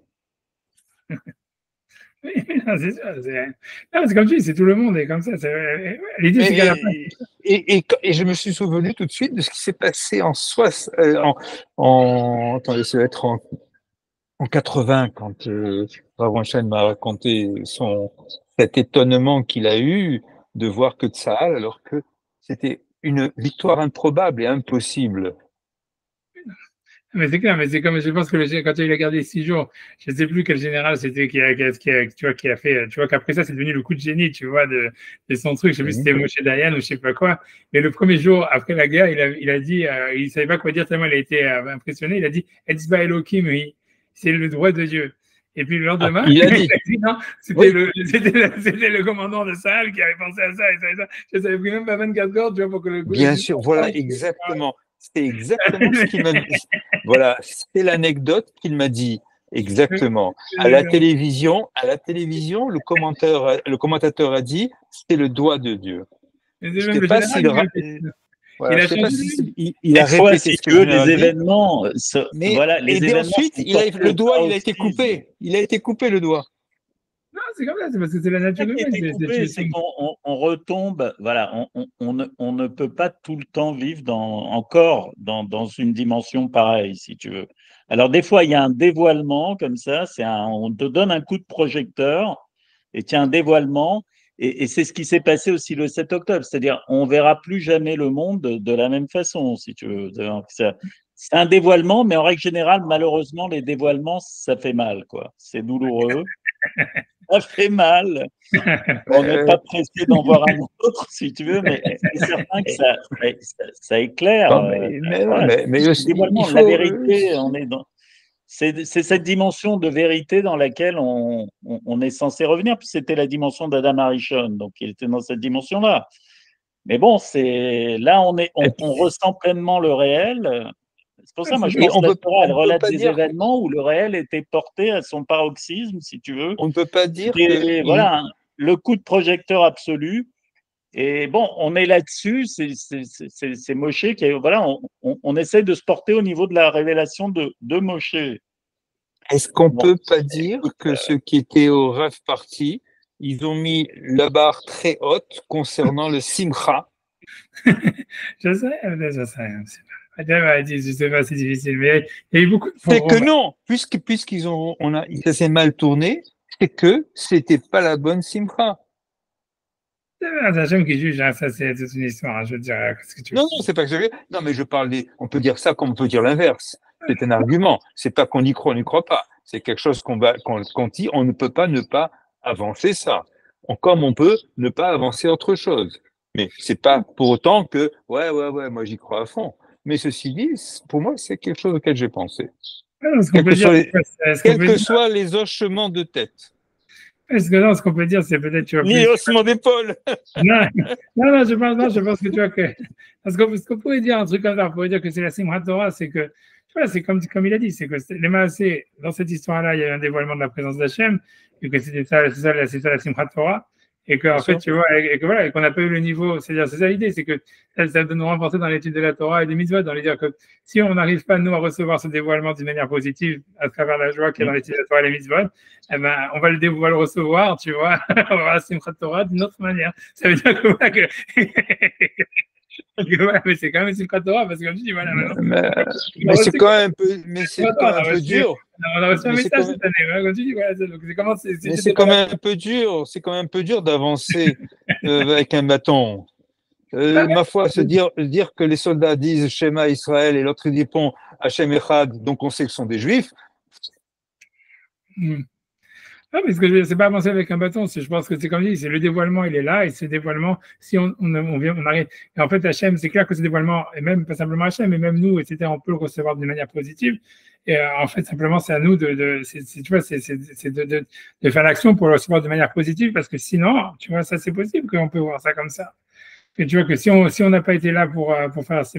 Oui, c'est ça. C'est comme tu dis, c'est tout le monde est comme ça. L'idée, c'est qu'à la fin. Et je me suis souvenu tout de suite de ce qui s'est passé attendez, ça va être en 80, quand Rav Ronstein m'a raconté cet étonnement qu'il a eu de voir que Tzahal, alors que c'était une victoire improbable et impossible. Mais c'est clair, mais c'est comme, je pense que quand il a gardé 6 jours, je ne sais plus quel général c'était qui a fait, tu vois, qu'après ça, c'est devenu le coup de génie, tu vois, de son truc. Je sais plus si c'était Moshe Dayan ou je sais pas quoi. Mais le premier jour, après la guerre, il a dit, il savait pas quoi dire tellement il a été impressionné. Il a dit, Etzba Elohim, oui, c'est le droit de Dieu. Et puis le lendemain, il a dit non, c'était le commandant de Sahel qui avait pensé à ça et ça. Je savais même pas 24 heures, tu vois, pour que le. Bien sûr, voilà, exactement. C'est exactement ce qu'il m'a dit. Voilà, c'est l'anecdote qu'il m'a dit. Exactement. À la télévision, le commentateur a dit, c'est le doigt de Dieu. Je ne sais pas s'il voilà, il a répété ce que je les événements. Mais voilà, les événements ensuite, le doigt, il a été coupé. Il a été coupé, le doigt. Non, c'est comme ça, c'est parce que c'est la nature humaine. C'est qu'on retombe, voilà, on ne peut pas tout le temps vivre encore dans une dimension pareille, si tu veux. Alors, des fois, il y a un dévoilement comme ça, on te donne un coup de projecteur et tu as un dévoilement. Et c'est ce qui s'est passé aussi le 7 octobre, c'est-à-dire on verra plus jamais le monde de la même façon, si tu veux. C'est un dévoilement, mais en règle générale, malheureusement, les dévoilements, ça fait mal, quoi. C'est douloureux. Ça fait mal. On n'est pas pressé d'en voir un autre, si tu veux, mais c'est certain que ça éclaire. Mais aussi, la vérité, on est dans. C'est cette dimension de vérité dans laquelle on est censé revenir. Puis c'était la dimension d'Adam Arishon, donc il était dans cette dimension-là. Mais bon, là on ressent pleinement le réel. C'est pour ça, moi, je pense que la Torah, elle relate des événements où le réel était porté à son paroxysme, si tu veux. On ne peut pas dire que… Voilà, le coup de projecteur absolu. Et bon, on est là-dessus, c'est Moshe qui voilà, on essaie de se porter au niveau de la révélation de Moshe. Est-ce qu'on ne peut pas dire que ceux qui étaient au rêve parti, ils ont mis la barre très haute concernant le simcha? Je sais. Je sais pas, c'est difficile, mais il y a eu beaucoup de… C'est que non, puisqu'ils ça s'est mal tourné, c'est que c'était pas la bonne simcha. C'est Hachem qui juge, hein, ça c'est une histoire, je veux dire. Non, c'est pas que non, mais je parle on peut dire ça comme on peut dire l'inverse. C'est un argument. C'est pas qu'on y croit, on n'y croit pas. C'est quelque chose qu'on dit, on ne peut pas ne pas avancer ça. Comme on peut ne pas avancer autre chose. Mais c'est pas pour autant que, ouais, moi j'y crois à fond. Mais ceci dit, pour moi, c'est quelque chose auquel j'ai pensé. Quels que soient les hochements de tête. Est-ce que non, ce qu'on peut dire, c'est peut-être tu vois. Ni haussement d'épaule. non, je pense que tu vois que. Parce qu'on pourrait dire un truc comme ça, on pourrait dire que c'est la Simchat Torah, c'est que, tu vois, c'est comme il a dit, c'est que les Maaseh, dans cette histoire-là, il y a eu un dévoilement de la présence d'Hachem, et que c'est ça la Simchat Torah, et qu'en fait, tu vois, et que voilà, et qu'on n'a pas eu le niveau, c'est-à-dire, c'est ça l'idée, c'est que ça doit nous renforcer dans l'étude de la Torah et des mitzvot, dans les dire que si on n'arrive pas, nous, à recevoir ce dévoilement d'une manière positive à travers la joie qu'il y a dans l'étude de la Torah et les mitzvot, eh ben, on va le recevoir, tu vois, on va avoir la Simchat Torah d'une autre manière. Ça veut dire que voilà, mais c'est quand même une Simchat Torah, parce que comme tu dis, voilà. Mais c'est quand même un peu dur. On a reçu un message cette année, comme tu dis, voilà. C'est quand même un peu dur. C'est quand même un peu dur d'avancer avec un bâton. Ma foi, dire que les soldats disent Shema Israël et l'autre dit Pon Hachem Echad, donc on sait que ce sont des juifs. Non, mais ce que je veux dire, c'est pas avancer avec un bâton. Je pense que c'est comme dit, c'est le dévoilement, il est là, et ce dévoilement, si on arrive. Et en fait, Hachem, c'est clair que ce dévoilement, et même pas simplement Hachem, mais même nous, etc., on peut le recevoir d'une manière positive. Et en fait, simplement, c'est à nous de faire l'action pour le recevoir de manière positive, parce que sinon, tu vois, ça c'est possible qu'on peut voir ça comme ça. Et tu vois que si on n'a pas été là pour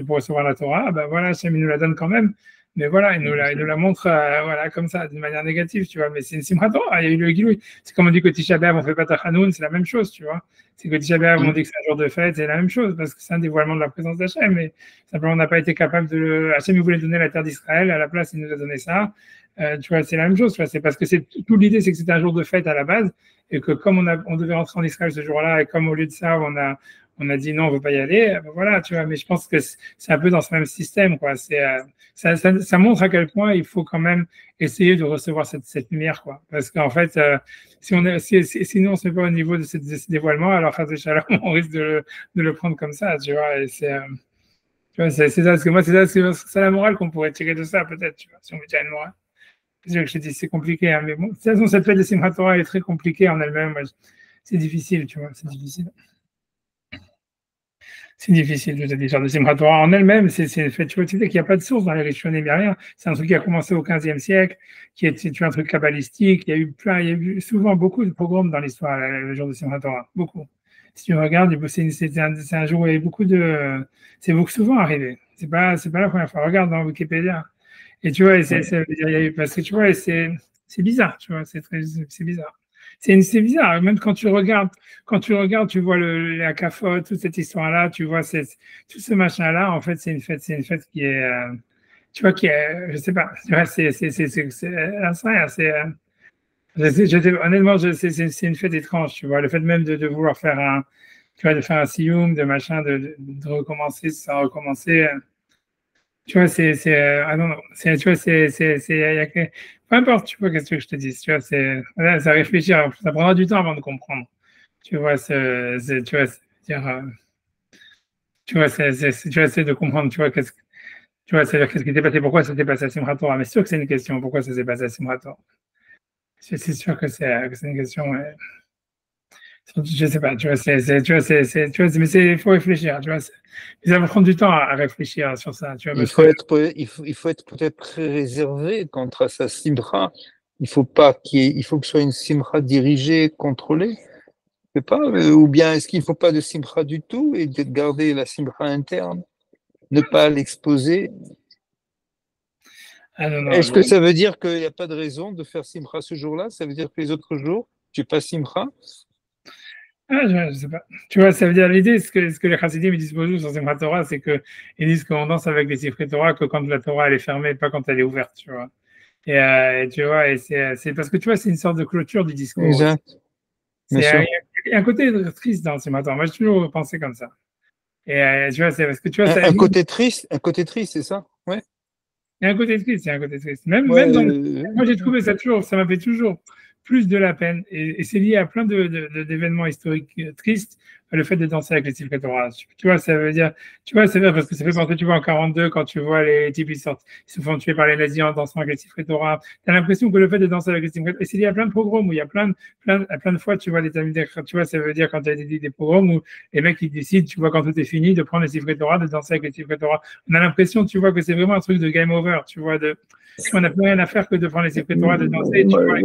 recevoir la Torah, ben voilà, Hachem, il nous la donne quand même. Mais voilà, il nous la montre voilà, comme ça, d'une manière négative, tu vois. Mais c'est une Simchat Torah, il y a eu le Giloui. C'est comme on dit que Tisha B'Av, on ne fait pas Tachanoun, c'est la même chose, tu vois. C'est que Tisha B'Av, on dit que c'est un jour de fête, c'est la même chose, parce que c'est un dévoilement de la présence d'Hachem. Mais simplement, on n'a pas été capable Hachem, il voulait donner la terre d'Israël, à la place, il nous a donné ça. Tu vois, c'est la même chose, tu vois. C'est parce que toute l'idée, c'est que c'était un jour de fête à la base, et que comme on devait rentrer en Israël ce jour-là, et comme au lieu de ça, on a dit non, on ne veut pas y aller, ben voilà, tu vois, mais je pense que c'est un peu dans ce même système, quoi. Ça montre à quel point il faut quand même essayer de recevoir cette lumière, quoi. Parce qu'en fait, sinon on ne se met pas au niveau de ce dévoilement, alors on risque de le prendre comme ça, tu vois, et c'est ça, parce que moi, c'est la morale qu'on pourrait tirer de ça, peut-être, tu vois, si on veut dire une morale. C'est que je te dis, c'est compliqué, hein, mais bon, de toute façon, cette fête de Simchat Torah est très compliquée en elle-même, c'est difficile, tu vois, c'est difficile. C'est difficile, je te dis, de Simchat Torah en elle-même, c'est une fête, tu vois, tu sais qu'il n'y a pas de source dans les Rishonim, il n'y a rien. C'est un truc qui a commencé au XVe siècle, qui est un truc kabbalistique. Il y a eu souvent beaucoup de pogroms dans l'histoire, le jour de Simchat Torah. Beaucoup. Si tu regardes, c'est un jour où il y a eu beaucoup de. C'est souvent arrivé. C'est pas la première fois. Regarde dans Wikipédia. Et tu vois, parce que tu vois, c'est bizarre, tu vois, c'est bizarre. C'est bizarre. Même quand tu regardes, tu vois la CAFOT, toute cette histoire-là, tu vois, tout ce machin-là, en fait, c'est une fête qui est, tu vois, qui est, je sais pas, tu vois, honnêtement, c'est une fête étrange, tu vois, le fait même de vouloir faire tu vois, de faire un siyum, de machin, de recommencer sans recommencer. Tu vois, ah non, non, tu vois, peu importe, tu vois, qu'est-ce que je te dis, tu vois, voilà, ça réfléchir, ça prendra du temps avant de comprendre. Tu vois, tu vois, dire, tu vois, tu vois, c'est de comprendre, tu vois, tu vois, c'est-à-dire qu'est-ce qui s'est passé, pourquoi ça s'est passé à Simchat Torah, mais c'est sûr que c'est une question, pourquoi ça s'est passé à Simchat Torah. C'est sûr que c'est une question, je sais pas, tu vois, tu vois, mais il faut réfléchir, tu vois, ça va prendre du temps à réfléchir sur ça, tu vois. Il faut être peut-être très réservé contre sa simra. Il faut que ce soit une simra dirigée, contrôlée. Je sais pas, ou bien est-ce qu'il ne faut pas de simra du tout et de garder la simra interne, ne pas l'exposer? Ah non, non, Est-ce que ça veut dire qu'il n'y a pas de raison de faire simra ce jour-là? Ça veut dire que les autres jours, tu n'es pas simra? je sais pas. Tu vois, ça veut dire l'idée, ce que les chassidim me disent toujours sur Simchat Torah, c'est qu'ils disent qu'on danse avec les sifrei Torah que quand la Torah elle est fermée, pas quand elle est ouverte, tu vois. Et tu vois, et c'est parce que tu vois, c'est une sorte de clôture du discours aussi. Exact, bien sûr. Il y a un côté triste dans Simchat Torah. Moi, j'ai toujours pensé comme ça. Et tu vois, c'est parce que tu vois, Un côté triste, c'est ça? Ouais. il y a un côté triste, il y a un côté triste. Ouais, Moi, j'ai trouvé ça m'a fait toujours plus de la peine. Et c'est lié à plein d'événements historiques tristes, le fait de danser avec les sifrei Torah. Tu vois, ça veut dire, tu vois, c'est vrai parce que ça fait penser, tu vois, en 42, quand tu vois les types, ils se font tuer par les nazis en dansant avec les sifrei Torah. Tu as l'impression que le fait de danser avec les sifrei Torah, et c'est lié à plein de pogroms où il y a plein de fois, tu vois, des tu vois, ça veut dire quand tu as des pogroms où les mecs, ils décident, tu vois, quand tout est fini, de prendre les sifrei Torah, de danser avec les sifrei Torah. On a l'impression, tu vois, que c'est vraiment un truc de game over, tu vois, on n'a plus rien à faire que de prendre les sifrei Torah, de danser, tu vois.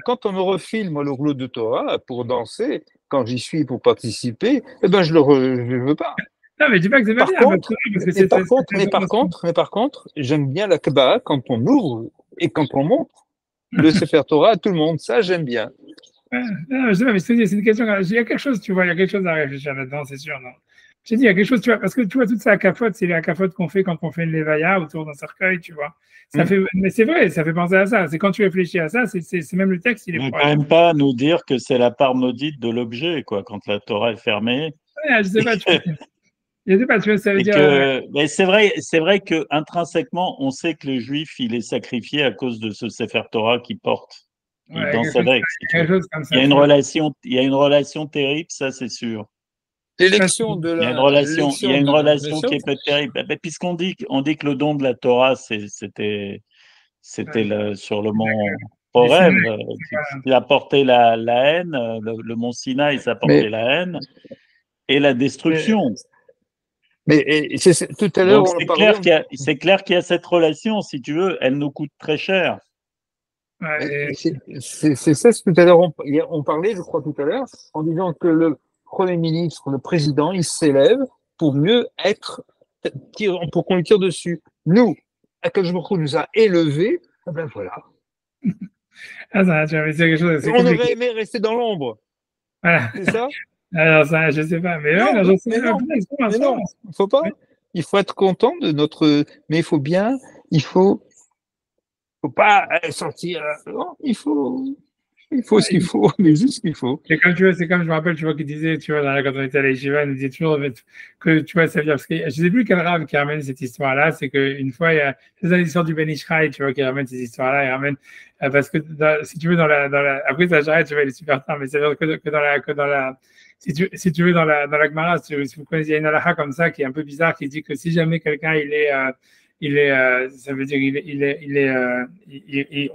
Quand on me refile, moi, le rouleau de Torah pour danser, quand j'y suis pour participer, eh ben, je ne veux pas. Non, mais dis pas que c'est pas bien. Par contre, j'aime bien la Kabbalah quand on ouvre et quand on montre le Sefer Torah à tout le monde. Ça, j'aime bien. Non, je sais pas, mais c'est une question. Il y a quelque chose, tu vois, il y a quelque chose à réfléchir là-dedans, c'est sûr, non. J'ai dit, il y a quelque chose, tu vois, parce que tu vois, toute ça, cafote, c'est la cafote qu'on fait quand on fait une levaya autour d'un cercueil, tu vois. Mais c'est vrai, ça fait penser à ça. C'est quand tu réfléchis à ça, c'est même le texte, il est proche. Quand même pas nous dire que c'est la part maudite de l'objet, quoi, quand la Torah est fermée. Ouais, je sais pas, je sais pas, tu vois, ça veut dire. Mais c'est vrai que intrinsèquement, on sait que le juif, il est sacrifié à cause de ce Sefer Torah qu'il porte. Il danse avec. Il y a une relation terrible, ça c'est sûr. L'élection de la. Il y a une relation qui est peut-être terrible. Puisqu'on dit que le don de la Torah, c'était sur le mont Horeb, qui apportait la haine, le mont Sinaï, ça apportait la haine et la destruction. Mais tout à l'heure, c'est clair qu'il y a cette relation, si tu veux, elle nous coûte très cher. C'est ça, tout à l'heure, on parlait, je crois, tout à l'heure, en disant que le Premier ministre, le président, il s'élève pour mieux pour qu'on lui tire dessus. Nous, Akadosh Baruch Hu nous a élevés, ben voilà. Ah, ça, tu vois, c'est quelque chose. On aurait aimé rester dans l'ombre. Voilà. C'est ça? Alors, ça, je sais pas. Mais non, il faut pas. Il faut être content de notre. Mais il faut pas sortir. Non, il faut ce qu'il faut, mais juste ce qu'il faut. C'est comme, tu vois, je me rappelle, tu vois, qu'il disait, tu vois, quand on était à l'Yeshiva, il nous disait toujours que, tu vois, ça veut dire, parce que je sais plus quel rave qui ramène cette histoire-là, c'est qu'une fois, c'est dans l'histoire du Ben Ishraï, tu vois, qui ramène cette histoire-là, il ramène, parce que, si tu veux, après, ça j'arrête, tu vois, il est super tard, mais c'est vrai que dans la, si tu veux, dans la Gemara, si vous connaissez, il y a une halakha comme ça, qui est un peu bizarre, qui dit que si jamais quelqu'un, ça veut dire,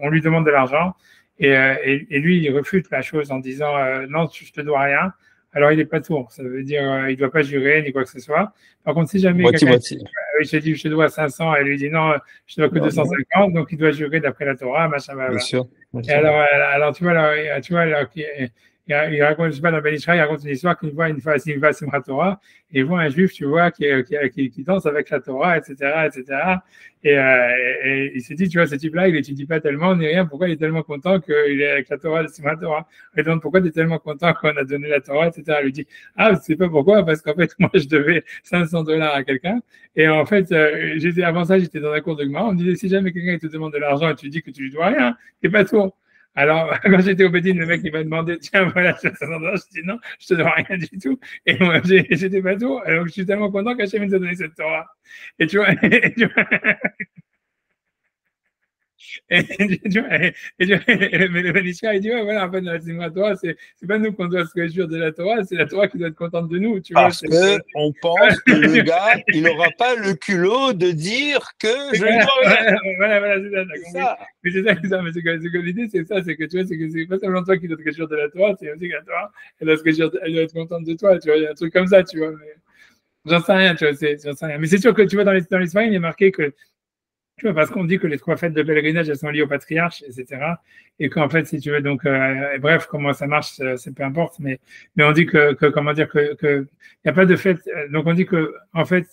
on lui demande de l'argent, et lui, il refute la chose en disant non, je te dois rien. Alors, il n'est pas tour. Ça veut dire il ne doit pas jurer ni quoi que ce soit. Par contre, si jamais quelqu'un dit je te dois 500, elle lui dit non, je te dois que 250, donc il doit jurer d'après la Torah, machin. Bien sûr. Et alors, tu vois, il raconte, je sais pas, dans Ben Israël, il raconte une histoire qu'il voit une fois à Simchat Torah, et il voit un juif, tu vois, qui danse avec la Torah, etc., etc. Et il s'est dit, tu vois, ce type-là, il étudie pas tellement, ni rien, pourquoi il est tellement content qu'il est avec la Torah de Simchat Torah? Il demande pourquoi tu es tellement content qu'on a donné la Torah, etc. Il lui dit, ah, tu sais pas pourquoi, parce qu'en fait, moi, je devais $500 à quelqu'un, et en fait, avant ça, j'étais dans un cours de Gemara, on me disait, si jamais quelqu'un te demande de l'argent et tu dis que tu lui dois rien, t'es pas tout. Alors, quand j'étais au Bédine, le mec, il m'a demandé, tiens, voilà, je dis non, je te dois rien du tout. Et moi, j'étais pas tout. Alors, je suis tellement content qu'Hachem nous a donné cette Torah. Et tu vois, mais le Benishka, il dit, ouais, voilà, en fait, la Torah, c'est pas nous qu'on doit se réjouir de la Torah, c'est la Torah qui doit être contente de nous. Tu Parce qu'on pense que le gars, il n'aura pas le culot de dire que je ne dois rien. Voilà, c'est ça. Mais c'est ça, mais c'est que l'idée, c'est ça, c'est que tu vois, c'est que c'est pas seulement toi qui dois te réjouir de la Torah, c'est aussi que la Torah, elle doit être contente de toi, tu vois, il y a un truc comme ça, tu vois. Mais j'en sais rien, tu vois, j'en sais rien. Mais c'est sûr que tu vois, dans l'Israël, il est marqué que tu vois, parce qu'on dit que les 3 fêtes de pèlerinage, elles sont liées au patriarche, etc. Et qu'en fait, si tu veux, donc, bref, comment ça marche, c'est peu importe, mais on dit que comment dire, que y a pas de fête. Donc, on dit que, en fait,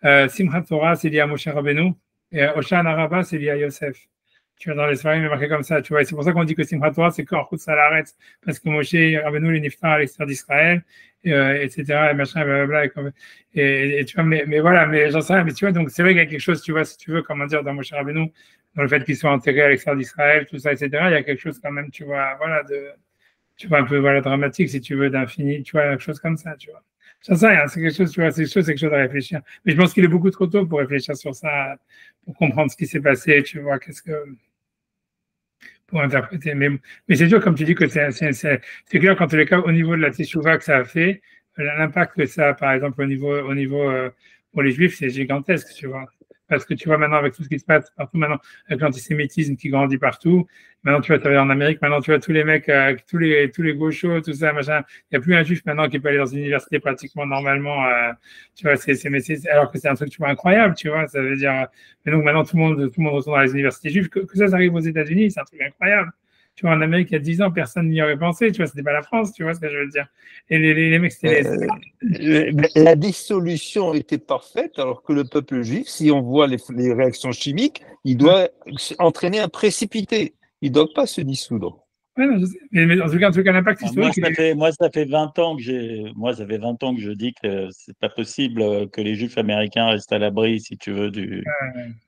Simchat Torah, c'est lié à Moshe Rabbeinu, et Hoshana Rabbah, c'est lié à Yosef. Tu vois, dans les soirées, il est marqué comme ça, tu vois. Et c'est pour ça qu'on dit que Simchat Torah, c'est qu'en route, ça l'arrête. Parce que Moshe Rabbeinu, il est niftar à l'extérieur d'Israël, etc., et machin, blablabla. Et tu vois, mais voilà, mais j'en sais rien. Mais tu vois, donc c'est vrai qu'il y a quelque chose, tu vois, si tu veux, comment dire, dans Moshe Rabbeinu, dans le fait qu'il soit enterré à l'extérieur d'Israël, tout ça, etc., il y a quelque chose quand même, tu vois, voilà, tu vois, un peu, voilà, dramatique, si tu veux, d'infini, tu vois, quelque chose comme ça, tu vois. J'en sais rien, c'est quelque chose, tu vois, c'est quelque chose à réfléchir. Mais je pense qu'il est beaucoup trop tôt pour réfléchir sur ça, pour comprendre ce qui s'est passé, tu vois, pour interpréter. Mais c'est sûr, comme tu dis, que c'est clair, quand tous les cas, au niveau de la teshuvah que ça a fait, l'impact que ça a, par exemple, au niveau pour les juifs, c'est gigantesque, tu vois. Parce que tu vois, maintenant, avec tout ce qui se passe partout, maintenant, avec l'antisémitisme qui grandit partout, maintenant, tu vois, tu vas en Amérique, maintenant, tu vois, tous les mecs, tous les gauchos, tout ça, machin, il n'y a plus un juif maintenant qui peut aller dans une université pratiquement normalement, tu vois, alors que c'est un truc, tu vois, incroyable, tu vois, ça veut dire, mais donc maintenant, tout le monde retourne dans les universités juives, que ça arrive aux États-Unis, c'est un truc incroyable. Tu vois, en Amérique, il y a 10 ans, personne n'y aurait pensé, tu vois, c'était pas la France, tu vois ce que je veux dire. Et les mecs, c'était la dissolution était parfaite, alors que le peuple juif, si on voit les réactions chimiques, il doit entraîner un précipité. Il ne doit pas se dissoudre. Ouais, non, je sais. Mais en tout cas, l'impact historique. Moi, ça fait 20 ans que je dis que c'est pas possible que les Juifs américains restent à l'abri, si tu veux, de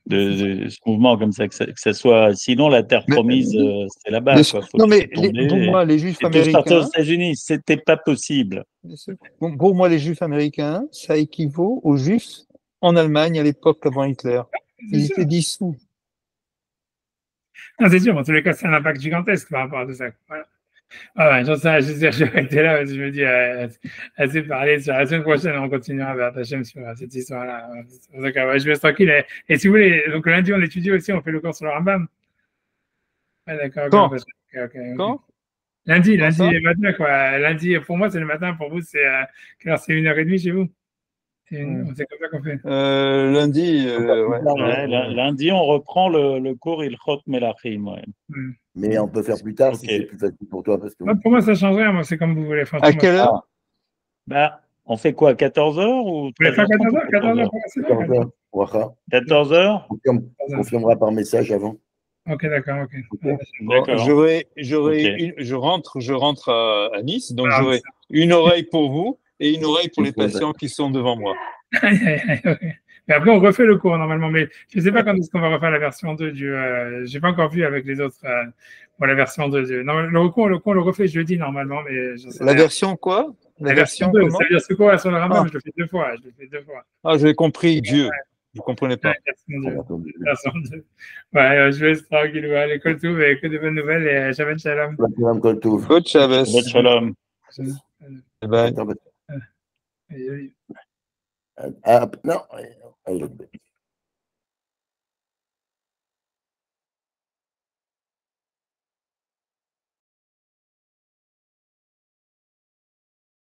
ce mouvement comme ça, que ça soit. Sinon, la terre promise, c'est là-bas. Non, mais pour moi, les Juifs américains. Aux États-Unis, c'était pas possible. Bon, pour moi, les Juifs américains, ça équivaut aux Juifs en Allemagne à l'époque avant Hitler. Ils étaient dissous. Non, c'est sûr, en tous les cas, c'est un impact gigantesque par rapport à tout ça. Voilà. Ah ouais, j'ai été là, je me dis, assez parlé sur la semaine prochaine, on continuera vers Tachem sur cette histoire-là. Donc, ouais, je vais être tranquille. Et si vous voulez, donc lundi, on étudie aussi, on fait le cours sur le Rambam. Ouais, d'accord. Quand lundi matin, quoi. Lundi, pour moi, c'est le matin, pour vous, c'est 1h30 chez vous. C'est comme ça qu'on fait. Lundi, lundi, on reprend le cours Ilchot Melachim. Ouais. Mais on peut faire plus tard si c'est plus facile pour toi. Parce que... Pour moi, ça change rien. Moi, c'est comme vous voulez. À quelle heure on fait quoi, 14h ou 14h 14h. On confirmera par message avant. Ok, d'accord. Bon, je rentre à Nice, donc j'aurai une oreille pour vous et une oreille pour les patients qui sont devant moi. Mais après, on refait le cours normalement, mais je ne sais pas quand est-ce qu'on va refaire la version 2 du. Je n'ai pas encore vu avec les autres. La version 2. Non, le cours, on le refait jeudi normalement, mais je sais la version quoi? La version 2. C'est-à-dire ce cours sur le Rambam, je le fais deux fois. Ah, j'avais compris, Dieu. Je ne comprenais pas. Version 2. Ouais, je vais être tranquille à l'école tout, mais que de bonnes nouvelles et Shabbat Shalom. Good Shabbat. Shabbat Shalom. Bye. Non,